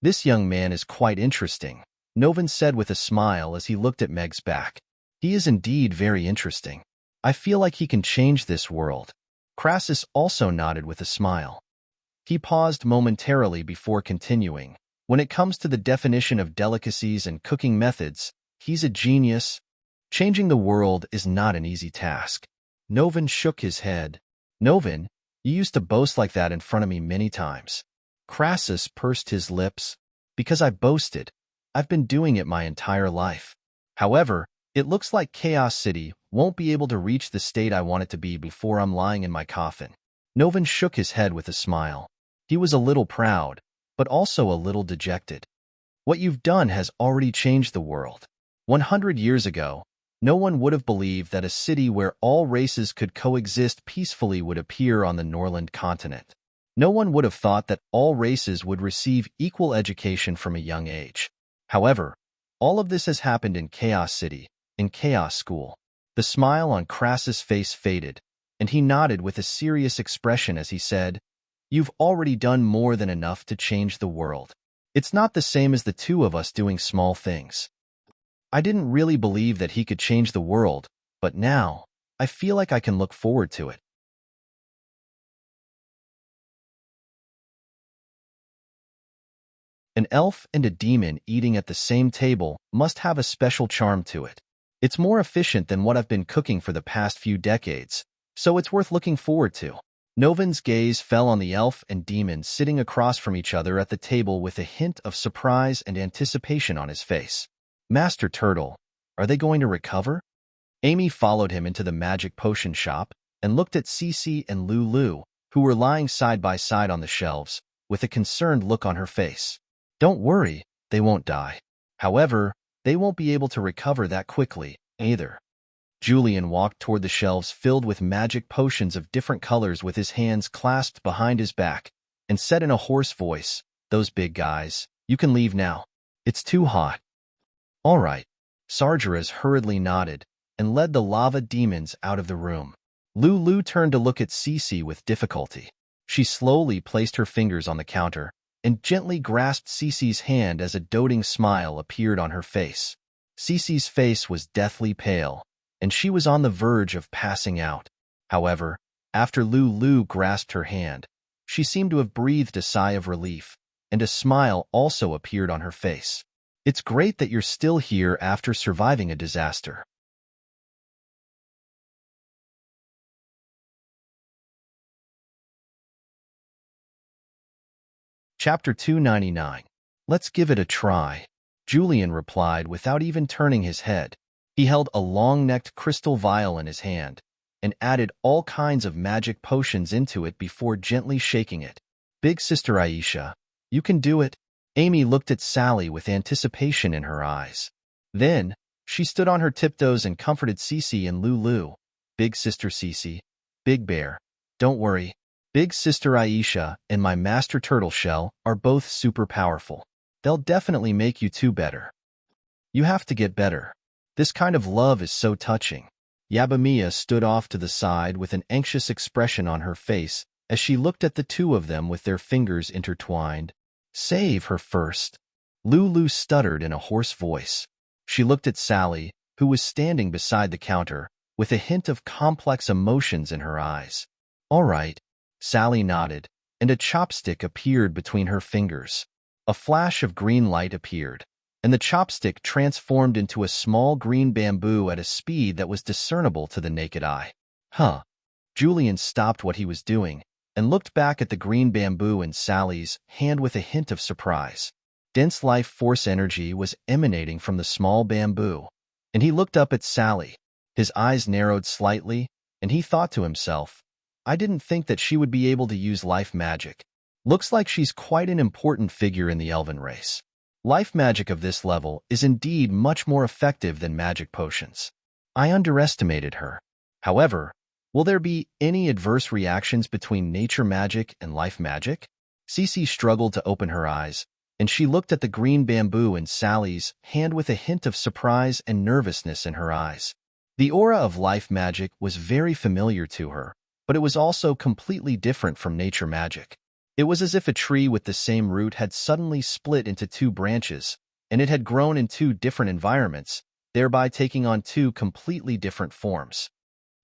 "This young man is quite interesting," Novin said with a smile as he looked at Meg's back. "He is indeed very interesting. I feel like he can change this world." Crassus also nodded with a smile. He paused momentarily before continuing. "When it comes to the definition of delicacies and cooking methods, he's a genius. Changing the world is not an easy task." Novin shook his head. "Novin, you used to boast like that in front of me many times." Crassus pursed his lips. "Because I boasted. I've been doing it my entire life. However, it looks like Chaos City won't be able to reach the state I want it to be before I'm lying in my coffin." Novin shook his head with a smile. He was a little proud, but also a little dejected. "What you've done has already changed the world. 100 years ago, no one would have believed that a city where all races could coexist peacefully would appear on the Norland continent. No one would have thought that all races would receive equal education from a young age. However, all of this has happened in Chaos City, in Chaos School." The smile on Crassus' face faded, and he nodded with a serious expression as he said, "You've already done more than enough to change the world. It's not the same as the two of us doing small things. I didn't really believe that he could change the world, but now, I feel like I can look forward to it." An elf and a demon eating at the same table must have a special charm to it. It's more efficient than what I've been cooking for the past few decades, so it's worth looking forward to. Novin's gaze fell on the elf and demon sitting across from each other at the table with a hint of surprise and anticipation on his face. "Master Turtle, are they going to recover?" Amy followed him into the magic potion shop and looked at Cece and Lulu, who were lying side by side on the shelves, with a concerned look on her face. "Don't worry, they won't die. However, they won't be able to recover that quickly, either." Julian walked toward the shelves filled with magic potions of different colors with his hands clasped behind his back, and said in a hoarse voice, "Those big guys, you can leave now. It's too hot." "All right." Sargeras hurriedly nodded and led the lava demons out of the room. Lulu turned to look at Cece with difficulty. She slowly placed her fingers on the counter and gently grasped Cece's hand as a doting smile appeared on her face. Cece's face was deathly pale, and she was on the verge of passing out. However, after Lulu grasped her hand, she seemed to have breathed a sigh of relief, and a smile also appeared on her face. "It's great that you're still here after surviving a disaster." Chapter 299. "Let's give it a try," Julian replied without even turning his head. He held a long-necked crystal vial in his hand and added all kinds of magic potions into it before gently shaking it. "Big Sister Aisha, you can do it." Amy looked at Sally with anticipation in her eyes. Then, she stood on her tiptoes and comforted Cece and Lulu. "Big Sister Cece, Big Bear, don't worry. Big Sister Aisha and my Master Turtle Shell are both super powerful. They'll definitely make you two better. You have to get better. This kind of love is so touching." Yabamiya stood off to the side with an anxious expression on her face as she looked at the two of them with their fingers intertwined. "Save her first," Lulu stuttered in a hoarse voice. She looked at Sally, who was standing beside the counter, with a hint of complex emotions in her eyes. "All right." Sally nodded, and a chopstick appeared between her fingers. A flash of green light appeared, and the chopstick transformed into a small green bamboo at a speed that was discernible to the naked eye. "Huh." Julian stopped what he was doing and looked back at the green bamboo in Sally's hand with a hint of surprise. Dense life force energy was emanating from the small bamboo, and he looked up at Sally. His eyes narrowed slightly, and he thought to himself, I didn't think that she would be able to use life magic. Looks like she's quite an important figure in the elven race. Life magic of this level is indeed much more effective than magic potions. I underestimated her. However, will there be any adverse reactions between nature magic and life magic? Cece struggled to open her eyes, and she looked at the green bamboo in Sally's hand with a hint of surprise and nervousness in her eyes. The aura of life magic was very familiar to her, but it was also completely different from nature magic. It was as if a tree with the same root had suddenly split into two branches, and it had grown in two different environments, thereby taking on two completely different forms.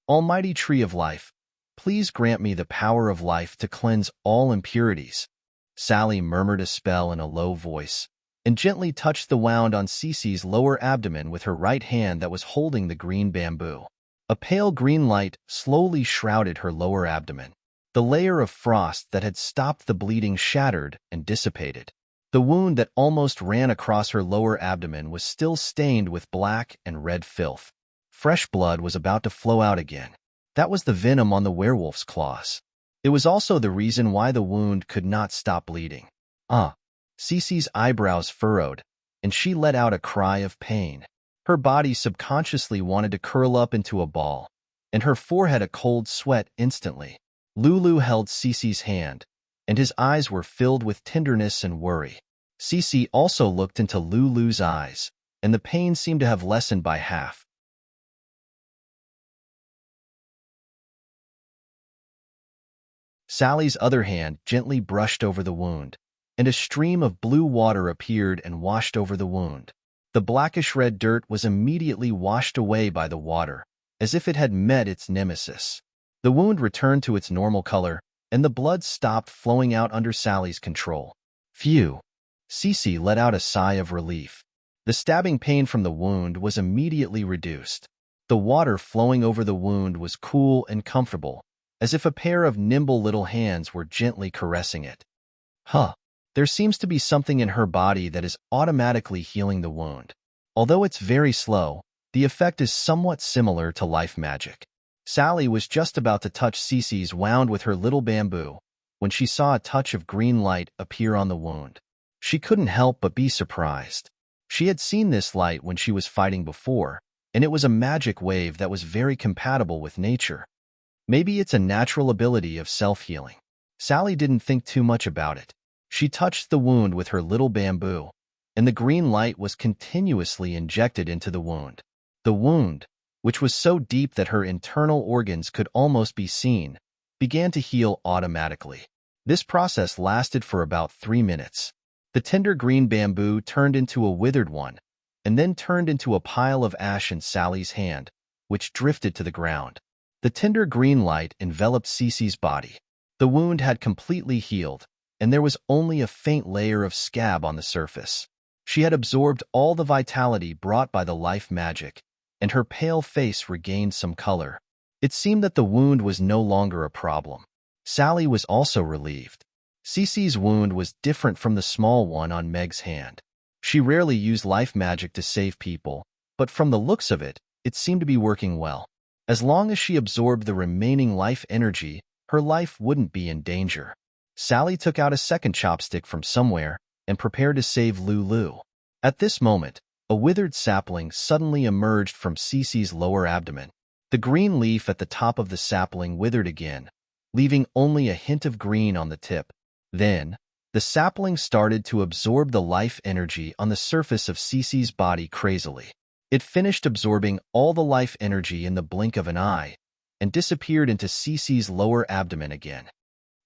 Almighty Tree of Life, please grant me the power of life to cleanse all impurities. Sally murmured a spell in a low voice, and gently touched the wound on Cece's lower abdomen with her right hand that was holding the green bamboo. A pale green light slowly shrouded her lower abdomen. The layer of frost that had stopped the bleeding shattered and dissipated. The wound that almost ran across her lower abdomen was still stained with black and red filth. Fresh blood was about to flow out again. That was the venom on the werewolf's claws. It was also the reason why the wound could not stop bleeding. Cece's eyebrows furrowed, and she let out a cry of pain. Her body subconsciously wanted to curl up into a ball, and her forehead a cold sweat instantly. Lulu held Cece's hand, and his eyes were filled with tenderness and worry. Cece also looked into Lulu's eyes, and the pain seemed to have lessened by half. Sally's other hand gently brushed over the wound, and a stream of blue water appeared and washed over the wound. The blackish-red dirt was immediately washed away by the water, as if it had met its nemesis. The wound returned to its normal color, and the blood stopped flowing out under Sally's control. Phew! Cece let out a sigh of relief. The stabbing pain from the wound was immediately reduced. The water flowing over the wound was cool and comfortable, as if a pair of nimble little hands were gently caressing it. There seems to be something in her body that is automatically healing the wound. Although it's very slow, the effect is somewhat similar to life magic. Sally was just about to touch Cece's wound with her little bamboo when she saw a touch of green light appear on the wound. She couldn't help but be surprised. She had seen this light when she was fighting before, and it was a magic wave that was very compatible with nature. Maybe it's a natural ability of self-healing. Sally didn't think too much about it. She touched the wound with her little bamboo, and the green light was continuously injected into the wound. The wound, which was so deep that her internal organs could almost be seen, began to heal automatically. This process lasted for about 3 minutes. The tender green bamboo turned into a withered one, and then turned into a pile of ash in Sally's hand, which drifted to the ground. The tender green light enveloped Cece's body. The wound had completely healed, and there was only a faint layer of scab on the surface. She had absorbed all the vitality brought by the life magic, and her pale face regained some color. It seemed that the wound was no longer a problem. Sally was also relieved. Cece's wound was different from the small one on Meg's hand. She rarely used life magic to save people, but from the looks of it, it seemed to be working well. As long as she absorbed the remaining life energy, her life wouldn't be in danger. Sally took out a second chopstick from somewhere and prepared to save Lulu. At this moment, a withered sapling suddenly emerged from Cece's lower abdomen. The green leaf at the top of the sapling withered again, leaving only a hint of green on the tip. Then, the sapling started to absorb the life energy on the surface of Cece's body crazily. It finished absorbing all the life energy in the blink of an eye and disappeared into Cece's lower abdomen again.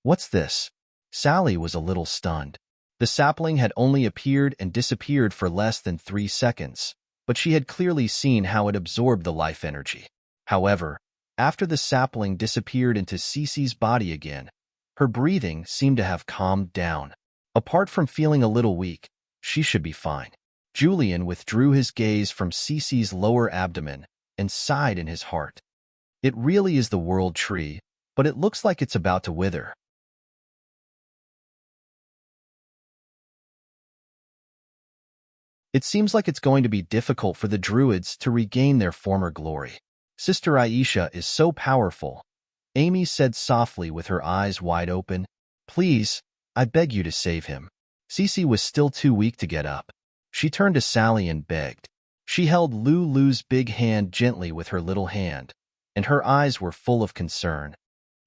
What's this? Sally was a little stunned. The sapling had only appeared and disappeared for less than 3 seconds, but she had clearly seen how it absorbed the life energy. However, after the sapling disappeared into Cece's body again, her breathing seemed to have calmed down. Apart from feeling a little weak, she should be fine. Julian withdrew his gaze from Cece's lower abdomen and sighed in his heart. It really is the world tree, but it looks like it's about to wither. It seems like it's going to be difficult for the Druids to regain their former glory. Sister Aisha is so powerful, Amy said softly with her eyes wide open. Please, I beg you to save him. Cece was still too weak to get up. She turned to Sally and begged. She held Lulu's big hand gently with her little hand, and her eyes were full of concern.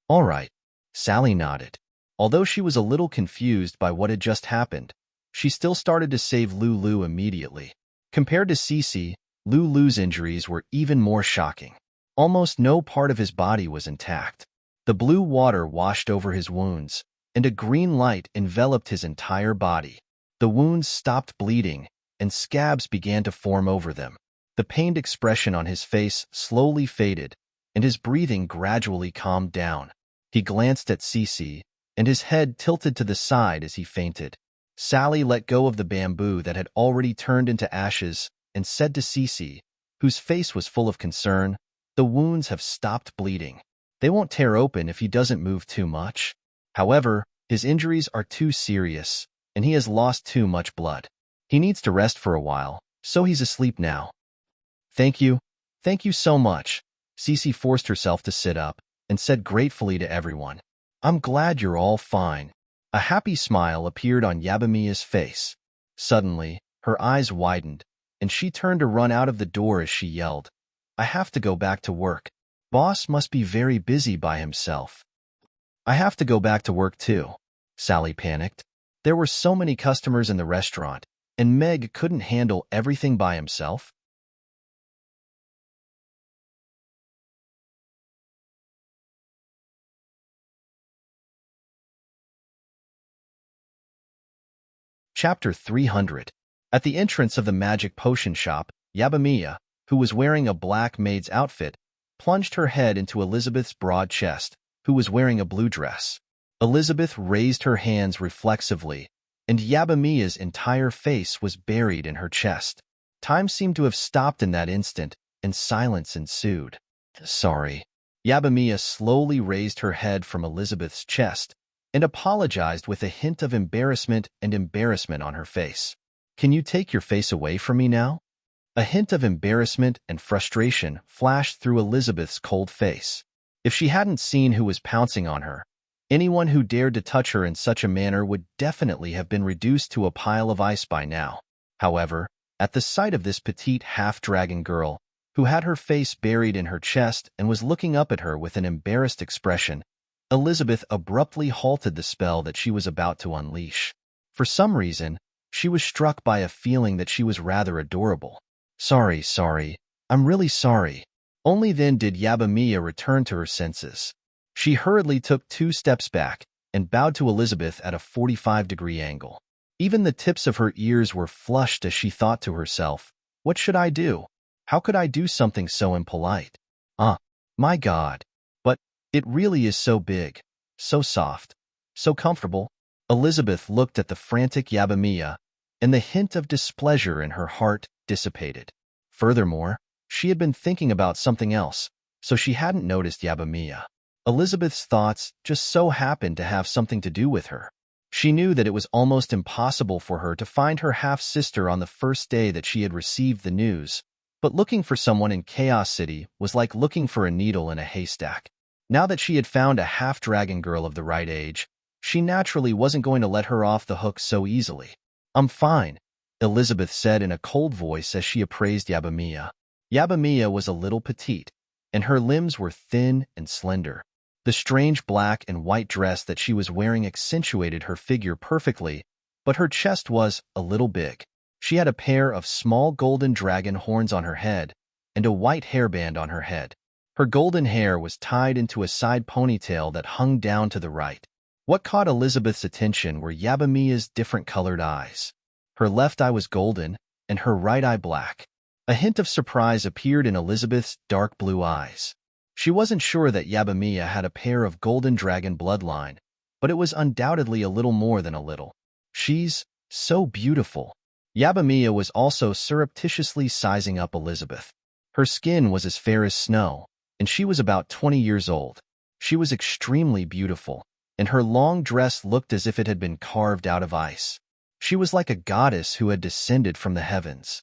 All right, Sally nodded. Although she was a little confused by what had just happened, she still started to save Lulu immediately. Compared to Cece, Lulu's injuries were even more shocking. Almost no part of his body was intact. The blue water washed over his wounds, and a green light enveloped his entire body. The wounds stopped bleeding, and scabs began to form over them. The pained expression on his face slowly faded, and his breathing gradually calmed down. He glanced at Cece, and his head tilted to the side as he fainted. Sally let go of the bamboo that had already turned into ashes and said to Cece, whose face was full of concern, "The wounds have stopped bleeding. They won't tear open if he doesn't move too much. However, his injuries are too serious, and he has lost too much blood. He needs to rest for a while, so he's asleep now." Thank you so much." Cece forced herself to sit up and said gratefully to everyone, "I'm glad you're all fine." A happy smile appeared on Yabamiya's face. Suddenly, her eyes widened, and she turned to run out of the door as she yelled, "I have to go back to work. Boss must be very busy by himself." "I have to go back to work too," Sally panicked. There were so many customers in the restaurant, and Meg couldn't handle everything by himself. Chapter 300. At the entrance of the magic potion shop, Yabamiya, who was wearing a black maid's outfit, plunged her head into Elizabeth's broad chest, who was wearing a blue dress. Elizabeth raised her hands reflexively, and Yabamiya's entire face was buried in her chest. Time seemed to have stopped in that instant, and silence ensued. "Sorry." Yabamiya slowly raised her head from Elizabeth's chest and apologized with a hint of embarrassment on her face. "Can you take your face away from me now?" A hint of embarrassment and frustration flashed through Elizabeth's cold face. If she hadn't seen who was pouncing on her, anyone who dared to touch her in such a manner would definitely have been reduced to a pile of ice by now. However, at the sight of this petite half-dragon girl, who had her face buried in her chest and was looking up at her with an embarrassed expression, Elizabeth abruptly halted the spell that she was about to unleash. For some reason, she was struck by a feeling that she was rather adorable. Sorry, I'm really sorry." Only then did Yabamiya return to her senses. She hurriedly took 2 steps back and bowed to Elizabeth at a 45-degree angle. Even the tips of her ears were flushed as she thought to herself, "What should I do? How could I do something so impolite? My God. But it really is so big, so soft, so comfortable." Elizabeth looked at the frantic Yabamiya, and the hint of displeasure in her heart dissipated. Furthermore, she had been thinking about something else, so she hadn't noticed Yabamiya. Elizabeth's thoughts just so happened to have something to do with her. She knew that it was almost impossible for her to find her half-sister on the first day that she had received the news, but looking for someone in Chaos City was like looking for a needle in a haystack. Now that she had found a half-dragon girl of the right age, she naturally wasn't going to let her off the hook so easily. "I'm fine," Elizabeth said in a cold voice as she appraised Yabamiya. Yabamiya was a little petite, and her limbs were thin and slender. The strange black and white dress that she was wearing accentuated her figure perfectly, but her chest was a little big. She had a pair of small golden dragon horns on her head and a white hairband on her head. Her golden hair was tied into a side ponytail that hung down to the right. What caught Elizabeth's attention were Yabamiya's different colored eyes. Her left eye was golden and her right eye black. A hint of surprise appeared in Elizabeth's dark blue eyes. She wasn't sure that Yabamiya had a pair of golden dragon bloodline, but it was undoubtedly a little more than a little. "She's so beautiful." Yabamiya was also surreptitiously sizing up Elizabeth. Her skin was as fair as snow, and she was about 20 years old. She was extremely beautiful, and her long dress looked as if it had been carved out of ice. She was like a goddess who had descended from the heavens.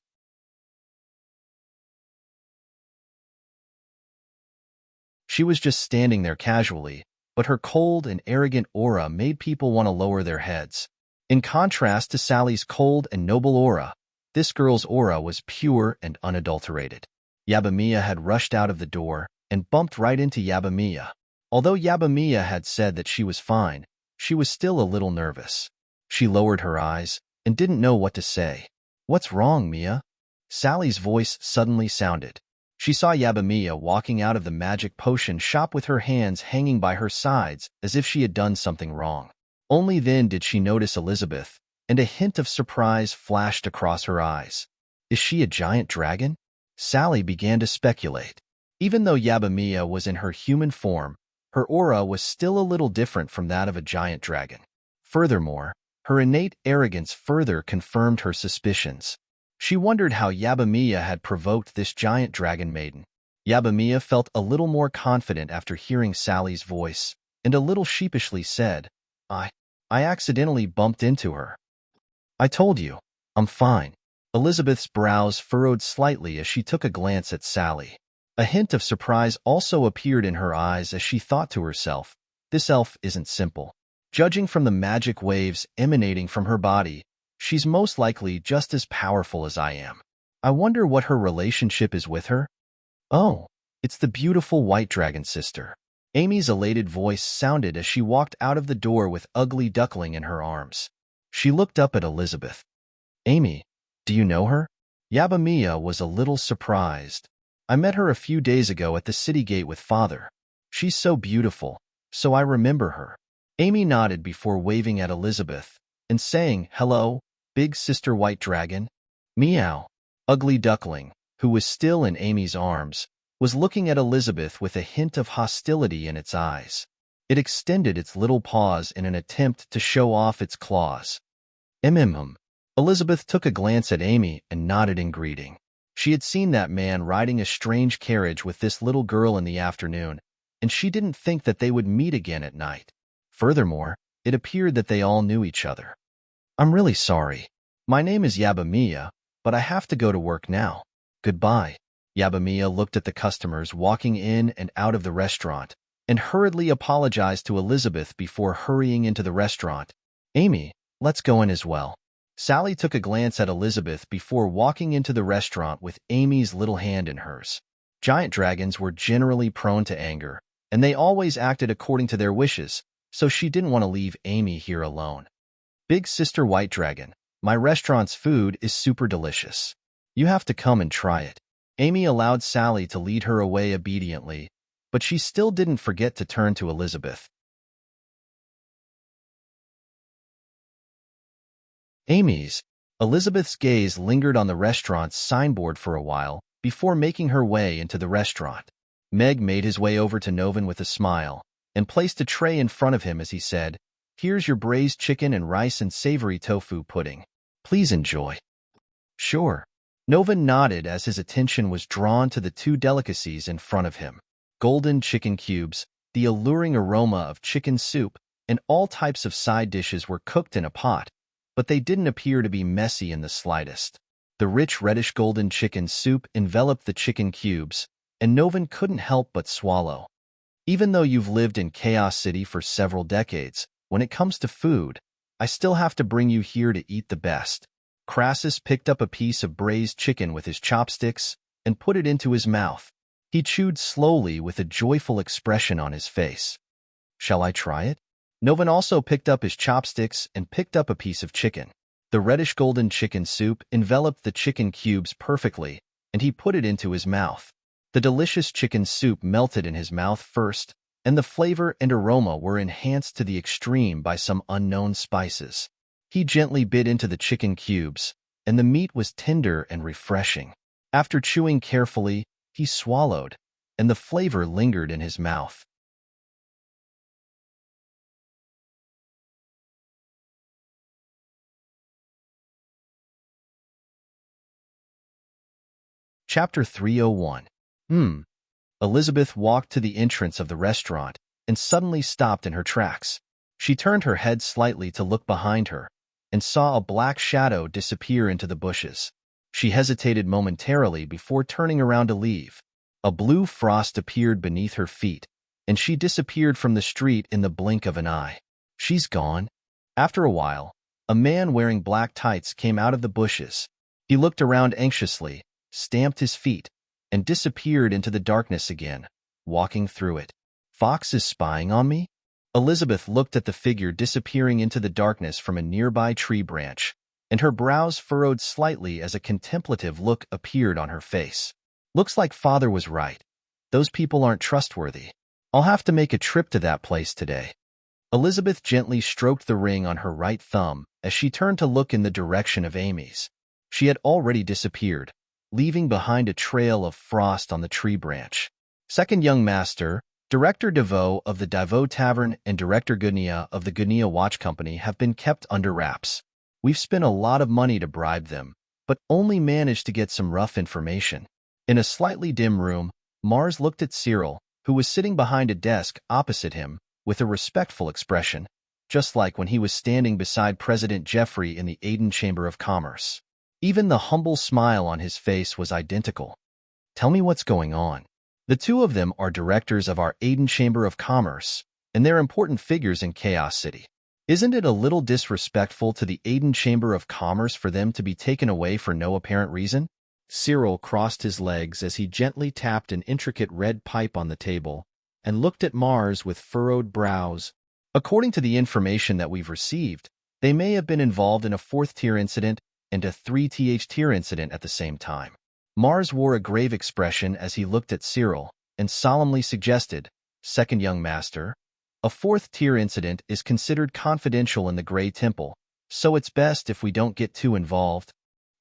She was just standing there casually, but her cold and arrogant aura made people want to lower their heads. In contrast to Sally's cold and noble aura, this girl's aura was pure and unadulterated. Yabamiya had rushed out of the door and bumped right into Yabamiya. Although Yabamiya had said that she was fine, she was still a little nervous. She lowered her eyes and didn't know what to say. "What's wrong, Mia?" Sally's voice suddenly sounded. She saw Yabamiya walking out of the magic potion shop with her hands hanging by her sides as if she had done something wrong. Only then did she notice Elizabeth, and a hint of surprise flashed across her eyes. Is she a giant dragon? Sally began to speculate. Even though Yabamiya was in her human form, her aura was still a little different from that of a giant dragon. Furthermore, her innate arrogance further confirmed her suspicions. She wondered how Yabamiya had provoked this giant dragon maiden. Yabamiya felt a little more confident after hearing Sally's voice, and a little sheepishly said, I accidentally bumped into her. I told you, I'm fine. Elizabeth's brows furrowed slightly as she took a glance at Sally. A hint of surprise also appeared in her eyes as she thought to herself, this elf isn't simple. Judging from the magic waves emanating from her body, she's most likely just as powerful as I am. I wonder what her relationship is with her? Oh, it's the beautiful white dragon sister. Amy's elated voice sounded as she walked out of the door with Ugly Duckling in her arms. She looked up at Elizabeth. Amy, do you know her? Yabamiya was a little surprised. I met her a few days ago at the city gate with Father. She's so beautiful, so I remember her. Amy nodded before waving at Elizabeth and saying, Hello, big sister white dragon. Meow. Ugly Duckling, who was still in Amy's arms, was looking at Elizabeth with a hint of hostility in its eyes. It extended its little paws in an attempt to show off its claws. Elizabeth took a glance at Amy and nodded in greeting. She had seen that man riding a strange carriage with this little girl in the afternoon, and she didn't think that they would meet again at night. Furthermore, it appeared that they all knew each other. I'm really sorry. My name is Yabamiya, but I have to go to work now. Goodbye. Yabamiya looked at the customers walking in and out of the restaurant and hurriedly apologized to Elizabeth before hurrying into the restaurant. Amy, let's go in as well. Sally took a glance at Elizabeth before walking into the restaurant with Amy's little hand in hers. Giant dragons were generally prone to anger, and they always acted according to their wishes, so she didn't want to leave Amy here alone. Big Sister White Dragon, my restaurant's food is super delicious. You have to come and try it. Amy allowed Sally to lead her away obediently, but she still didn't forget to turn to Elizabeth. Elizabeth's gaze lingered on the restaurant's signboard for a while before making her way into the restaurant. Meg made his way over to Novan with a smile and placed a tray in front of him as he said, Here's your braised chicken and rice and savory tofu pudding. Please enjoy. Sure. Novan nodded as his attention was drawn to the two delicacies in front of him. Golden chicken cubes, the alluring aroma of chicken soup, and all types of side dishes were cooked in a pot, but they didn't appear to be messy in the slightest. The rich reddish golden chicken soup enveloped the chicken cubes, and Novan couldn't help but swallow. Even though you've lived in Chaos City for several decades, when it comes to food, I still have to bring you here to eat the best. Crassus picked up a piece of braised chicken with his chopsticks and put it into his mouth. He chewed slowly with a joyful expression on his face. Shall I try it? Novan also picked up his chopsticks and picked up a piece of chicken. The reddish golden chicken soup enveloped the chicken cubes perfectly, and he put it into his mouth. The delicious chicken soup melted in his mouth first, and the flavor and aroma were enhanced to the extreme by some unknown spices. He gently bit into the chicken cubes, and the meat was tender and refreshing. After chewing carefully, he swallowed, and the flavor lingered in his mouth. Chapter 301. Elizabeth walked to the entrance of the restaurant and suddenly stopped in her tracks. She turned her head slightly to look behind her, and saw a black shadow disappear into the bushes. She hesitated momentarily before turning around to leave. A blue frost appeared beneath her feet, and she disappeared from the street in the blink of an eye. She's gone. After a while, a man wearing black tights came out of the bushes. He looked around anxiously, stamped his feet, and disappeared into the darkness again, walking through it. Fox is spying on me? Elizabeth looked at the figure disappearing into the darkness from a nearby tree branch, and her brows furrowed slightly as a contemplative look appeared on her face. Looks like Father was right. Those people aren't trustworthy. I'll have to make a trip to that place today. Elizabeth gently stroked the ring on her right thumb as she turned to look in the direction of Amy's. She had already disappeared, leaving behind a trail of frost on the tree branch. Second young master, Director DeVoe of the DeVoe Tavern and Director Goodnia of the Goodnia Watch Company have been kept under wraps. We've spent a lot of money to bribe them, but only managed to get some rough information. In a slightly dim room, Mars looked at Cyril, who was sitting behind a desk opposite him, with a respectful expression, just like when he was standing beside President Jeffrey in the Aden Chamber of Commerce. Even the humble smile on his face was identical. Tell me what's going on. The two of them are directors of our Aden Chamber of Commerce, and they're important figures in Chaos City. Isn't it a little disrespectful to the Aden Chamber of Commerce for them to be taken away for no apparent reason? Cyril crossed his legs as he gently tapped an intricate red pipe on the table and looked at Mars with furrowed brows. According to the information that we've received, they may have been involved in a 4th-tier incident and a 3th-tier incident at the same time. Mars wore a grave expression as he looked at Cyril and solemnly suggested, Second young master, a 4th-tier incident is considered confidential in the Grey Temple, so it's best if we don't get too involved.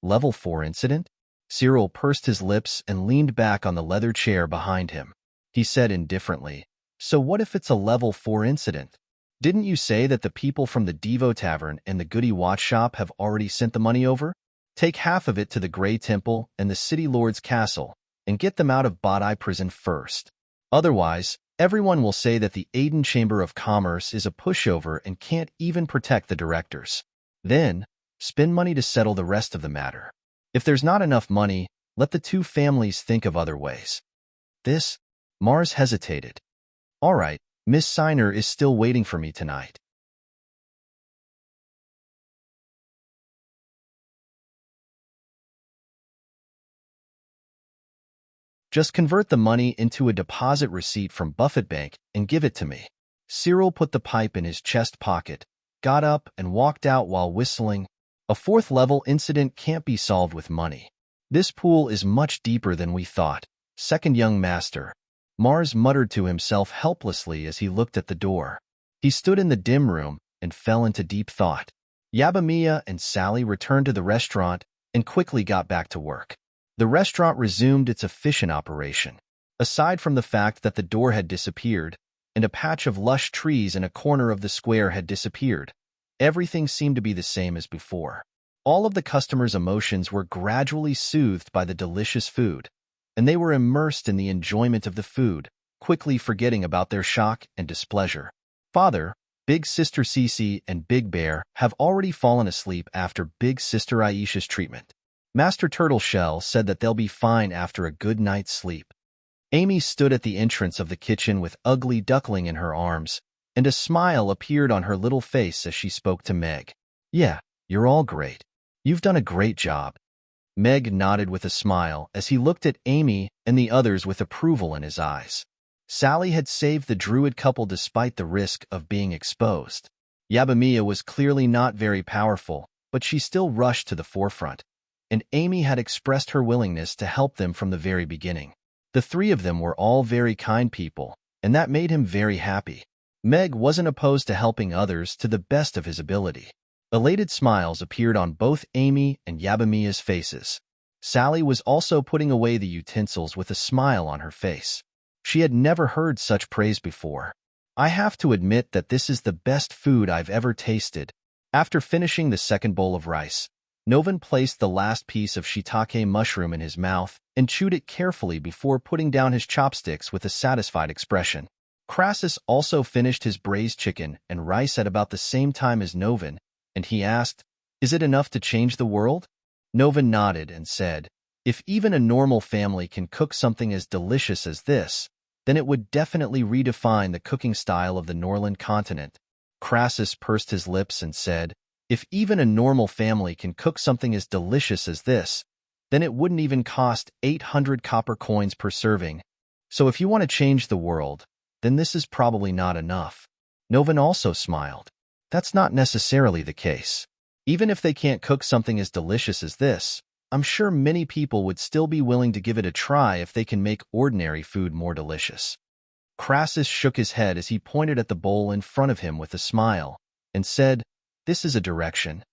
Level 4 incident? Cyril pursed his lips and leaned back on the leather chair behind him. He said indifferently, so what if it's a level 4 incident? Didn't you say that the people from the DeVoe Tavern and the Goody Watch Shop have already sent the money over? Take half of it to the Grey Temple and the City Lord's castle, and get them out of Bodai prison first. Otherwise, everyone will say that the Aden Chamber of Commerce is a pushover and can't even protect the directors. Then, spend money to settle the rest of the matter. If there's not enough money, let the two families think of other ways. Mars hesitated. All right, Miss Signer is still waiting for me tonight. Just convert the money into a deposit receipt from Buffett Bank and give it to me. Cyril put the pipe in his chest pocket, got up and walked out while whistling. A 4th-level incident can't be solved with money. This pool is much deeper than we thought. Second young master. Mars muttered to himself helplessly as he looked at the door. He stood in the dim room and fell into deep thought. Yabamiya and Sally returned to the restaurant and quickly got back to work. The restaurant resumed its efficient operation. Aside from the fact that the door had disappeared and a patch of lush trees in a corner of the square had disappeared, everything seemed to be the same as before. All of the customers' emotions were gradually soothed by the delicious food, and they were immersed in the enjoyment of the food, quickly forgetting about their shock and displeasure. Father, Big Sister Cece, and Big Bear have already fallen asleep after Big Sister Aisha's treatment. Master Turtleshell said that they'll be fine after a good night's sleep. Amy stood at the entrance of the kitchen with Ugly Duckling in her arms, and a smile appeared on her little face as she spoke to Meg. Yeah, you're all great. You've done a great job. Meg nodded with a smile as he looked at Amy and the others with approval in his eyes. Sally had saved the druid couple despite the risk of being exposed. Yabamiya was clearly not very powerful, but she still rushed to the forefront, and Amy had expressed her willingness to help them from the very beginning. The three of them were all very kind people, and that made him very happy. Meg wasn't opposed to helping others to the best of his ability. Elated smiles appeared on both Amy and Yabamiya's faces. Sally was also putting away the utensils with a smile on her face. She had never heard such praise before. I have to admit that this is the best food I've ever tasted. After finishing the second bowl of rice, Novan placed the last piece of shiitake mushroom in his mouth and chewed it carefully before putting down his chopsticks with a satisfied expression. Crassus also finished his braised chicken and rice at about the same time as Novan, and he asked, Is it enough to change the world? Nova nodded and said, if even a normal family can cook something as delicious as this, then it would definitely redefine the cooking style of the Norland continent. Crassus pursed his lips and said, if even a normal family can cook something as delicious as this, then it wouldn't even cost 800 copper coins per serving. So if you want to change the world, then this is probably not enough. Novan also smiled. That's not necessarily the case. Even if they can't cook something as delicious as this, I'm sure many people would still be willing to give it a try if they can make ordinary food more delicious. Crassus shook his head as he pointed at the bowl in front of him with a smile, and said, this is a direction.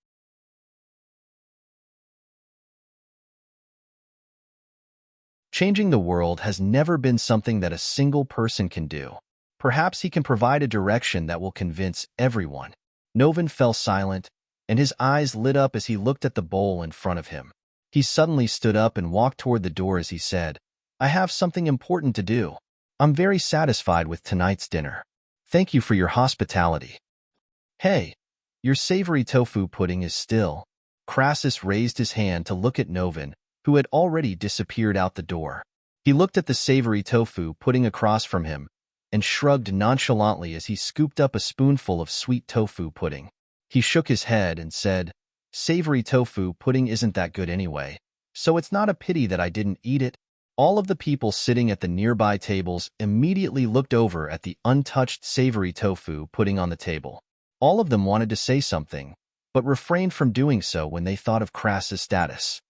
Changing the world has never been something that a single person can do. Perhaps he can provide a direction that will convince everyone. Novan fell silent, and his eyes lit up as he looked at the bowl in front of him. He suddenly stood up and walked toward the door as he said, I have something important to do. I'm very satisfied with tonight's dinner. Thank you for your hospitality. Hey, your savory tofu pudding is still. Crassus raised his hand to look at Novan, who had already disappeared out the door. He looked at the savory tofu pudding across from him and shrugged nonchalantly as he scooped up a spoonful of sweet tofu pudding. He shook his head and said, savory tofu pudding isn't that good anyway, so it's not a pity that I didn't eat it. All of the people sitting at the nearby tables immediately looked over at the untouched savory tofu pudding on the table. All of them wanted to say something, but refrained from doing so when they thought of Crassus' status.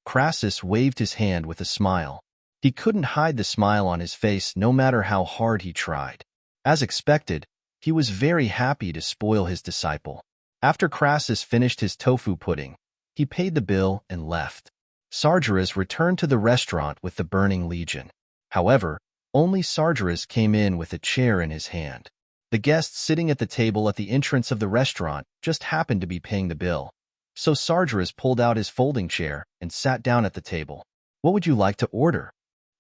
Crassus waved his hand with a smile. He couldn't hide the smile on his face no matter how hard he tried. As expected, he was very happy to spoil his disciple. After Crassus finished his tofu pudding, he paid the bill and left. Sargeras returned to the restaurant with the burning legion. However, only Sargeras came in with a chair in his hand. The guests sitting at the table at the entrance of the restaurant just happened to be paying the bill. So Sargeras pulled out his folding chair and sat down at the table. What would you like to order?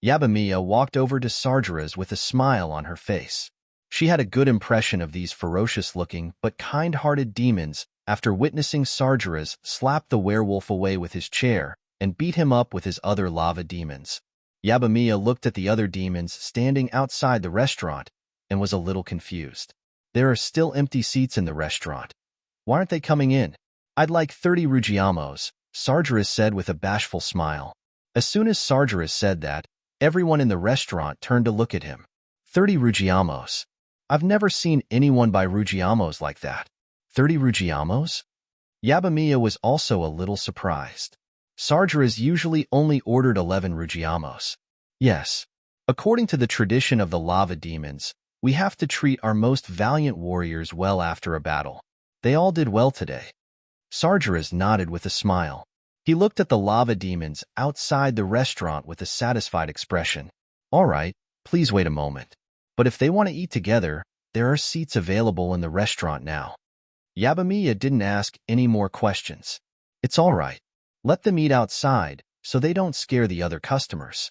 Yabamiya walked over to Sargeras with a smile on her face. She had a good impression of these ferocious-looking but kind-hearted demons after witnessing Sargeras slap the werewolf away with his chair and beat him up with his other lava demons. Yabamiya looked at the other demons standing outside the restaurant and was a little confused. There are still empty seats in the restaurant. Why aren't they coming in? I'd like 30 Rugiamos, Sargeras said with a bashful smile. As soon as Sargeras said that, everyone in the restaurant turned to look at him. 30 Rugiamos. I've never seen anyone buy Rugiamos like that. 30 Rugiamos? Yabamiya was also a little surprised. Sargeras usually only ordered 11 Rugiamos. Yes. According to the tradition of the lava demons, we have to treat our most valiant warriors well after a battle. They all did well today. Sargeras nodded with a smile. He looked at the lava demons outside the restaurant with a satisfied expression. All right, please wait a moment. But if they want to eat together, there are seats available in the restaurant now. Yabamiya didn't ask any more questions. It's all right. Let them eat outside so they don't scare the other customers.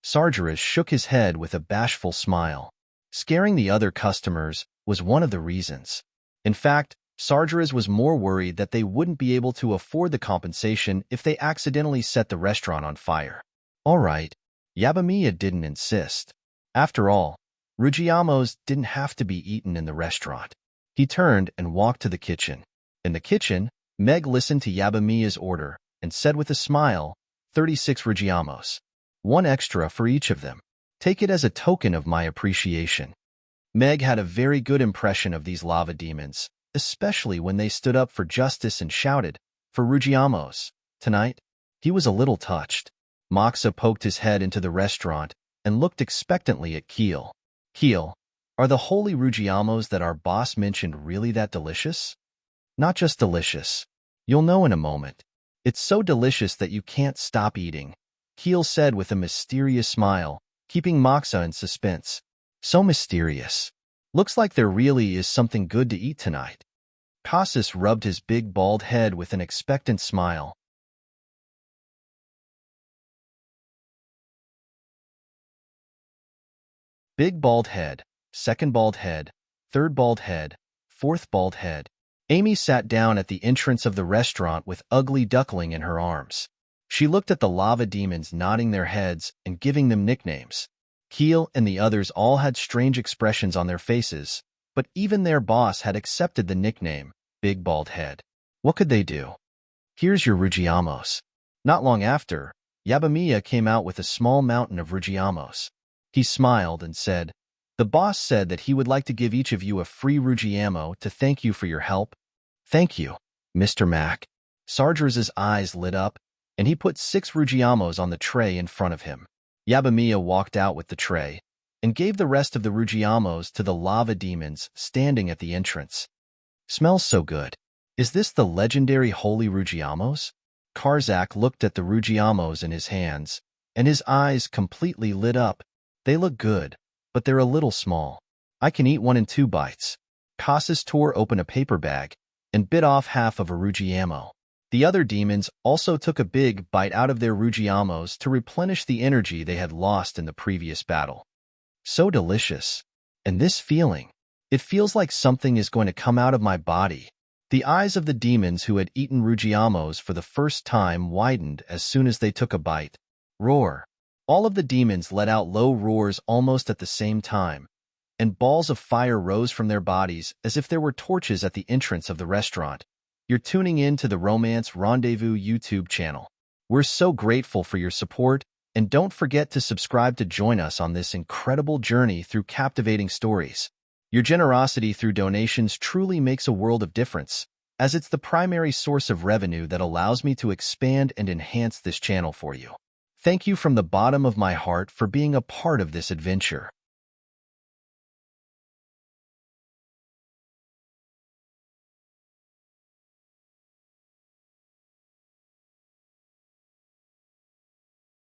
Sargeras shook his head with a bashful smile. Scaring the other customers was one of the reasons. In fact, Sargeras was more worried that they wouldn't be able to afford the compensation if they accidentally set the restaurant on fire. All right, Yabamiya didn't insist. After all, Rugiamos didn't have to be eaten in the restaurant. He turned and walked to the kitchen. In the kitchen, Meg listened to Yabamiya's order and said with a smile, 36 Rugiamos. One extra for each of them. Take it as a token of my appreciation. Meg had a very good impression of these lava demons, especially when they stood up for justice and shouted, for Rugiamos. Tonight, he was a little touched. Moxa poked his head into the restaurant and looked expectantly at Keel. Keel, are the holy Rugiamos that our boss mentioned really that delicious? Not just delicious. You'll know in a moment. It's so delicious that you can't stop eating, Keel said with a mysterious smile, keeping Moxa in suspense. So mysterious. Looks like there really is something good to eat tonight. Casas rubbed his big bald head with an expectant smile. Big bald head, second bald head, third bald head, fourth bald head. Amy sat down at the entrance of the restaurant with Ugly Duckling in her arms. She looked at the lava demons nodding their heads and giving them nicknames. Keel and the others all had strange expressions on their faces, but even their boss had accepted the nickname, Big Bald Head. What could they do? Here's your Rugiamos. Not long after, Yabamiya came out with a small mountain of Rugiamos. He smiled and said, "The boss said that he would like to give each of you a free Rugiamo to thank you for your help." "Thank you, Mr. Mac." Sargers's eyes lit up, and he put 6 Rugiamos on the tray in front of him. Yabamiya walked out with the tray and gave the rest of the Rugiamos to the lava demons standing at the entrance. "Smells so good. Is this the legendary Holy Rugiamos?" Karzak looked at the Rugiamos in his hands, and his eyes completely lit up. "They look good, but they're a little small. I can eat one in 2 bites." Casas tore open a paper bag and bit off half of a Rugiamo. The other demons also took a big bite out of their Rugiamos to replenish the energy they had lost in the previous battle. So delicious. And this feeling. It feels like something is going to come out of my body. The eyes of the demons who had eaten Rugiamos for the first time widened as soon as they took a bite. Roar. All of the demons let out low roars almost at the same time, and balls of fire rose from their bodies as if there were torches at the entrance of the restaurant. You're tuning in to the Romance Rendezvous YouTube channel. We're so grateful for your support, and don't forget to subscribe to join us on this incredible journey through captivating stories. Your generosity through donations truly makes a world of difference, as it's the primary source of revenue that allows me to expand and enhance this channel for you. Thank you from the bottom of my heart for being a part of this adventure.